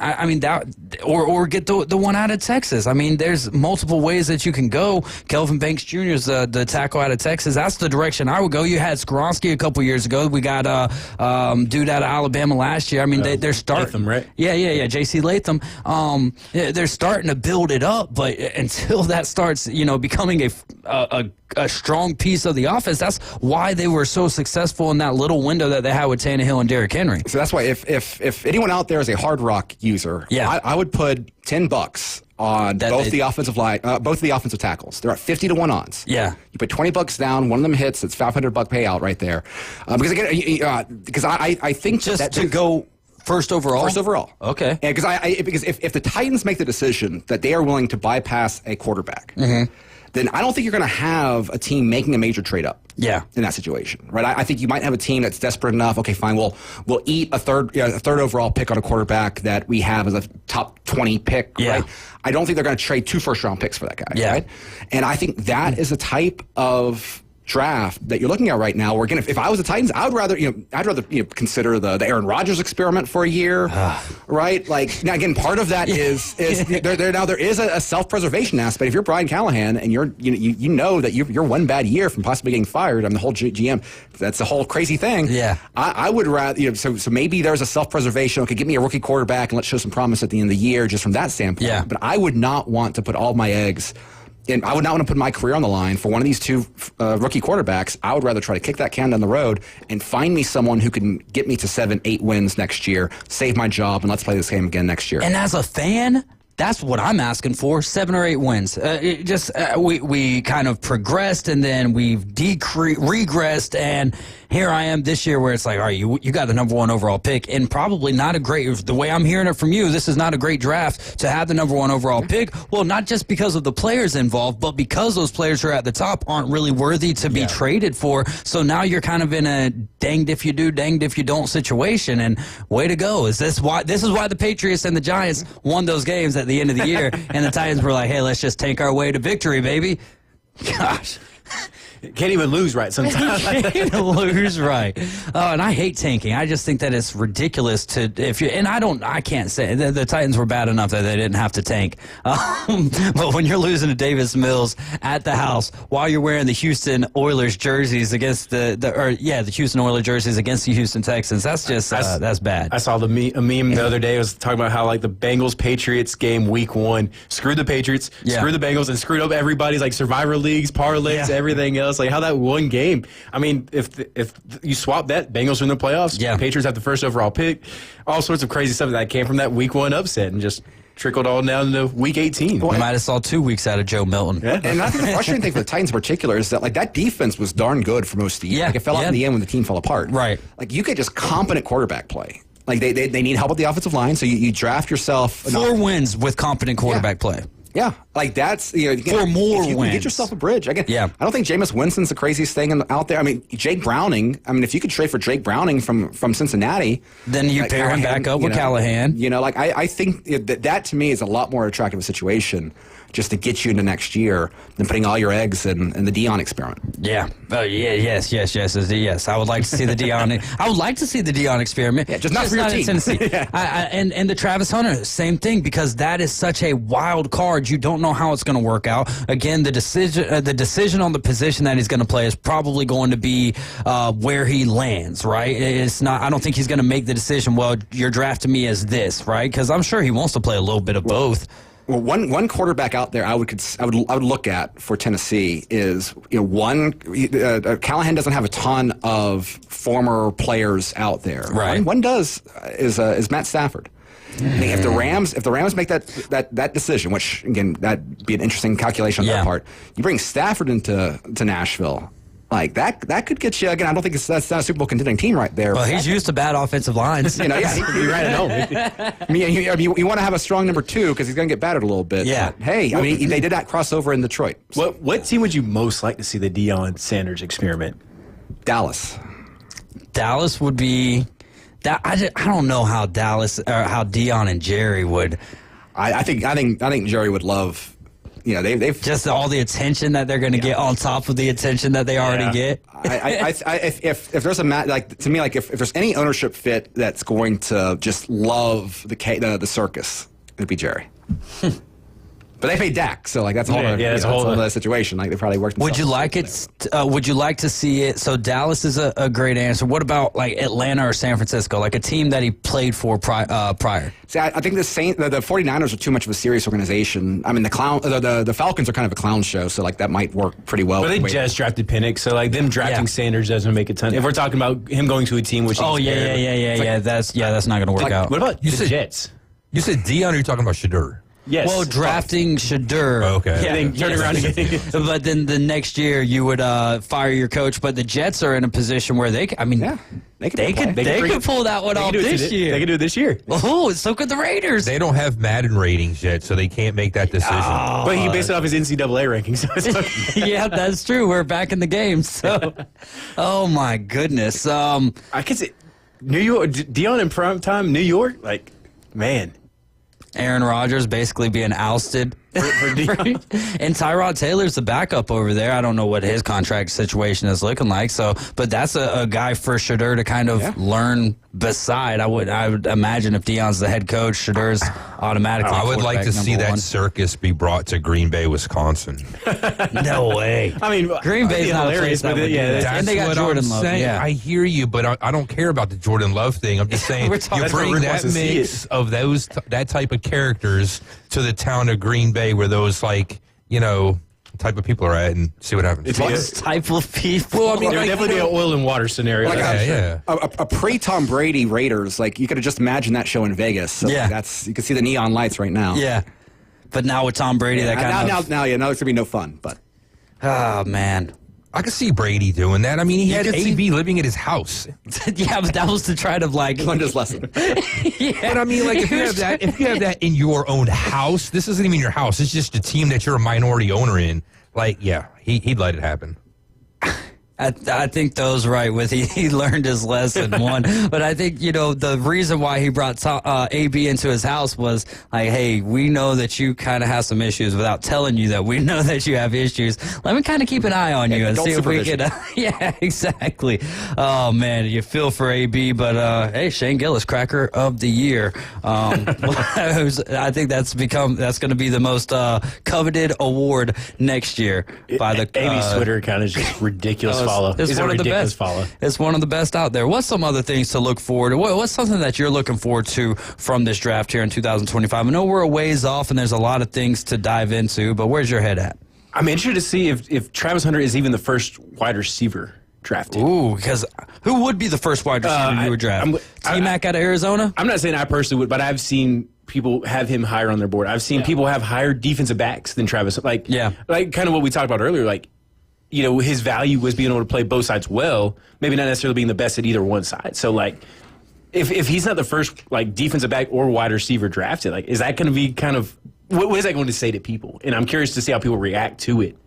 or get the one out of Texas. There's multiple ways that you can go. Kelvin Banks Jr. is the tackle out of Texas. That's the direction I would go. You had Skoronski a couple years ago. We got dude out of Alabama last year. They're starting. Latham, right? Yeah. J.C. Latham. They're starting to build it up, but until that starts, becoming a strong piece of the offense, that's why they were so successful in that little window that they had with Tannehill and Derrick Henry. So that's why if anyone out there is a Hard Rock user, I would put $10 on both the offensive line, both of the offensive tackles. They're at 50 to 1 odds. Yeah, you put $20 down. One of them hits. It's $500 payout right there. Because I think just to go. First overall? Okay. Because if the Titans make the decision that they are willing to bypass a quarterback, then I don't think you're going to have a team making a major trade up. Yeah. In that situation, right? I think you might have a team that's desperate enough. Okay, fine. We'll eat a third overall pick on a quarterback that we have as a top 20 pick. Yeah. Right? I don't think they're going to trade 2 first-round picks for that guy. Yeah. Right? And I think that is a type of draft that you're looking at right now, where again, if I was the Titans, I'd rather consider the Aaron Rodgers experiment for a year, right? Like now, again, part of that is there is a self-preservation aspect. If you're Brian Callahan and you know that you're one bad year from possibly getting fired, the whole GM, that's the whole crazy thing. Yeah, I would rather so maybe there's a self-preservation. Okay, give me a rookie quarterback and let's show some promise at the end of the year, just from that standpoint. Yeah, but I would not want to put all my eggs. And I would not want to put my career on the line for one of these two rookie quarterbacks. I would rather try to kick that can down the road and find me someone who can get me to 7-8 wins next year, save my job, and let's play this game again next year. And as a fan, that's what I'm asking for, 7 or 8 wins. We kind of progressed, and then we've regressed, and here I am this year where it's like, all right, you got the number 1 overall pick, and probably not a great, the way I'm hearing it from you, this is not a great draft to have the number 1 overall pick. Well, not just because of the players involved, but because those players who are at the top aren't really worthy to be traded for. So now you're kind of in a danged if you do, danged if you don't situation, and way to go. This is why the Patriots and the Giants won those games at the end of the year, and the Titans were like, hey, let's just tank our way to victory, baby. Gosh. Can't even lose right sometimes. Can't even lose right. And I hate tanking. I just think that it's ridiculous to I can't say the Titans were bad enough that they didn't have to tank. But when you're losing to Davis Mills at the house while you're wearing the Houston Oilers jerseys against the Houston Oilers jerseys against the Houston Texans, that's just that's bad. I saw a meme the other day. It was talking about how like the Bengals Patriots game week 1 screwed the Patriots, screwed the Bengals, and screwed up everybody's like survivor leagues, parlays, everything else. Like how that one game. I mean, if you swap that, Bengals win the playoffs. Yeah. Patriots have the first overall pick. All sorts of crazy stuff that came from that week 1 upset and just trickled all down to week 18. We might have saw 2 weeks out of Joe Milton. Yeah. And I think the frustrating thing for the Titans in particular is that like that defense was darn good for most of the year. Like it fell off in the end when the team fell apart. Right. Like you get just competent quarterback play. Like they need help with the offensive line, so you draft yourself 4 wins with competent quarterback play. Yeah, like that's for more if you wins. Get yourself a bridge. Again, I don't think Jameis Winston's the craziest thing out there. I mean, Jake Browning. I mean, if you could trade for Jake Browning from Cincinnati, then you pair him back up with Callahan. I think that to me is a lot more attractive a situation just to get you into next year than putting all your eggs in the Dion experiment. Yeah. Yes. I would like to see the Dion. I would like to see the Dion experiment. Yeah, just not for your team. Tennessee. And the Travis Hunter, same thing, because that is such a wild card. You don't know how it's going to work out. Again, the decision on the position that he's going to play is probably going to be where he lands. Right? It's not. I don't think he's going to make the decision. Well, you're drafting me as this, right? Because I'm sure he wants to play a little bit of both. Well, one quarterback out there I would look at for Tennessee is Callahan doesn't have a ton of former players out there. Right. One does is Matt Stafford. And if the Rams make that decision, which again that'd be an interesting calculation on their part, you bring Stafford into Nashville. Like that could get you again. I don't think that's not a Super Bowl contending team right there. Well, he's used to bad offensive lines. He could be right at home. I mean, you want to have a strong number 2 because he's going to get battered a little bit. Yeah. But, hey, I mean, they did that crossover in Detroit. So. What team would you most like to see the Deion Sanders experiment? Dallas. Dallas would be. I don't know how how Deion and Jerry would. I think Jerry would love. They've just all the attention that they're going to get on top of the attention that they already get. If there's if there's any ownership fit that's going to just love the circus, it'd be Jerry. But they pay Dak, so that's a whole other situation. Like they probably worked. Would you like it? Would you like to see it? So Dallas is a great answer. What about like Atlanta or San Francisco, like a team that he played for prior? See, I think the 49ers are too much of a serious organization. I mean, the Falcons are kind of a clown show, so like that might work pretty well. But they just drafted Penix, so like them drafting Sanders doesn't make a ton. If we're talking about him going to a team which that's not going to work out. What about the Jets? You said Deion, or you're talking about Shedeur? Yes. Well, drafting Shedeur. Okay. Yeah, then turn around again. But then the next year you would fire your coach. But the Jets are in a position where they could pull that one off this year. They could do it this year. Oh, so could the Raiders. They don't have Madden ratings yet, so they can't make that decision. Oh, but he based it off his NCAA rankings. So yeah, that's true. We're back in the game. So, oh my goodness. I could say New York, Deion in prime time, New York, like man. Aaron Rodgers basically being ousted And Tyrod Taylor's the backup over there. I don't know what his contract situation is looking like. So, but that's a guy for Shedeur to kind of learn beside. I would imagine if Deion's the head coach, Shedur's automatically. I would like to see that one. circus be brought to Green Bay, Wisconsin. No way. I mean, Green Bay's not hilarious, but That's they got what Jordan I'm Love. saying. Yeah. I hear you, but I don't care about the Jordan Love thing. I'm just saying you bring that mix of that type of characters to the town of Green Bay, where those type of people are at, and see what happens. What type of people? Well, I mean, there would definitely be an oil and water scenario. Like a pre-Tom Brady Raiders, like you could have just imagined that show in Vegas. So you can see the neon lights right now. Yeah, but now with Tom Brady, that kind of now it's gonna be no fun. But oh man, I could see Brady doing that. I mean, he had AB living at his house. Yeah, but that was to try to learn his lesson. But I mean, like if you have that in your own house, this isn't even your house. It's just a team that you're a minority owner in. Like, yeah, he'd let it happen. I think Doe's right with he learned his lesson, one. But I think, the reason why he brought AB into his house was like, hey, we know that you kind of have some issues without telling you that we know that you have issues. Let me kind of keep an eye on you and see if we can. Yeah, exactly. Oh, man, you feel for AB. But, hey, Shane Gillis, Cracker of the Year. I think that's going to be the most coveted award next year by the AB's Twitter account is just ridiculous. Follow. It's one of the best. Follow. It's one of the best out there. What's some other things to look forward to? What's something that you're looking forward to from this draft here in 2025? I know we're a ways off and there's a lot of things to dive into, but where's your head at? I'm interested to see if Travis Hunter is even the first wide receiver drafted. Ooh, because who would be the first wide receiver you would draft? T-Mac out of Arizona? I'm not saying I personally would, but I've seen people have him higher on their board. I've seen people have higher defensive backs than Travis. Like kind of what we talked about earlier, like, his value was being able to play both sides well, maybe not necessarily being the best at either one side. So, like, if he's not the first, like, defensive back or wide receiver drafted, like, is that going to be kind of – what is that going to say to people? And I'm curious to see how people react to it.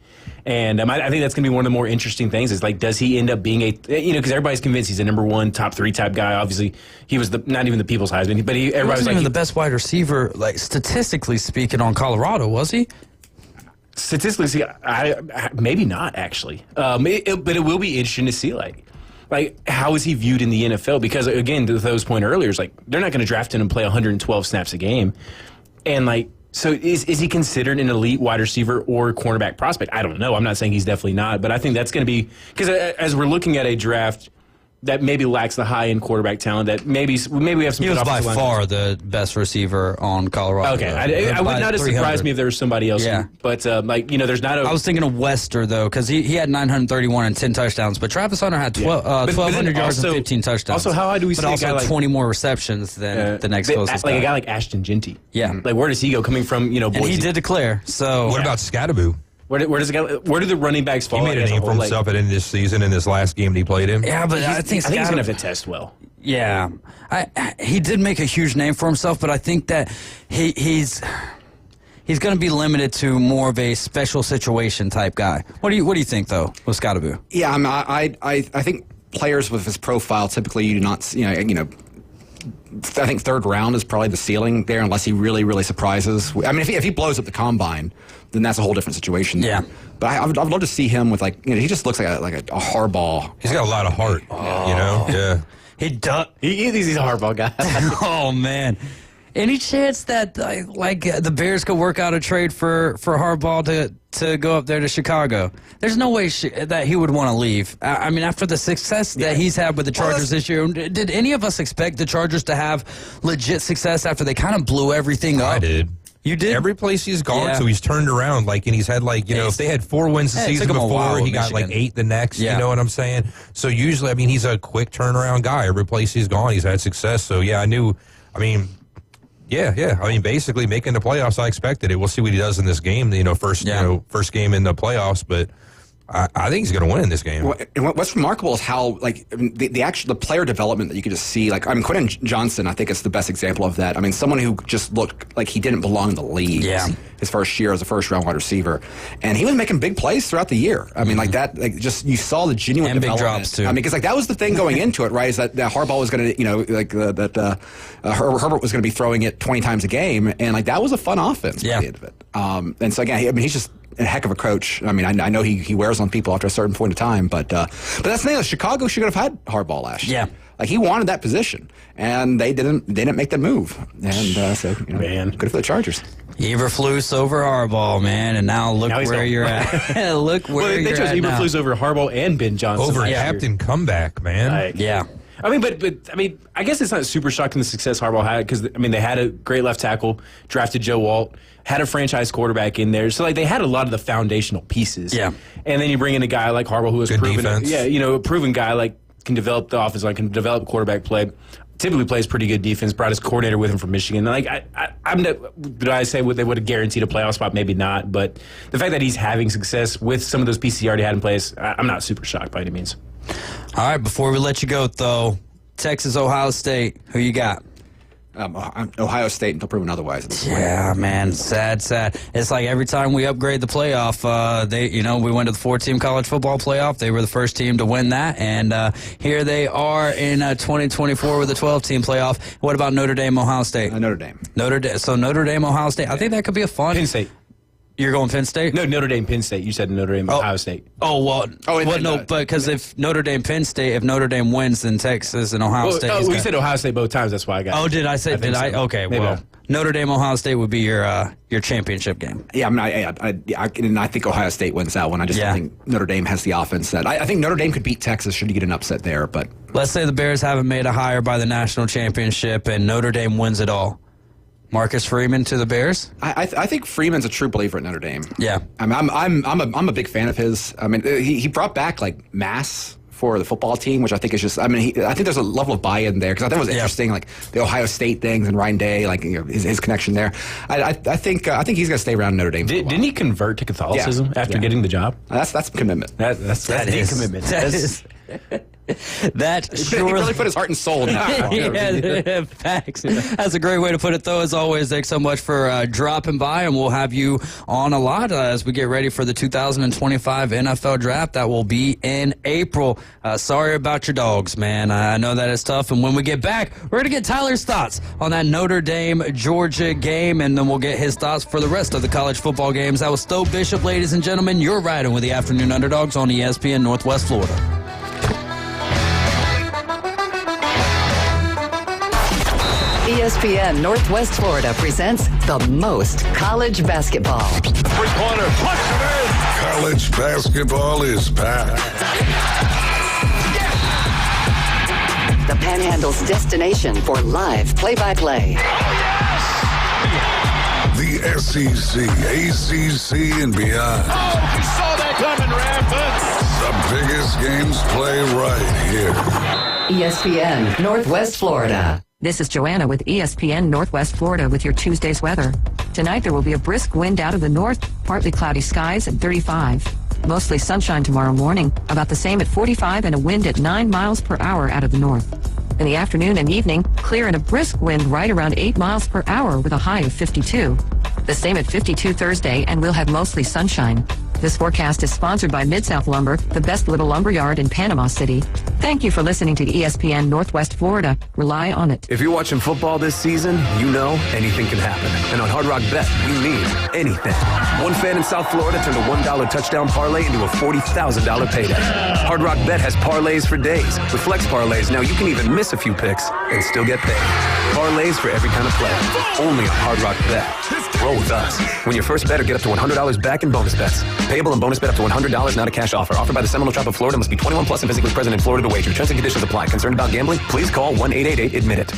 And I think that's going to be one of the more interesting things is, like, does he end up being because everybody's convinced he's a number one, top three type guy. Obviously, he was not even the people's Heisman, but he wasn't even the best wide receiver, like, statistically speaking, on Colorado, was he? Statistically, maybe not actually, but it will be interesting to see like how is he viewed in the NFL? Because again, to those point earlier, is like they're not going to draft him and play 112 snaps a game, and like so is he considered an elite wide receiver or cornerback prospect? I don't know. I'm not saying he's definitely not, but I think that's going to be because as we're looking at a draft that maybe lacks the high-end quarterback talent. That maybe we have some. He was by far the best receiver on Colorado. Okay, I would not have surprised me if there was somebody else. Yeah, but there's not. I was thinking of Wester though, because he had 931 and 10 touchdowns, but Travis Hunter had 1,200 yards and 15 touchdowns. Also, how high do we see a guy like 20 more receptions than the next closest guy? Like a guy like Ashton Genty. Yeah, like where does he go? Coming from Boise. And he did declare. So what about Scatterbo? Where do the running backs fall? He made a name for himself at the end of this season in this last game that he played in. Yeah, but I think he's going to have to test well. Yeah. He did make a huge name for himself, but I think that he's going to be limited to more of a special situation type guy. What do you think, though, with Scatterbo? Yeah, I think players with his profile typically you do not, I think third round is probably the ceiling there unless he really, really surprises. I mean, if he blows up the combine, then that's a whole different situation. Yeah. But I would love to see him with he just looks like a hardball. He's got a lot of heart, Yeah. He does. He's a hardball guy. Oh, man. Any chance that the Bears could work out a trade for Harbaugh to go up there to Chicago? There's no way that he would want to leave. I mean, after the success that he's had with the Chargers this year, did any of us expect the Chargers to have legit success after they kind of blew everything up? I did. You did? Every place he's gone to, he's turned around. And he's had if they had 4 wins the season before, he got 8 the next. Yeah. You know what I'm saying? So usually, he's a quick turnaround guy. Every place he's gone, he's had success. So yeah, I knew. Yeah. Basically making the playoffs, I expected it. We'll see what he does in this game. First game in the playoffs. But I think he's going to win this game. And what's remarkable is how, like, the player development that you could just see. Like, I mean, Quentin Johnson, I think, is the best example of that. I mean, someone who just looked like he didn't belong in the league. Yeah. His first year as a first-round wide receiver, and he was making big plays throughout the year. I mean, like that, like just you saw the genuine and big development. drops too. I mean, because like that was the thing going into it, right? Is that Harbaugh was going to, Herbert was going to be throwing it 20 times a game, and like that was a fun offense at the end of it. And so again, he's just a heck of a coach. I mean, I know he wears on people after a certain point of time, but that's the thing. Chicago should have had Harbaugh last year. Yeah. Like he wanted that position, and they didn't make that move. And so, good for the Chargers. Eberflus over Harbaugh, man, and now look where you're at. Look where you're at now. They chose Eberflus over Harbaugh and Ben Johnson. Over captain comeback, man. I mean, but I mean, I guess it's not super shocking the success Harbaugh had because I mean they had a great left tackle, drafted Joe Walt, had a franchise quarterback in there, so like they had a lot of the foundational pieces. Yeah, and then you bring in a guy like Harbaugh who has proven, defense. A proven guy like can develop the offense, like can develop quarterback play. Typically plays pretty good defense. Brought his coordinator with him from Michigan. Like I'm not, did I say they would have guaranteed a playoff spot? Maybe not. But the fact that he's having success with some of those pieces he already had in place, I'm not super shocked by any means. All right, before we let you go, though, Texas, Ohio State, who you got? Ohio State until proven otherwise. Yeah, man, sad. It's like every time we upgrade the playoff, we went to the 4-team college football playoff. They were the first team to win that, and here they are in 2024 with a 12-team playoff. What about Notre Dame, Ohio State? Notre Dame. So Notre Dame, Ohio State. I think that could be a fun. Penn State. You're going Penn State? No, Notre Dame, Penn State. You said Notre Dame, Ohio State. But because if Notre Dame, Penn State, if Notre Dame wins, then Texas and Ohio State. We said Ohio State both times. That's why I got. Oh, did I say? Okay, maybe well, Notre Dame, Ohio State would be your championship game. Yeah, I think Ohio State wins that one. I just don't think Notre Dame has the offense that I think Notre Dame could beat Texas should you get an upset there. But let's say the Bears haven't made a hire by the national championship and Notre Dame wins it all. Marcus Freeman to the Bears. I think Freeman's a true believer at Notre Dame. Yeah, I mean, I'm a big fan of his. I mean, he brought back like Mass for the football team, which I think is just. I mean, I think there's a level of buy-in there because I thought it was interesting, like the Ohio State things and Ryan Day, like his connection there. I think he's going to stay around Notre Dame. Didn't he convert to Catholicism after getting the job? That's commitment. That's commitment. He really put his heart and soul in that. Facts. That's a great way to put it, though. As always, thanks so much for dropping by, and we'll have you on a lot as we get ready for the 2025 NFL Draft. That will be in April. Sorry about your dogs, man. I know that is tough, and when we get back, we're going to get Tyler's thoughts on that Notre Dame-Georgia game, and then we'll get his thoughts for the rest of the college football games. That was Stowe Bishop, ladies and gentlemen. You're riding with the Afternoon Underdogs on ESPN Northwest Florida. ESPN Northwest Florida presents the most college basketball. Three-pointer, college basketball is back. The Panhandle's destination for live play-by-play. The SEC, ACC, and beyond. Oh, you saw that coming, The biggest games play right here. ESPN Northwest Florida. This is Joanna with ESPN Northwest Florida with your Tuesday's weather. Tonight there will be a brisk wind out of the north, partly cloudy skies at 35. Mostly sunshine tomorrow morning, about the same at 45 and a wind at 9 miles per hour out of the north. In the afternoon and evening, clear and a brisk wind right around 8 miles per hour with a high of 52. The same at 52 Thursday, and we'll have mostly sunshine. This forecast is sponsored by Mid-South Lumber, the best little lumber yard in Panama City. Thank you for listening to ESPN Northwest Florida. Rely on it. If you're watching football this season, you know anything can happen. And on Hard Rock Bet, we mean anything. One fan in South Florida turned a $1 touchdown parlay into a $40,000 payday. Hard Rock Bet has parlays for days. With flex parlays, now you can even miss a few picks and still get paid. Parlays for every kind of player. Only on Hard Rock Bet. Roll with us. When your first bet or get up to $100 back in bonus bets. Payable and bonus bet up to $100, not a cash offer. Offered by the Seminole Tribe of Florida. Must be 21 plus and physically present in Florida to wager. Terms and conditions apply. Concerned about gambling? Please call 1-888-ADMIT-IT.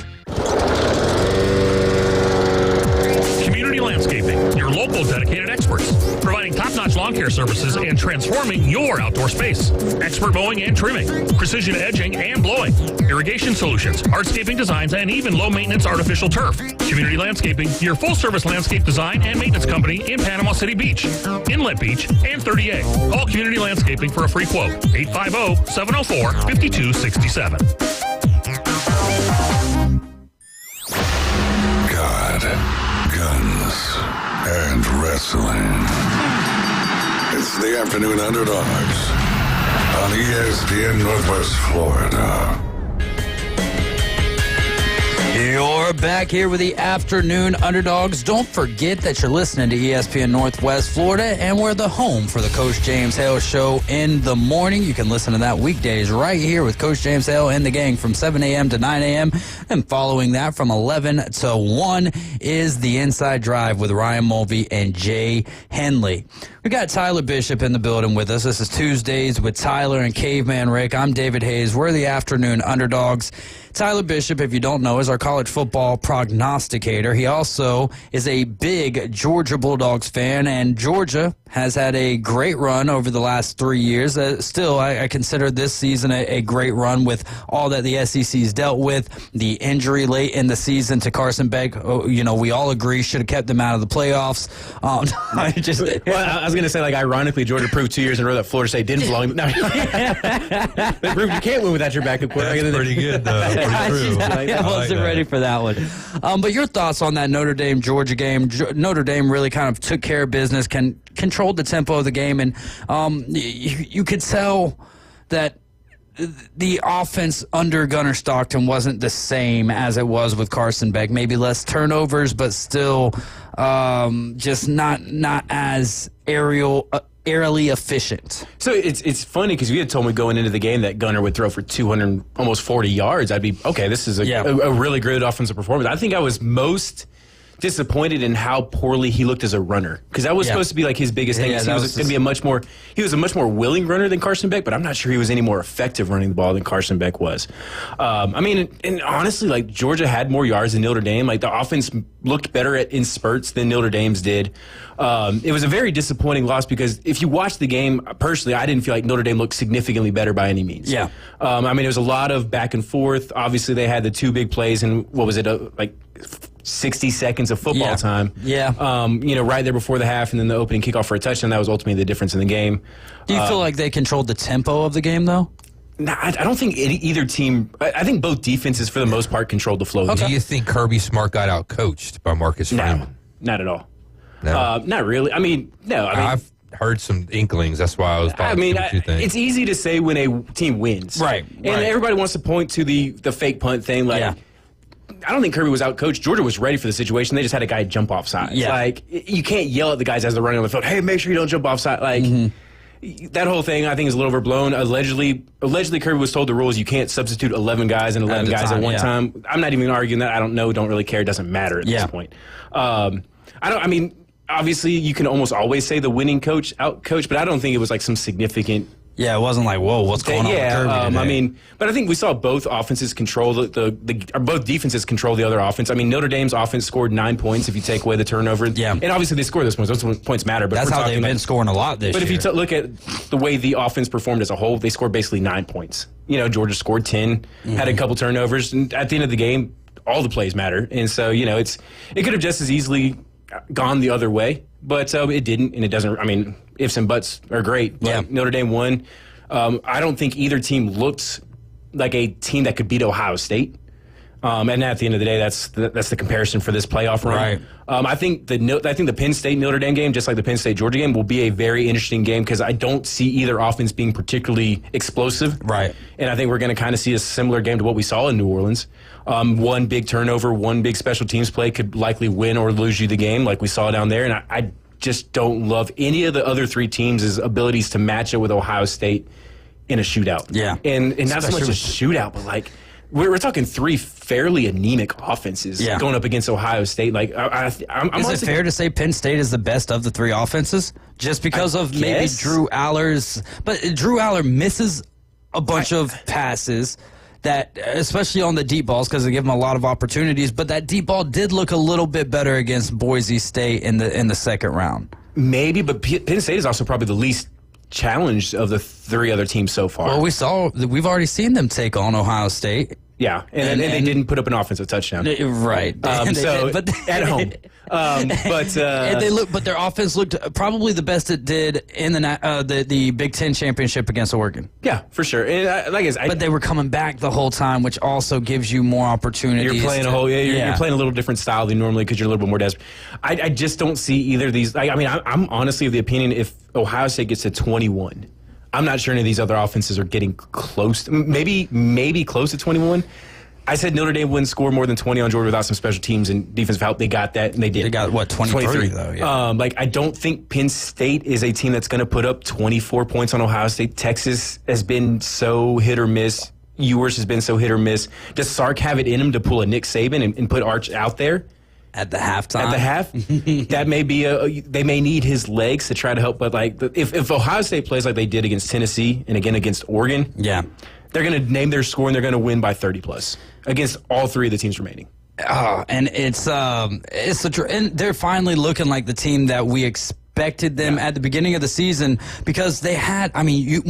Community Landscaping, your local local dedicated experts, providing top-notch lawn care services and transforming your outdoor space. Expert mowing and trimming, precision edging and blowing, irrigation solutions, hardscaping designs, and even low-maintenance artificial turf. Community Landscaping, your full-service landscape design and maintenance company in Panama City Beach, Inlet Beach, and 30A. Call Community Landscaping for a free quote. 850-704-5267. God, guns, and wrestling. It's the Afternoon Underdogs on ESPN Northwest Florida. You're back here with the Afternoon Underdogs. Don't forget that you're listening to ESPN Northwest Florida, and we're the home for the Coach James Hale Show in the morning. You can listen to that weekdays right here with Coach James Hale and the gang from 7 a.m. to 9 a.m. And following that from 11 to 1 is the Inside Drive with Ryan Mulvey and Jay Henley. We got Tyler Bishop in the building with us. This is Tuesdays with Tyler and Caveman Rick. I'm David Hayes. We're the Afternoon Underdogs. Tyler Bishop, if you don't know, is our college football prognosticator. He also is a big Georgia Bulldogs fan, and Georgia has had a great run over the last 3 years. Still, I consider this season a great run with all that the SEC's dealt with. The injury late in the season to Carson Beck, we all agree should have kept them out of the playoffs. Well, I was going to say, ironically, Georgia proved 2 years in a row that Florida State didn't belong. No. They proved you can't win without your backup quarterback. That's pretty good, though. I wasn't ready for that one. But your thoughts on that Notre Dame-Georgia game? Notre Dame really kind of took care of business, controlled the tempo of the game, and you could tell that the offense under Gunnar Stockton wasn't the same as it was with Carson Beck. Maybe less turnovers, but still just not as aerially efficient. So it's funny because you had told me going into the game that Gunnar would throw for 200, almost 40 yards. I'd be, okay, this is a really good offensive performance. I think I was most disappointed in how poorly he looked as a runner, because that was supposed to be his biggest thing. He was going to be a much more willing runner than Carson Beck, but I'm not sure he was any more effective running the ball than Carson Beck was. And honestly, Georgia had more yards than Notre Dame. The offense looked better in spurts than Notre Dame's did. It was a very disappointing loss because if you watch the game, personally, I didn't feel like Notre Dame looked significantly better by any means. Yeah. It was a lot of back and forth. Obviously, they had the two big plays, and what was it, 60 seconds of football time. Yeah. Right there before the half, and then the opening kickoff for a touchdown. That was ultimately the difference in the game. Do you feel like they controlled the tempo of the game, though? No, I don't think either team. I think both defenses, for the most part, controlled the flow. Okay. Do you think Kirby Smart got out coached by Marcus Freeman? No, not at all. No? Not really. No. I've heard some inklings. That's why I was. It's easy to say when a team wins, right? And everybody wants to point to the fake punt thing, I don't think Kirby was out coached. Georgia was ready for the situation. They just had a guy jump off sides. Yeah. You can't yell at the guys as they're running on the field, hey, make sure you don't jump off side. That whole thing, I think, is a little overblown. Allegedly, Kirby was told the rule is you can't substitute 11 guys and 11 guys at one time. I'm not even arguing that. I don't know, don't really care. It doesn't matter at this point. Obviously, you can almost always say the winning coach out coach, but I don't think it was some significant. Yeah, it wasn't whoa, what's going on with Kirby today? But I think we saw both offenses control both defenses control the other offense. Notre Dame's offense scored 9 points if you take away the turnover. Yeah. And obviously they scored those points. Those points matter. But that's how they've been scoring a lot this year. But if you look at the way the offense performed as a whole, they scored basically 9 points. Georgia scored 10, had a couple turnovers, and at the end of the game, all the plays matter. And so, it could have just as easily gone the other way, but it didn't, and it doesn't. Ifs and buts are great, but Notre Dame won. I don't think either team looked like a team that could beat Ohio State. And at the end of the day, that's the comparison for this playoff run. Right. I think the Penn State Notre Dame game, just like the Penn State Georgia game, will be a very interesting game because I don't see either offense being particularly explosive. Right. And I think we're going to kind of see a similar game to what we saw in New Orleans. One big turnover, one big special teams play could likely win or lose you the game, like we saw down there. And I just don't love any of the other three teams' abilities to match it with Ohio State in a shootout. Yeah. And not so much a shootout, but we're talking three fairly anemic offenses going up against Ohio State. Is it fair to say Penn State is the best of the three offenses? Just because of maybe Drew Aller's... But Drew Aller misses a bunch of passes. that, especially on the deep balls, because they give them a lot of opportunities. But that deep ball did look a little bit better against Boise State in the second round. Maybe, but Penn State is also probably the least challenged of the 3 other teams so far. Well, we've already seen them take on Ohio State. Yeah, and they didn't put up an offensive touchdown. Right. But at home. But their offense looked probably the best it did in the Big Ten championship against Oregon. Yeah, for sure. And but they were coming back the whole time, which also gives you more opportunities. You're playing you're playing a little different style than normally because you're a little bit more desperate. I just don't see either of these. I'm honestly of the opinion if Ohio State gets to 21. I'm not sure any of these other offenses are getting close. Maybe close to 21. I said Notre Dame wouldn't score more than 20 on Georgia without some special teams and defensive help. They got that, and they did. They got, 23 though? Yeah. I don't think Penn State is a team that's going to put up 24 points on Ohio State. Texas has been so hit or miss. Ewers has been so hit or miss. Does Sark have it in him to pull a Nick Saban and put Arch out there? At the halftime? At the half? That may be they may need his legs to try to help. But, if Ohio State plays like they did against Tennessee and again against Oregon, yeah, they're going to name their score and they're going to win by 30+ against all 3 of the teams remaining. Oh, and and they're finally looking like the team that we expected them at the beginning of the season because they had, when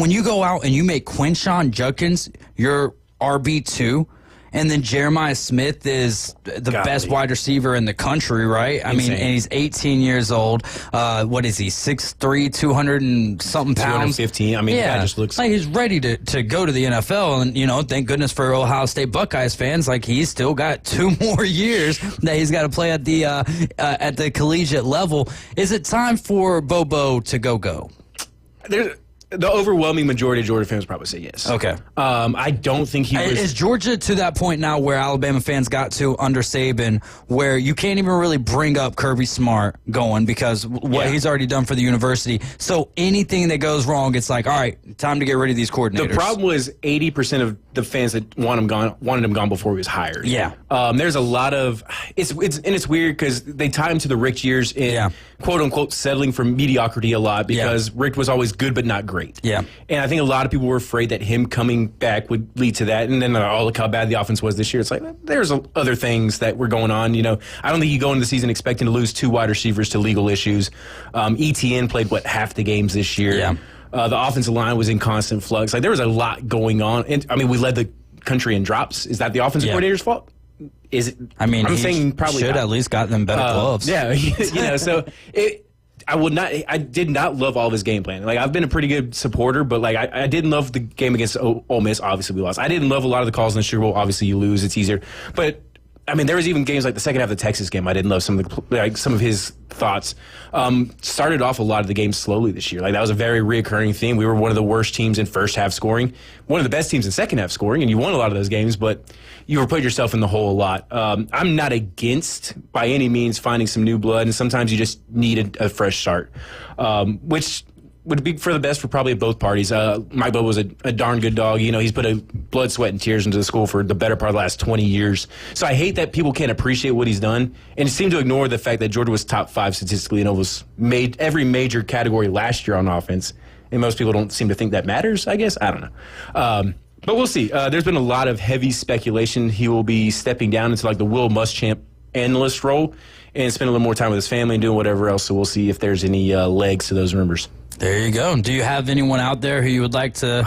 you go out and you make Quinshon Judkins your RB2, and then Jeremiah Smith is the best wide receiver in the country, right? And he's 18 years old. What is he, 6'3", 200 and something pounds? 215. The guy just looks like he's ready to go to the NFL. And, thank goodness for Ohio State Buckeyes fans. He's still got 2 more years that he's got to play at the collegiate level. Is it time for Bobo to go? The overwhelming majority of Georgia fans probably say yes. Okay. I don't think he was... Is Georgia to that point now where Alabama fans got to under Saban, where you can't even really bring up Kirby Smart going because what he's already done for the university? So anything that goes wrong, it's like, all right, time to get rid of these coordinators. The problem was 80% of the fans that wanted him gone before he was hired. Yeah. There's a lot of... It's weird because they tie him to the Rick years in, quote-unquote, settling for mediocrity a lot because Rick was always good but not great. Yeah. And I think a lot of people were afraid that him coming back would lead to that. And then, look how bad the offense was this year. It's like, there's other things that were going on. I don't think you go into the season expecting to lose 2 wide receivers to legal issues. ETN played, half the games this year. Yeah. The offensive line was in constant flux. There was a lot going on. And, we led the country in drops. Is that the offensive coordinator's fault? Is it? I'm saying probably should not. at least got them better gloves. Yeah. So I did not love all of his game plan. I've been a pretty good supporter, but I didn't love the game against Ole Miss. Obviously, we lost. I didn't love a lot of the calls in the Sugar Bowl. Obviously, you lose. It's easier. But there was even games like the second half of the Texas game. I didn't love some of his thoughts. Started off a lot of the games slowly this year. That was a very reoccurring theme. We were one of the worst teams in first half scoring, one of the best teams in second half scoring, and you won a lot of those games, but you were putting yourself in the hole a lot. I'm not against, by any means, finding some new blood, and sometimes you just need a fresh start, which would be for the best for probably both parties. Mike Bobo was a darn good dog. He's put a blood, sweat, and tears into the school for the better part of the last 20 years. So I hate that people can't appreciate what he's done and seem to ignore the fact that Georgia was top 5 statistically and almost made every major category last year on offense. And most people don't seem to think that matters, I guess. I don't know. But we'll see. There's been a lot of heavy speculation. He will be stepping down into the Will Muschamp analyst role and spend a little more time with his family and doing whatever else. So we'll see if there's any legs to those rumors. There you go. Do you have anyone out there who you would like to?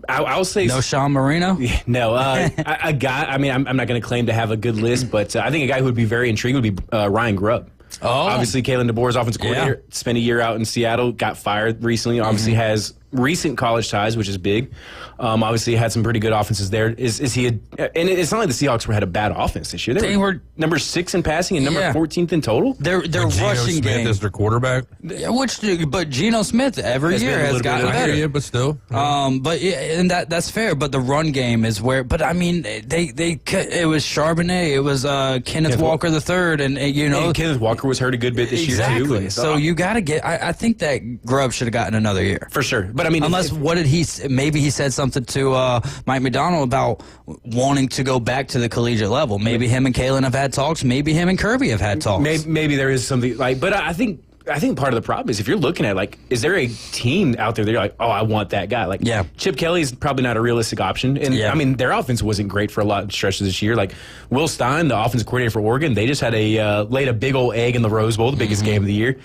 I'll say no. Sean Marino. No, a guy. I'm not going to claim to have a good list, but I think a guy who would be very intrigued would be Ryan Grubb. Oh, obviously, Kalen DeBoer's offensive coordinator, spent a year out in Seattle, got fired recently. Obviously, has recent college ties, which is big. Obviously, had some pretty good offenses there. Is he? And it's not like the Seahawks had a bad offense this year. They were number 6 in passing and number 14th in total. Their rushing game is their quarterback. But Geno Smith every year has gotten better. Yeah, but still. And that's fair. But the run game is where. But it was Charbonnet, it was Kenneth Walker III, and and Kenneth Walker was hurt a good bit this year too. So you got to get. I think that Grubb should have gotten another year for sure. But unless what did he? Maybe he said something to Mike McDonald about wanting to go back to the collegiate level. Maybe him and Kalen have had talks. Maybe him and Kirby have had talks. Maybe there is something but I think I think part of the problem is if you're looking at, like, is there a team out there that you're like, oh, I want that guy? Like, Chip Kelly's probably not a realistic option. And, I mean, their offense wasn't great for a lot of stretches this year. Like, Will Stein, the offensive coordinator for Oregon, they just had laid a big old egg in the Rose Bowl, the biggest game of the year.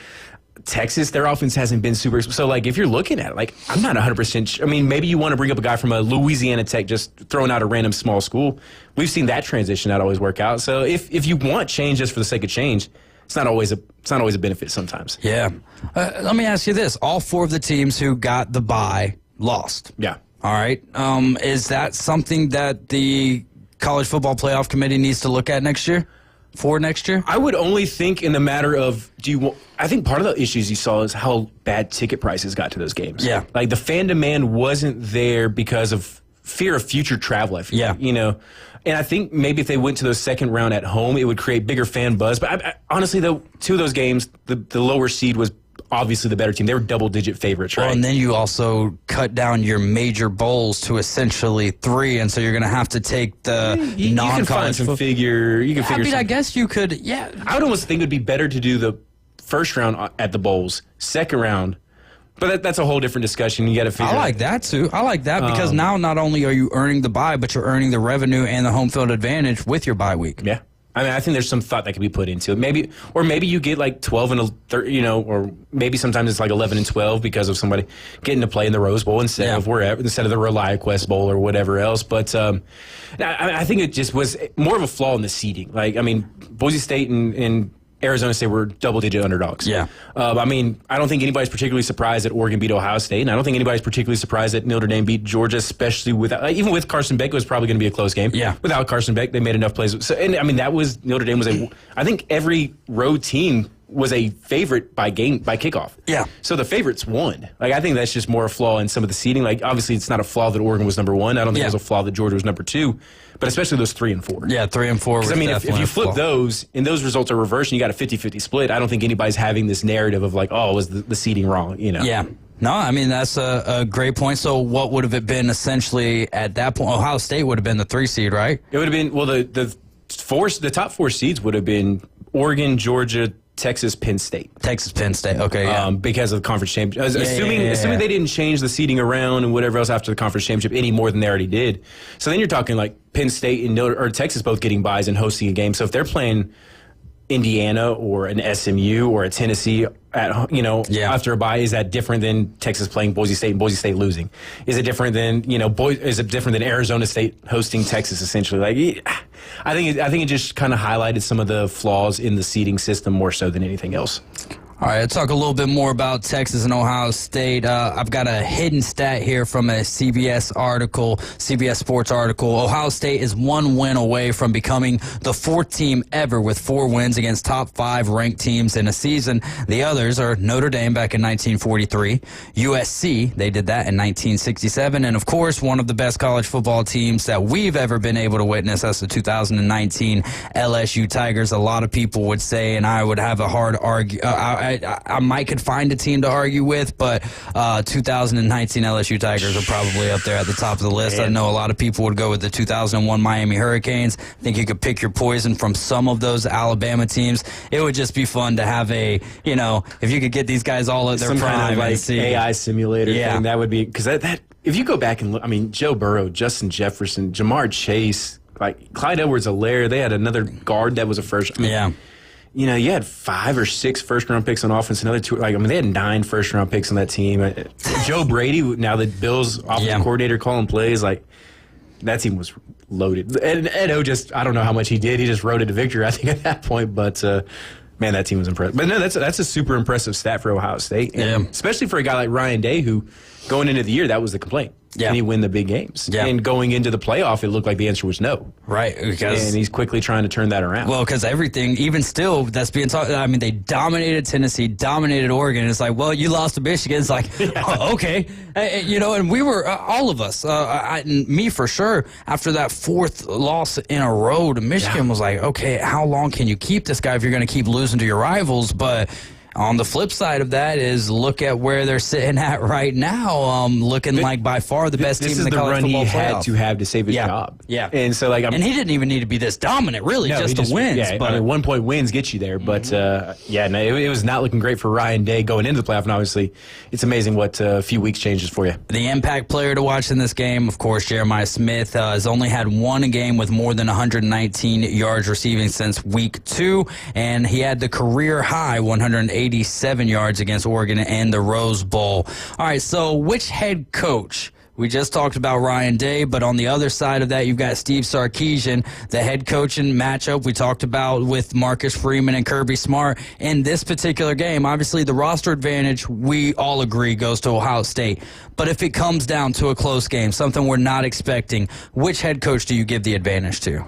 Texas, their offense hasn't been super. So, like, if you're looking at it, like, I'm not 100%. I mean, maybe you want to bring up a guy from a Louisiana Tech just throwing out a random small school. We've seen that transition not always work out. So, if you want change just for the sake of change, it's not always a benefit sometimes. Yeah. Let me ask you this: all 4 of the teams who got the bye lost. Yeah. All right. Is that something that the College Football Playoff Committee needs to look at next year? For next year? I would only think in the matter of I think part of the issues you saw is how bad ticket prices got to those games. Yeah. Like, the fan demand wasn't there because of fear of future travel, I feel like, you know. And I think maybe if they went to the second round at home, it would create bigger fan buzz. But I, honestly, though, 2 of those games, the lower seed was obviously the better team. They were double-digit favorites, right? Well, and then you also cut down your major bowls to essentially 3, and so you're going to have to take the non-college. You can find some figure. You can figure. I mean, some, I guess you could. Yeah. I would almost think it would be better to do the first round at the bowls, second round. But that's a whole different discussion. You got to figure. I like that too. I like that because now not only are you earning the bye, but you're earning the revenue and the home field advantage with your bye week. Yeah. I mean, I think there's some thought that could be put into it. Maybe you get like 12 and 13, you know, or maybe sometimes it's like 11 and 12 because of somebody getting to play in the Rose Bowl instead of the ReliaQuest Bowl or whatever else. But I think it just was more of a flaw in the seeding. Like, I mean, Boise State and Arizona State were double-digit underdogs. Yeah. I mean, I don't think anybody's particularly surprised that Oregon beat Ohio State, and I don't think anybody's particularly surprised that Notre Dame beat Georgia, especially even with Carson Beck, it was probably going to be a close game. Yeah. Without Carson Beck, they made enough plays. So, and I mean, Notre Dame was I think every road team was a favorite by kickoff. Yeah. So the favorites won. Like, I think that's just more a flaw in some of the seeding. Like, obviously, it's not a flaw that Oregon was number 1. I don't think it was a flaw that Georgia was number 2. But especially those 3 and 4. Yeah, 3 and 4. Because, I mean, if you flip those and those results are reversed and you got a 50-50 split, I don't think anybody's having this narrative of like, oh, was the seeding wrong, you know? Yeah. No, I mean, that's a great point. So what would have it been essentially at that point? Ohio State would have been the 3 seed, right? It would have been, well, the top 4 seeds would have been Oregon, Georgia, Texas, Penn State. Penn State. Okay, yeah. Because of the conference championship. Assuming they didn't change the seeding around and whatever else after the conference championship any more than they already did. So then you're talking like Penn State and Texas both getting buys and hosting a game. So if they're playing Indiana or an SMU or a Tennessee after a bye, is that different than Texas playing Boise State and Boise State losing? Is it different than Arizona State hosting Texas essentially? Like, I think it just kind of highlighted some of the flaws in the seeding system more so than anything else. All right, let's talk a little bit more about Texas and Ohio State. I've got a hidden stat here from a CBS Sports article. Ohio State is 1 win away from becoming the 4th team ever with 4 wins against top 5 ranked teams in a season. The others are Notre Dame back in 1943, USC, they did that in 1967, and of course, one of the best college football teams that we've ever been able to witness, that's the 2019 LSU Tigers. A lot of people would say, and I would have a hard argument, I might could find a team to argue with, but 2019 LSU Tigers are probably up there at the top of the list. I know a lot of people would go with the 2001 Miami Hurricanes. I think you could pick your poison from some of those Alabama teams. It would just be fun to have if you could get these guys all at their prime. Kind of like AI simulator thing, that would be, because that if you go back and look, I mean, Joe Burrow, Justin Jefferson, Jamar Chase, like Clyde Edwards-Helaire, they had another guard that was a first. I mean, you know, you had 5 or 6 first-round picks on offense, another 2. Like, I mean, they had 9 first-round picks on that team. Joe Brady, now that Bill's offensive coordinator calling plays, like, that team was loaded. And Ed O I don't know how much he did. He just rode it to victory, I think, at that point. But, man, that team was impressive. But, no, that's a super impressive stat for Ohio State. And especially for a guy like Ryan Day, who, going into the year, that was the complaint. Can he win the big games? Yeah. And going into the playoff, it looked like the answer was no. Right. And he's quickly trying to turn that around. Well, because everything, even still, that's being talked. I mean, they dominated Tennessee, dominated Oregon. It's like, well, you lost to Michigan. It's like, oh, okay. And we were, all of us, me for sure, after that 4th loss in a row to Michigan was like, okay, how long can you keep this guy if you're going to keep losing to your rivals? But On the flip side of that is look at where they're sitting at right now, looking like by far the best team in the college football playoff. This is the run he had to have to save his job. Yeah. And so, like, and he didn't even need to be this dominant, really, just to wins. Yeah, but 1-point wins get you there. But, it was not looking great for Ryan Day going into the playoff. And obviously, it's amazing what a few weeks changes for you. The impact player to watch in this game, of course, Jeremiah Smith has only had one game with more than 119 yards receiving since week 2. And he had the career high 187 yards against Oregon in the Rose Bowl. All right, so which head coach? We just talked about Ryan Day, but on the other side of that, you've got Steve Sarkisian, the head coaching matchup we talked about with Marcus Freeman and Kirby Smart in this particular game. Obviously, the roster advantage, we all agree, goes to Ohio State. But if it comes down to a close game, something we're not expecting, which head coach do you give the advantage to?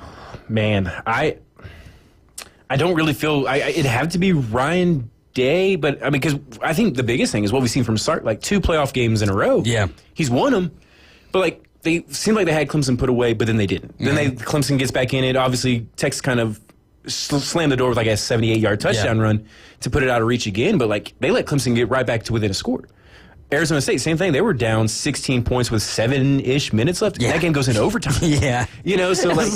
Man, I don't really feel it'd have to be Ryan Day, but I mean, because I think the biggest thing is what we've seen from Sark, like 2 playoff games in a row. Yeah, he's won them, but like they seemed like they had Clemson put away, but then they didn't. Mm-hmm. Then Clemson gets back in it. Obviously, Texas kind of slammed the door with like a 78-yard touchdown run to put it out of reach again, but like they let Clemson get right back to within a score. Arizona State, same thing. They were down 16 points with 7-ish minutes left. Yeah. That game goes into overtime. Yeah. You know, so like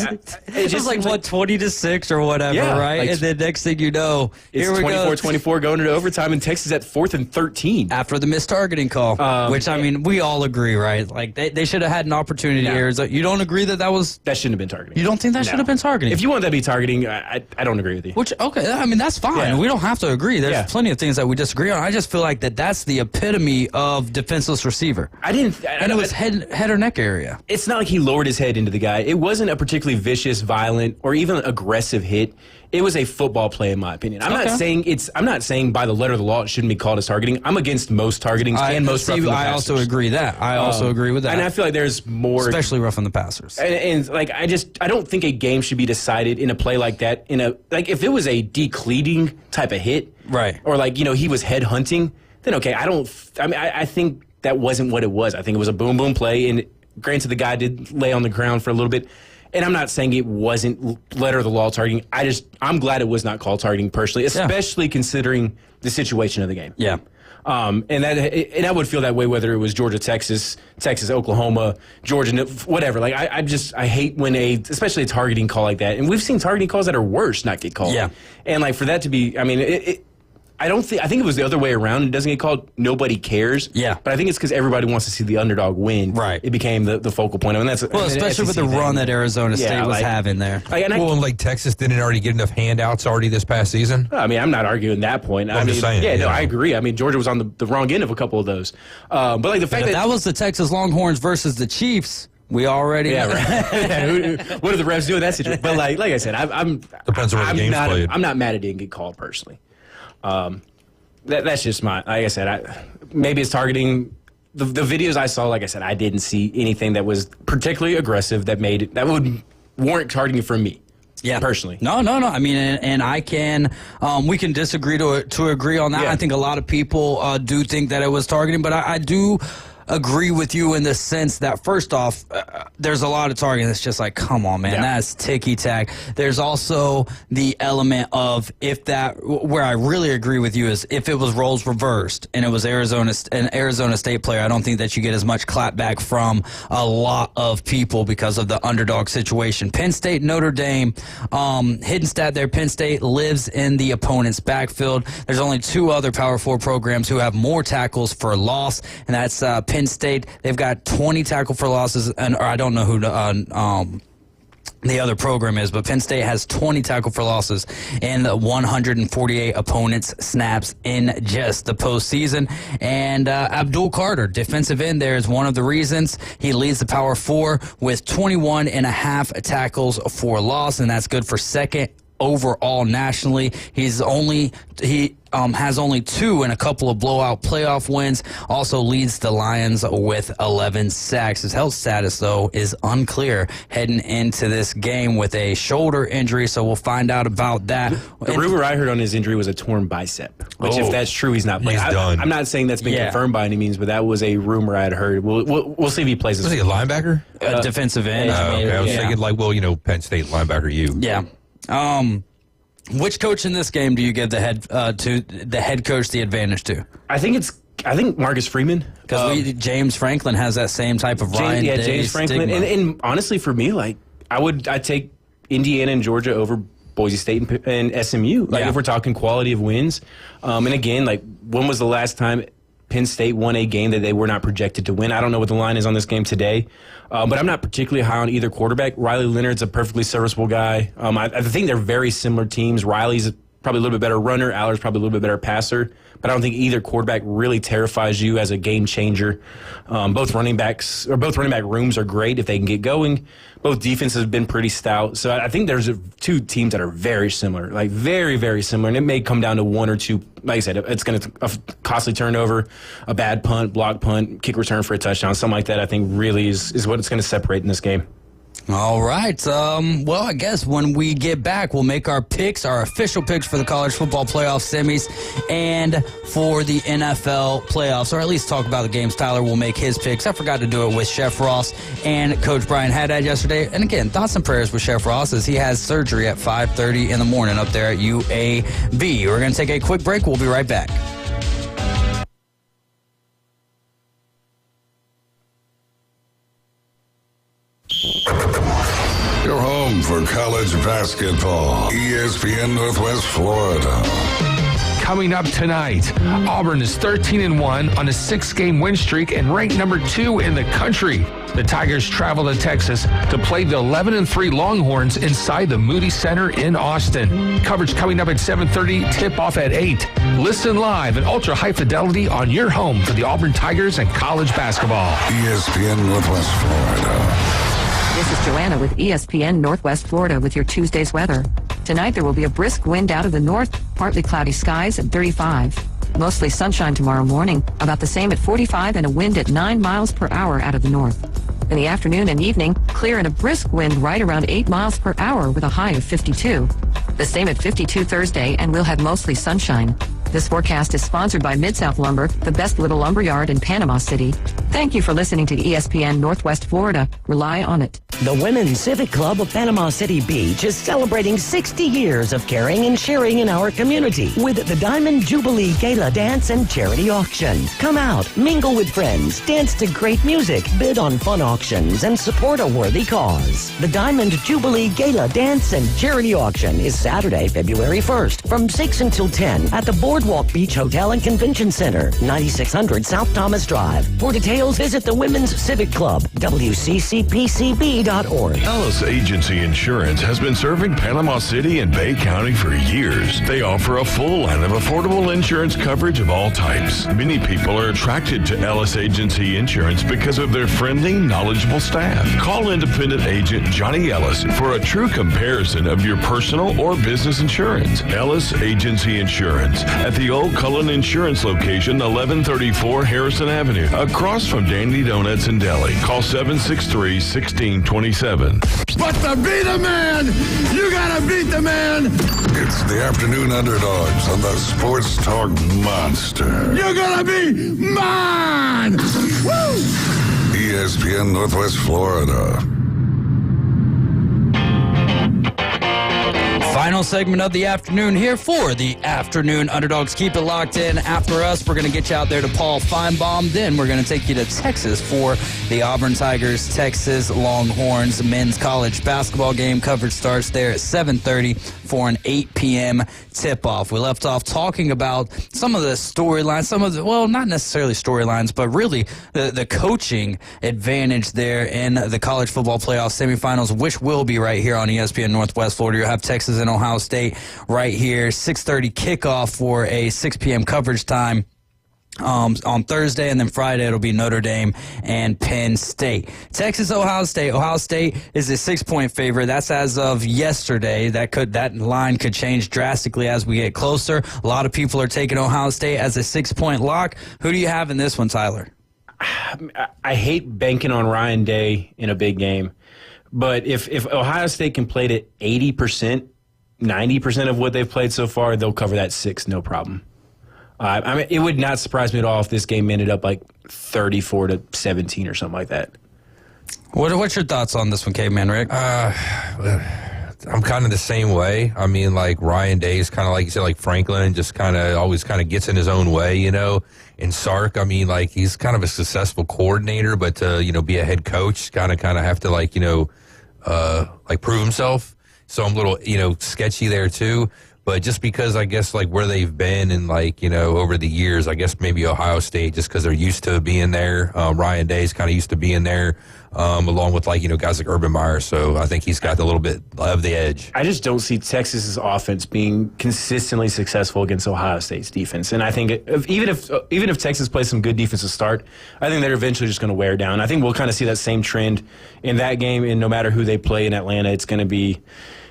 it just like, what, 20-6 or whatever, right? Like, and then next thing you know, it's 24-24 going into overtime, and Texas at 4th and 13. After the missed targeting call, which, I mean, we all agree, right? Like, they should have had an opportunity here. You don't agree that That shouldn't have been targeting. You don't think that should have been targeting? If you want that to be targeting, I don't agree with you. Which, okay, I mean, that's fine. Yeah. We don't have to agree. There's plenty of things that we disagree on. I just feel like that's the epitome of defenseless receiver. And it was head or neck area. It's not like he lowered his head into the guy. It wasn't a particularly vicious, violent, or even aggressive hit. It was a football play, in my opinion. I'm not saying by the letter of the law it shouldn't be called as targeting. I'm against most targetings and most roughing the passers. I also agree that. I also agree with that. And I feel like there's more, especially roughing the passers. And like I don't think a game should be decided in a play like that. If it was a decleating type of hit, right, or like he was head hunting, then okay. I think that wasn't what it was. I think it was a boom boom play, and granted the guy did lay on the ground for a little bit. And I'm not saying it wasn't letter of the law targeting. I'm glad it was not called targeting personally, especially considering the situation of the game. Yeah. And I would feel that way whether it was Georgia, Texas, Oklahoma, Georgia, whatever. Like I hate when especially a targeting call like that. And we've seen targeting calls that are worse not get called. Yeah. And like for that to be, I mean, I think it was the other way around. It doesn't get called. Nobody cares. Yeah. But I think it's because everybody wants to see the underdog win. Right. It became the focal point. And especially with the run that Arizona State was having there. Like Texas didn't already get enough handouts already this past season. I mean, I'm not arguing that point. I'm just saying. Yeah, no, I agree. I mean, Georgia was on the wrong end of a couple of those. But like the fact that was the Texas Longhorns versus the Chiefs. We already know. Right. What do the refs do in that situation? But like I said, depends on where the game's played. I'm not mad it didn't get called personally. That's just like I said, maybe it's targeting. The videos I saw, like I said, I didn't see anything that was particularly aggressive that would warrant targeting for me. Yeah, personally. No. I mean, and I can. We can disagree to agree on that. Yeah. I think a lot of people do think that it was targeting, but I do agree with you in the sense that, first off, there's a lot of targeting that's just like, come on, man, that's ticky-tack. There's also the element of where I really agree with you is if it was roles reversed and it was an Arizona State player, I don't think that you get as much clapback from a lot of people because of the underdog situation. Penn State, Notre Dame, hidden stat there, Penn State lives in the opponent's backfield. There's only 2 other Power 4 programs who have more tackles for loss, and that's Penn State. They've got 20 tackle for losses, or I don't know who the other program is, but Penn State has 20 tackle for losses in 148 opponents' snaps in just the postseason. And Abdul Carter, defensive end there, is one of the reasons. He leads the Power 4 with 21.5 tackles for loss, and that's good for second overall nationally. He has only 2 and a couple of blowout playoff wins. Also leads the Lions with 11 sacks. His health status, though, is unclear heading into this game with a shoulder injury, so we'll find out about that. The rumor I heard on his injury was a torn bicep, which if that's true, he's not playing. He's done. I'm not saying that's been confirmed by any means, but that was a rumor I had heard. We'll see if he plays this. Was he a linebacker? Defensive end. Okay. I was thinking Penn State linebacker, you. Yeah. Which coach in this game do you give the head coach the advantage to? I think Marcus Freeman. Because James Franklin has that same type of James Franklin. And honestly, for me, like I'd take Indiana and Georgia over Boise State and SMU. Like if we're talking quality of wins. And again, like when was the last time Penn State won a game that they were not projected to win? I don't know what the line is on this game today, but I'm not particularly high on either quarterback. Riley Leonard's a perfectly serviceable guy. I think they're very similar teams. Riley's probably a little bit better runner. Aller's probably a little bit better passer. But I don't think either quarterback really terrifies you as a game changer. Both running back rooms are great if they can get going. Both defenses have been pretty stout. So I think there's two teams that are very similar, like very, very similar. And it may come down to one or two. Like I said, it's going to a costly turnover, a bad punt, block punt, kick return for a touchdown, something like that. I think really is what it's going to separate in this game. All right. Well, I guess when we get back, we'll make our picks, our official picks for the college football playoff semis and for the NFL playoffs, or at least talk about the games. Tyler will make his picks. I forgot to do it with Chef Ross and Coach Brian Haddad yesterday. And again, thoughts and prayers with Chef Ross as he has surgery at 5:30 in the morning up there at UAB. We're going to take a quick break. We'll be right back. Your home for college basketball. ESPN Northwest Florida. Coming up tonight, Auburn is 13-1 on a 6-game win streak and ranked number 2 in the country. The Tigers travel to Texas to play the 11-3 Longhorns inside the Moody Center in Austin. Coverage coming up at 7:30, tip-off at 8. Listen live and ultra-high fidelity on your home for the Auburn Tigers and college basketball. ESPN Northwest Florida. This is Joanna with ESPN Northwest Florida with your Tuesday's weather. Tonight there will be a brisk wind out of the north, partly cloudy skies at 35. Mostly sunshine tomorrow morning, about the same at 45 and a wind at 9 miles per hour out of the north. In the afternoon and evening, clear and a brisk wind right around 8 miles per hour with a high of 52. The same at 52 Thursday, and we'll have mostly sunshine. This forecast is sponsored by Mid-South Lumber, the best little lumber yard in Panama City. Thank you for listening to ESPN Northwest Florida. Rely on it. The Women's Civic Club of Panama City Beach is celebrating 60 years of caring and sharing in our community with the Diamond Jubilee Gala Dance and Charity Auction. Come out, mingle with friends, dance to great music, bid on fun auctions, and support a worthy cause. The Diamond Jubilee Gala Dance and Charity Auction is Saturday, February 1st from 6 until 10 at the Boardwalk Beach Hotel and Convention Center, 9600 South Thomas Drive. For details, visit the Women's Civic Club, WCCPCB.org. Ellis Agency Insurance has been serving Panama City and Bay County for years. They offer a full line of affordable insurance coverage of all types. Many people are attracted to Ellis Agency Insurance because of their friendly, knowledgeable staff. Call independent agent Johnny Ellis for a true comparison of your personal or business insurance. Ellis Agency Insurance at the Old Cullen Insurance location, 1134 Harrison Avenue, across from Dandy Donuts and Deli. Call 763-1627. But to be the man, you gotta beat the man. It's the Afternoon Underdogs on the Sports Talk Monster. You're gonna be mine! Woo! ESPN Northwest Florida. Final segment of the afternoon here for the Afternoon Underdogs. Keep it locked in. After us, we're going to get you out there to Paul Feinbaum. Then we're going to take you to Texas for the Auburn Tigers, Texas Longhorns men's college basketball game. Coverage starts there at 7:30 for an 8 p.m. tip-off. We left off talking about some of the storylines, well, not necessarily storylines, but really the coaching advantage there in the college football playoff semifinals, which will be right here on ESPN Northwest Florida. You'll have Texas and Ohio State right here, 6:30 kickoff for a 6 p.m. coverage time. On Thursday, and then Friday it'll be Notre Dame and Penn State. Texas, Ohio State. Ohio State is a 6-point favorite. That's as of yesterday. That line could change drastically as we get closer. A lot of people are taking Ohio State as a 6-point lock. Who do you have in this one, Tyler? I hate banking on Ryan Day in a big game, but if Ohio State can play to 80%, 90% of what they've played so far, they'll cover that 6, no problem. I mean, it would not surprise me at all if this game ended up like 34-17 or something like that. What's your thoughts on this one, Caveman Rick? I'm kind of the same way. I mean, like Ryan Day is kind of like you said, like Franklin, just kind of always kind of gets in his own way, you know. And Sark, I mean, like he's kind of a successful coordinator, but to be a head coach, kind of have to like like prove himself. So I'm a little sketchy there too. But just because I guess like where they've been and like over the years, I guess maybe Ohio State just because they're used to being there. Ryan Day's kind of used to being there. Along with like guys like Urban Meyer, so I think he's got a little bit of the edge. I just don't see Texas's offense being consistently successful against Ohio State's defense, and I think even if Texas plays some good defense to start, I think they're eventually just going to wear down. I think we'll kind of see that same trend in that game, and no matter who they play in Atlanta, it's going to be.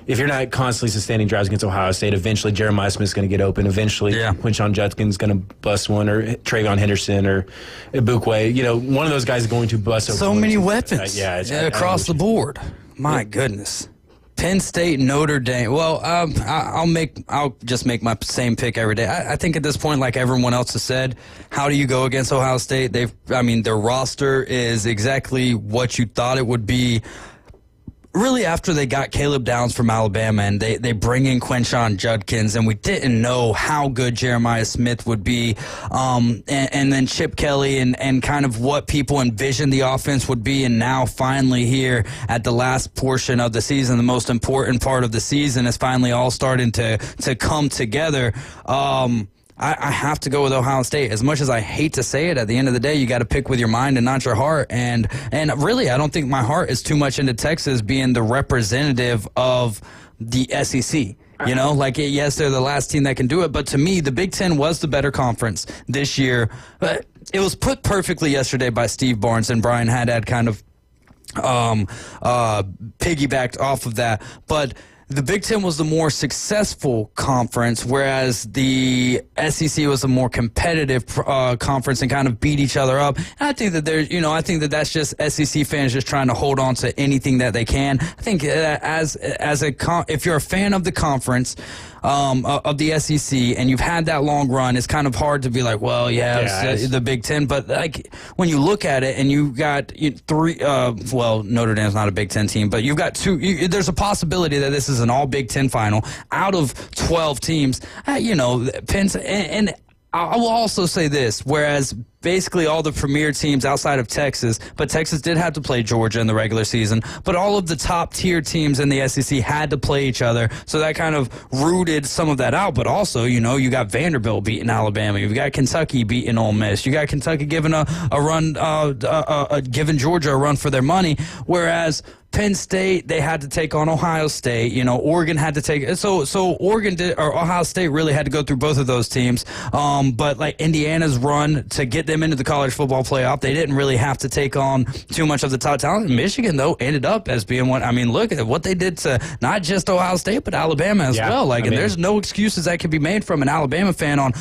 If you're not constantly sustaining drives against Ohio State, eventually Jeremiah Smith's going to get open. Eventually, Quinshon Judkins going to bust one, or Travion Henderson, or Ibukwe. One of those guys is going to bust. So many weapons, across the board. My goodness. Penn State, Notre Dame. Well, I'll just make my same pick every day. I think at this point, like everyone else has said, how do you go against Ohio State? Their roster is exactly what you thought it would be. Really, after they got Caleb Downs from Alabama and they bring in Quinshon Judkins, and we didn't know how good Jeremiah Smith would be, and then Chip Kelly and kind of what people envisioned the offense would be, and now finally here at the last portion of the season, the most important part of the season is finally all starting to come together. I have to go with Ohio State. As much as I hate to say it, at the end of the day, you got to pick with your mind and not your heart. And really, I don't think my heart is too much into Texas being the representative of the SEC. Yes, they're the last team that can do it. But to me, the Big Ten was the better conference this year. But it was put perfectly yesterday by Steve Barnes, and Brian Haddad kind of piggybacked off of that. But the Big Ten was the more successful conference, whereas the SEC was a more competitive conference and kind of beat each other up. And I think that I think that that's just SEC fans just trying to hold on to anything that they can. I think if you're a fan of the conference, of the SEC, and you've had that long run, it's kind of hard to be like, well, it's the Big Ten. But like when you look at it, and you got three, Notre Dame's not a Big Ten team, but you've got two. There's a possibility that this is an all Big Ten final out of 12 teams. Penn and I will also say this, whereas basically all the premier teams outside of Texas, but Texas did have to play Georgia in the regular season, but all of the top tier teams in the SEC had to play each other, so that kind of rooted some of that out. But also, you got Vanderbilt beating Alabama, you've got Kentucky beating Ole Miss, you got Kentucky giving a run, giving Georgia a run for their money, whereas Penn State, they had to take on Ohio State. Oregon had to take so Oregon did, or Ohio State really had to go through both of those teams. But like Indiana's run to get them into the college football playoff, they didn't really have to take on too much of the top talent. Michigan though ended up as being one. I mean, look at what they did to not just Ohio State but Alabama as well. And there's no excuses that can be made from an Alabama fan on,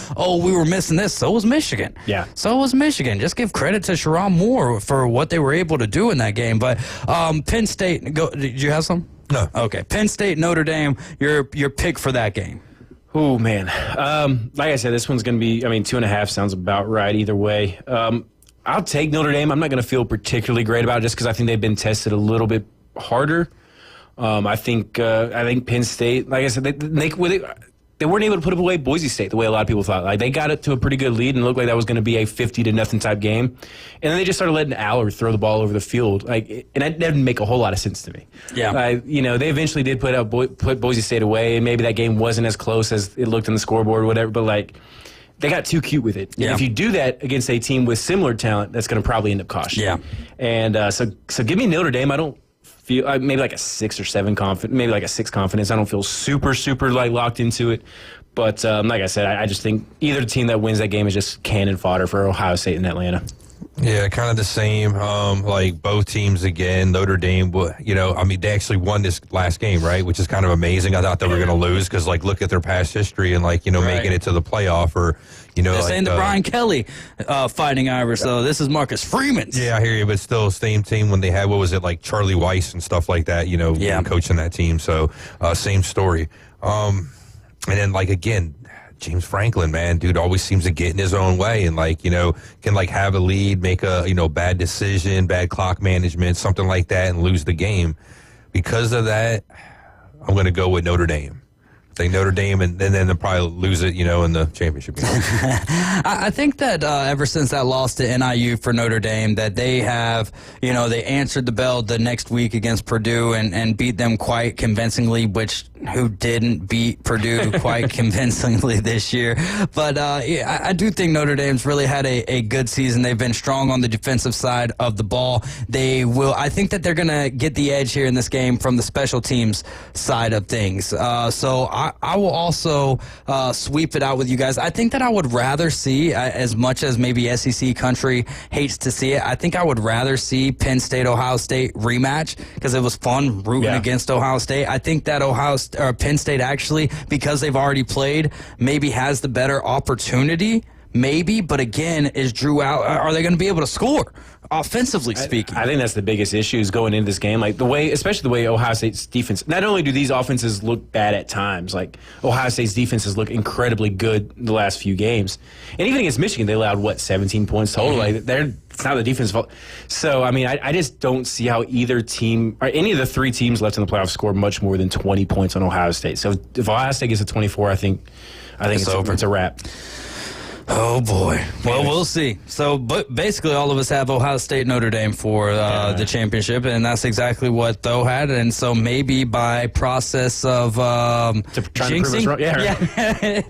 we were missing this. So was Michigan. Yeah. So was Michigan. Just give credit to Sharon Moore for what they were able to do in that game. But Penn State. Did you have some? No. Okay. Penn State, Notre Dame, your pick for that game. Oh, man. Like I said, this one's going to be, 2.5 sounds about right either way. I'll take Notre Dame. I'm not going to feel particularly great about it just because I think they've been tested a little bit harder. I think Penn State, like I said, they weren't able to put away Boise State the way a lot of people thought. Like they got it to a pretty good lead and it looked like that was going to be a 50-0 type game, and then they just started letting Aller throw the ball over the field. And that didn't make a whole lot of sense to me. Yeah, they eventually did put Boise State away, and maybe that game wasn't as close as it looked in the scoreboard or whatever. But they got too cute with it. Yeah. And if you do that against a team with similar talent, that's going to probably end up costing. Yeah, and so give me Notre Dame. I don't feel maybe like a 6 or 7 confidence, maybe like a 6 confidence. I don't feel super locked into it, but like I said, I just think either team that wins that game is just cannon fodder for Ohio State and Atlanta. Yeah, kind of the same. Like both teams again. Notre Dame, they actually won this last game, right? Which is kind of amazing. I thought they were going to lose because, look at their past history and making it to the playoff or. They're saying the Brian Kelly Fighting Irish, though. This is Marcus Freeman's. Yeah, I hear you, but still, same team when they had, Charlie Weiss and stuff like that, coaching that team. So, same story. And then, again, James Franklin, man, dude, always seems to get in his own way and, can, have a lead, make a, bad decision, bad clock management, something like that, and lose the game. Because of that, I'm going to go with Notre Dame. I think Notre Dame, and then they'll probably lose it, in the championship game. I think that ever since that loss to NIU for Notre Dame, that they have, they answered the bell the next week against Purdue and beat them quite convincingly, who didn't beat Purdue quite convincingly this year. But I do think Notre Dame's really had a good season. They've been strong on the defensive side of the ball. I think that they're going to get the edge here in this game from the special teams side of things. So I will also sweep it out with you guys. I think that I would rather see, as much as maybe SEC country hates to see it, I think I would rather see Penn State-Ohio State rematch because it was fun rooting against Ohio State. I think that Penn State actually, because they've already played, maybe has the better opportunity. Maybe, but again, is Drew out? Are they going to be able to score, offensively speaking? I think that's the biggest issue is going into this game. Like especially the way Ohio State's defense, not only do these offenses look bad at times, like Ohio State's defenses look incredibly good the last few games. And even against Michigan, they allowed, 17 points total? Like, it's not the defense's fault. So, I just don't see how either team, or any of the three teams left in the playoffs score much more than 20 points on Ohio State. So if Ohio State gets to 24, I think it's over. It's a wrap. Oh, boy. Well, we'll see. So, but basically, all of us have Ohio State Notre Dame for the championship, and that's exactly what Tho had. And so maybe by process of jinxing,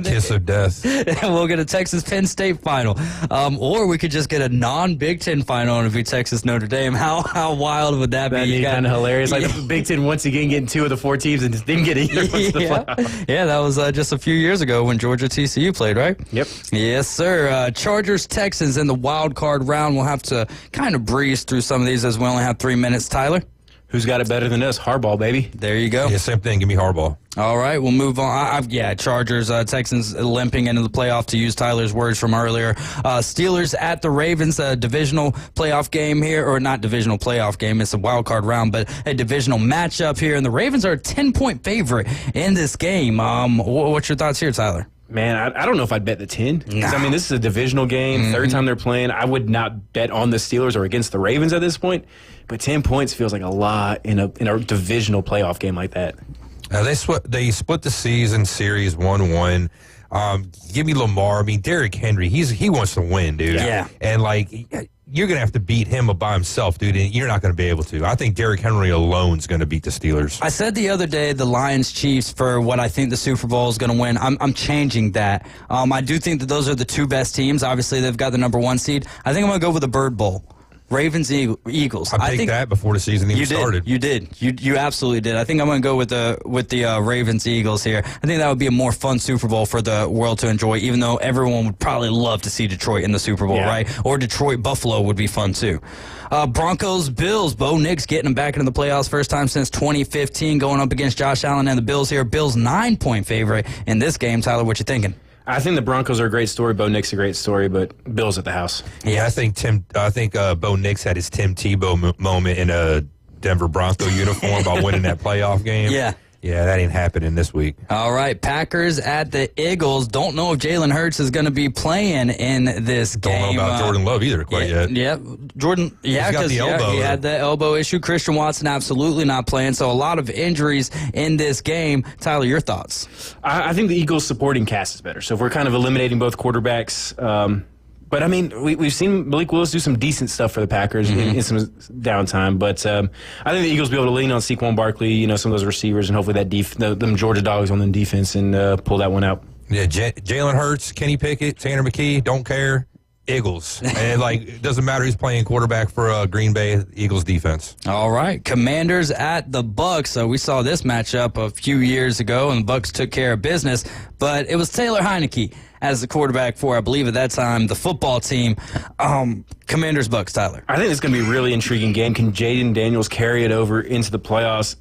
Kiss of death, we'll get a Texas-Penn State final. Or we could just get a non-Big Ten final and it'd be Texas-Notre Dame. How wild would that be? That'd be kind of hilarious. Like the Big Ten once again getting two of the four teams and just didn't get either. Yeah, that was just a few years ago when Georgia-TCU played, right? Yep. Yes, sir. Chargers-Texans in the wild card round. We'll have to kind of breeze through some of these as we only have 3 minutes. Tyler? Who's got it better than us? Harbaugh, baby. There you go. Yeah, same thing. Give me Harbaugh. All right, we'll move on. Chargers, Texans limping into the playoff, to use Tyler's words from earlier. Steelers at the Ravens, a divisional playoff game here, or not divisional playoff game, it's a wild card round, but a divisional matchup here, and the Ravens are a 10-point favorite in this game. What's your thoughts here, Tyler? Man, I don't know if I'd bet the 10. Because, this is a divisional game, third time they're playing. I would not bet on the Steelers or against the Ravens at this point. But 10 points feels like a lot in a divisional playoff game like that. They split the season series 1-1. Give me Lamar. Derrick Henry, he wants to win, dude. Yeah. And, you're going to have to beat him by himself, dude, and you're not going to be able to. I think Derrick Henry alone is going to beat the Steelers. I said the other day the Lions-Chiefs for what I think the Super Bowl is going to win. I'm changing that. I do think that those are the two best teams. Obviously, they've got the number one seed. I think I'm going to go with the Bird Bowl. Ravens, Eagles. I picked that before the season even started. You did. You absolutely did. I think I'm going to go with the Ravens, Eagles here. I think that would be a more fun Super Bowl for the world to enjoy, even though everyone would probably love to see Detroit in the Super Bowl, right? Or Detroit, Buffalo would be fun too. Broncos, Bills. Bo Nix getting them back into the playoffs, first time since 2015, going up against Josh Allen and the Bills here. Bills 9-point favorite in this game. Tyler, what you thinking? I think the Broncos are a great story. Bo Nix a great story, but Bills at the house. Yeah, I think Bo Nix had his Tim Tebow moment in a Denver Bronco uniform by winning that playoff game. Yeah, that ain't happening this week. All right, Packers at the Eagles. Don't know if Jalen Hurts is going to be playing in this game. Don't know about Jordan Love either quite yet. Yeah, Jordan, because he had the elbow issue. Christian Watson absolutely not playing, so a lot of injuries in this game. Tyler, your thoughts? I think the Eagles' supporting cast is better. So if we're kind of eliminating both quarterbacks, but we've seen Malik Willis do some decent stuff for the Packers in some downtime. But I think the Eagles will be able to lean on Saquon Barkley, some of those receivers, and hopefully them Georgia dogs on the defense and pull that one out. Yeah, Jalen Hurts, Kenny Pickett, Tanner McKee, don't care. Eagles. And it doesn't matter who's playing quarterback for Green Bay, Eagles defense. All right. Commanders at the Bucks. So we saw this matchup a few years ago, and the Bucks took care of business. But it was Taylor Heineke as the quarterback for, I believe at that time, the football team. Commanders, Bucks, Tyler. I think it's going to be a really intriguing game. Can Jaden Daniels carry it over into the playoffs?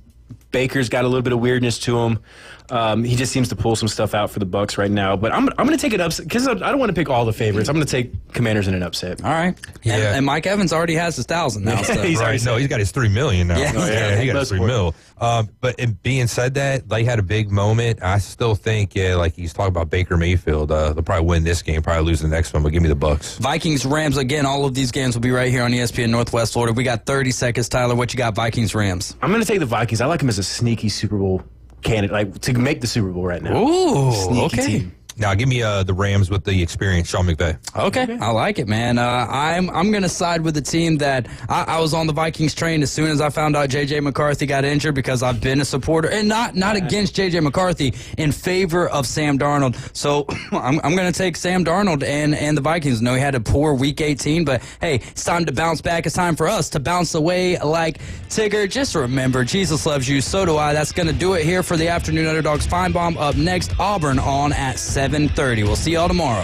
Baker's got a little bit of weirdness to him. He just seems to pull some stuff out for the Bucks right now. But I'm going to take it upset because I don't want to pick all the favorites. I'm going to take Commanders in an upset. All right. Yeah. And Mike Evans already has his 1,000 now. So. He's got his $3 million now. Yeah. He got his $3 million. But in being said that, they had a big moment. I still think, like he's talking about Baker Mayfield, they'll probably win this game, probably lose the next one, but give me the Bucks. Vikings, Rams, again, all of these games will be right here on ESPN Northwest Florida. We got 30 seconds. Tyler, what you got, Vikings, Rams? I'm going to take the Vikings. I like them as a sneaky Super Bowl candidate, like to make the Super Bowl right now. Ooh, Sneaky okay. team. Now, give me the Rams with the experience, Sean McVay. Okay, I like it, man. I'm going to side with the team that I was on the Vikings train as soon as I found out J.J. McCarthy got injured because I've been a supporter, and not against J.J. McCarthy, in favor of Sam Darnold. So I'm going to take Sam Darnold and the Vikings. I know he had a poor Week 18, but hey, it's time to bounce back. It's time for us to bounce away like Tigger. Just remember, Jesus loves you, so do I. That's going to do it here for the Afternoon Underdogs. Feinbaum up next, Auburn on at 7:30. We'll see y'all tomorrow.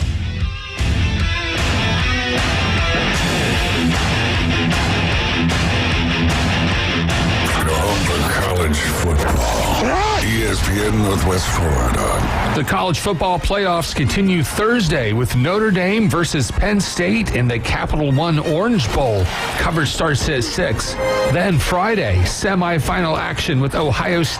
Go home for college football. ESPN Northwest Florida. The college football playoffs continue Thursday with Notre Dame versus Penn State in the Capital One Orange Bowl. Coverage starts at 6. Then Friday, semifinal action with Ohio State